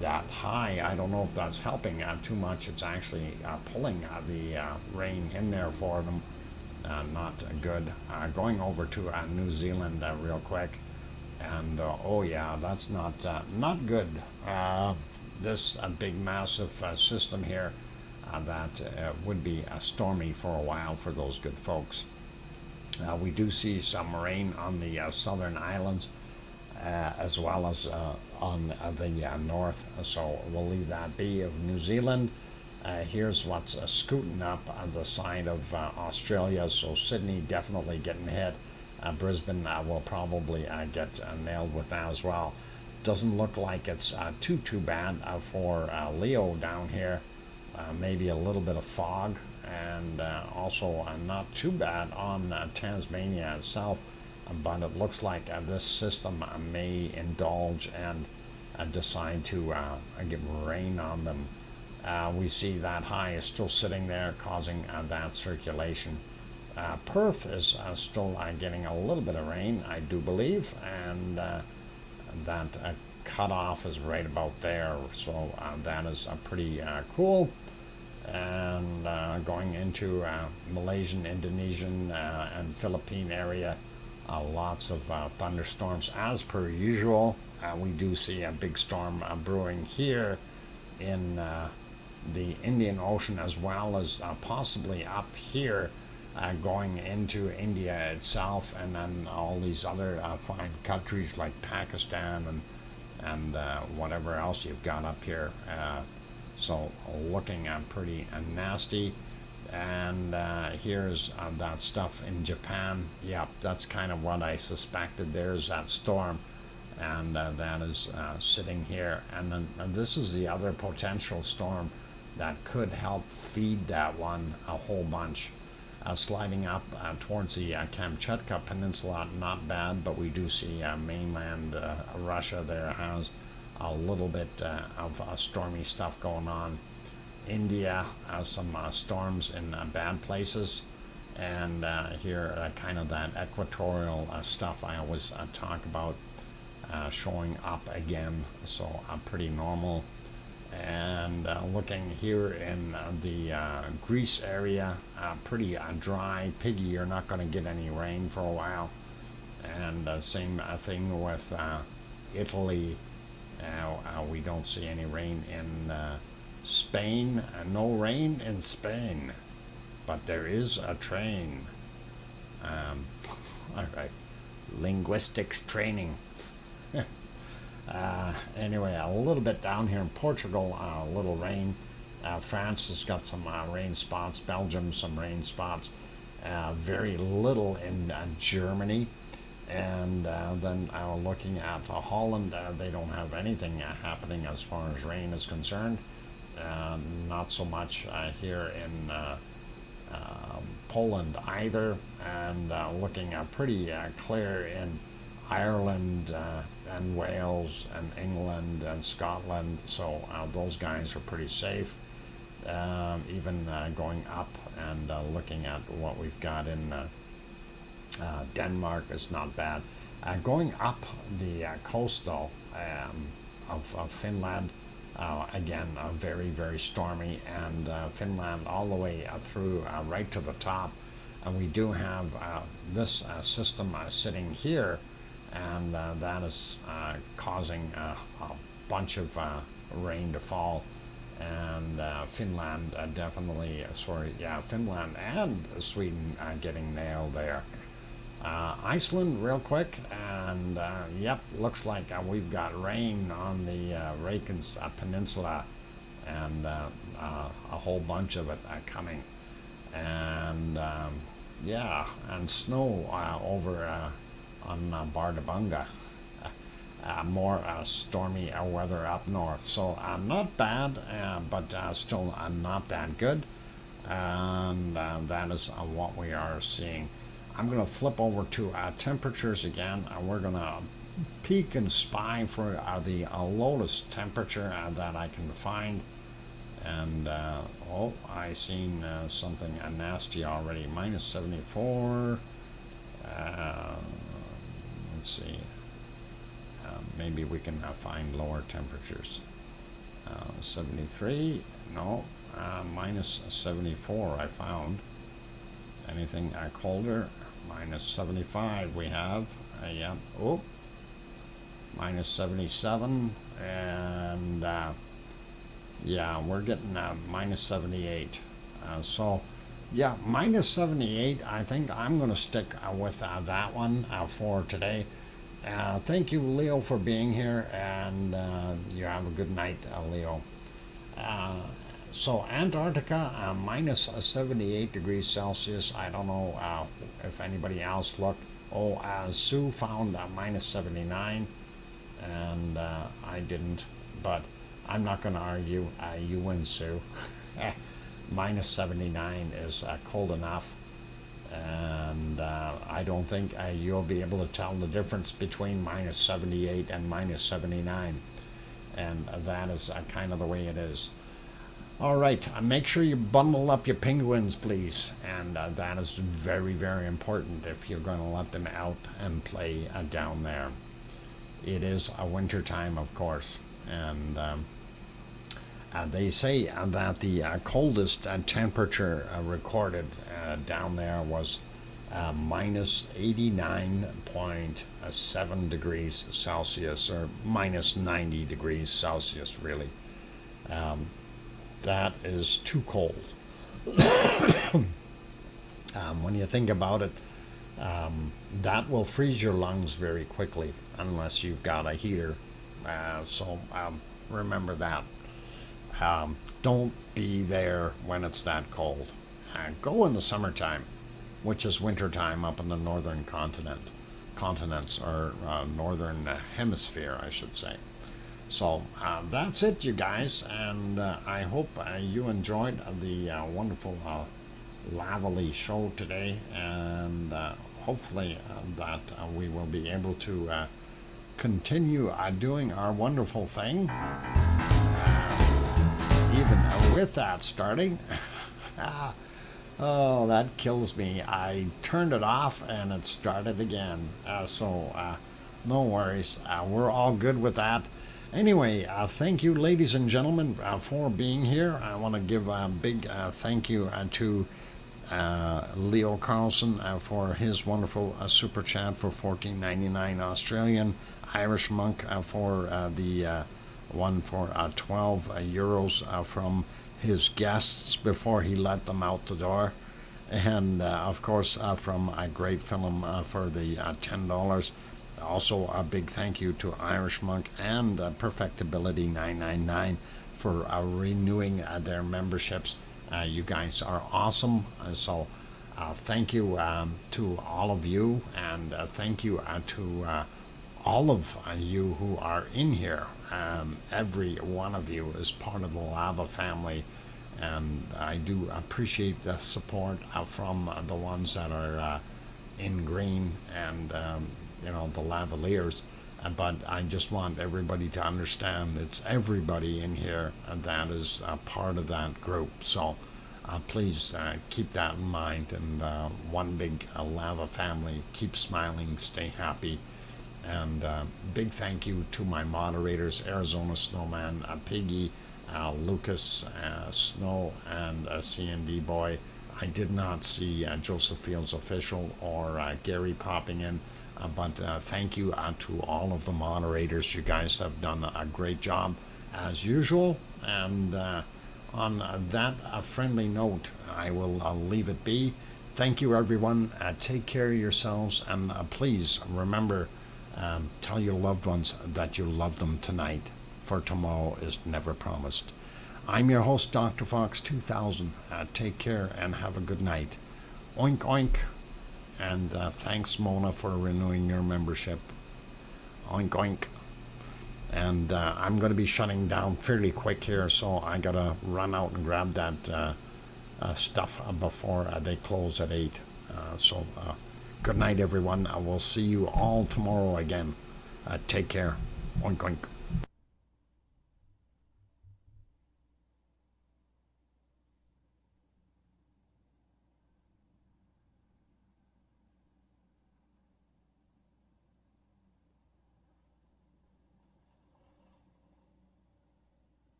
that high, I don't know if that's helping too much. It's actually pulling the rain in there for them. Not good. Going over to New Zealand real quick, and oh yeah, that's not good. This big massive system here that would be stormy for a while for those good folks. We do see some rain on the southern islands as well as on the north, so we'll leave that be. Of New Zealand, here's what's scooting up on the side of Australia, so Sydney definitely getting hit. Brisbane will probably get nailed with that as well. Doesn't look like it's too bad for Leo down here. Maybe a little bit of fog, and also not too bad on Tasmania itself, but it looks like this system may indulge and decide to get rain on them. We see that high is still sitting there, causing that circulation. Perth is still getting a little bit of rain, I do believe, and that cutoff is right about there, so that is pretty cool. And going into Malaysian, Indonesian, and Philippine area, lots of thunderstorms as per usual. We do see a big storm brewing here in the Indian Ocean, as well as possibly up here going into India itself, and then all these other fine countries like Pakistan and whatever else you've got up here. So looking pretty nasty. And here's that stuff in Japan. Yep, that's kind of what I suspected. There's that storm, and that is sitting here. And then this is the other potential storm that could help feed that one a whole bunch. Sliding up towards the Kamchatka Peninsula, not bad, but we do see mainland Russia there has a little bit of stormy stuff going on. India has some storms in bad places, and here kind of that equatorial stuff I always talk about showing up again, so pretty normal. And looking here in the Greece area, pretty dry. Piggy, you're not going to get any rain for a while. And same thing with Italy. We don't see any rain in Spain. No rain in Spain, but there is a train. All right, linguistics training. Anyway, a little bit down here in Portugal, a little rain. France has got some rain spots. Belgium, some rain spots. Very little in Germany. And then looking at Holland, they don't have anything happening as far as rain is concerned. Not so much here in Poland either. And looking pretty clear in Ireland and Wales and England and Scotland, so those guys are pretty safe. Even going up and looking at what we've got in Denmark is not bad. Going up the coast though of Finland, again very, very stormy, and Finland all the way through right to the top. And we do have this system sitting here, and that is causing a bunch of rain to fall. And Finland definitely, Finland and Sweden getting nailed there. Iceland real quick, and yep, looks like we've got rain on the Reykjanes Peninsula, and a whole bunch of it coming. And and snow over on Bardabunga. More stormy weather up north. So not bad, but still not that good. And that is what we are seeing. I'm going to flip over to temperatures again. We're going to peek and spy for the lowest temperature that I can find. And I seen something nasty already. Minus 74. Let's see. Maybe we can find lower temperatures. 73. No. Minus 74 I found. Anything colder? Minus 75 we have. Yeah. Oh. Minus 77. And yeah, we're getting minus 78. So, yeah, minus 78. I think I'm going to stick with that one for today. Thank you, Leo, for being here, and you have a good night, Leo. So, Antarctica, minus 78 degrees Celsius. I don't know if anybody else looked. Sue found minus 79, and I didn't, but I'm not going to argue. You win, Sue. Minus 79 is cold enough, and I don't think you'll be able to tell the difference between minus 78 and minus 79, and that is kind of the way it is. All right, make sure you bundle up your penguins, please, and that is very, very important if you're going to let them out and play down there. it is a winter time, of course, and they say that the coldest temperature recorded down there was minus 89.7 degrees Celsius, or minus 90 degrees Celsius, really. That is too cold. When you think about it, that will freeze your lungs very quickly unless you've got a heater. So remember that. Don't be there when it's that cold. Go in the summertime, which is wintertime up in the northern continents, or northern hemisphere, I should say. So that's it, you guys, and I hope you enjoyed the wonderful Lavally show today, and hopefully that we will be able to continue doing our wonderful thing, even with that starting. Oh, that kills me. I turned it off and it started again. So no worries. We're all good with that. Anyway, thank you, ladies and gentlemen, for being here. I want to give a big thank you to Leo Carlson for his wonderful super chat for $14.99 Australian. Irish Monk for the one for 12 euros from his guests before he let them out the door. And of course from a great film for the $10. Also a big thank you to Irish Monk and Perfectibility 999 for renewing their memberships. You guys are awesome. So thank you to all of you, and thank you to all of you who are in here. Every one of you is part of the Lava family, and I do appreciate the support from the ones that are in green and the lavaliers. But I just want everybody to understand it's everybody in here that is part of that group. So please keep that in mind, and one big Lava family. Keep smiling, stay happy, and big thank you to my moderators: Arizona Snowman, Piggy, Lucas, Snow, and CND Boy. I did not see Joseph Fields Official or Gary popping in. But thank you to all of the moderators. You guys have done a great job as usual. And on that friendly note, I will leave it be. Thank you, everyone. Take care of yourselves. And please remember, tell your loved ones that you love them tonight, for tomorrow is never promised. I'm your host, DrFox2000. Take care and have a good night. Oink, oink. And thanks, Mona, for renewing your membership. Oink, oink. And I'm going to be shutting down fairly quick here, so I got to run out and grab that stuff before they close at 8. So good night, everyone. I will see you all tomorrow again. Take care. Oink, oink.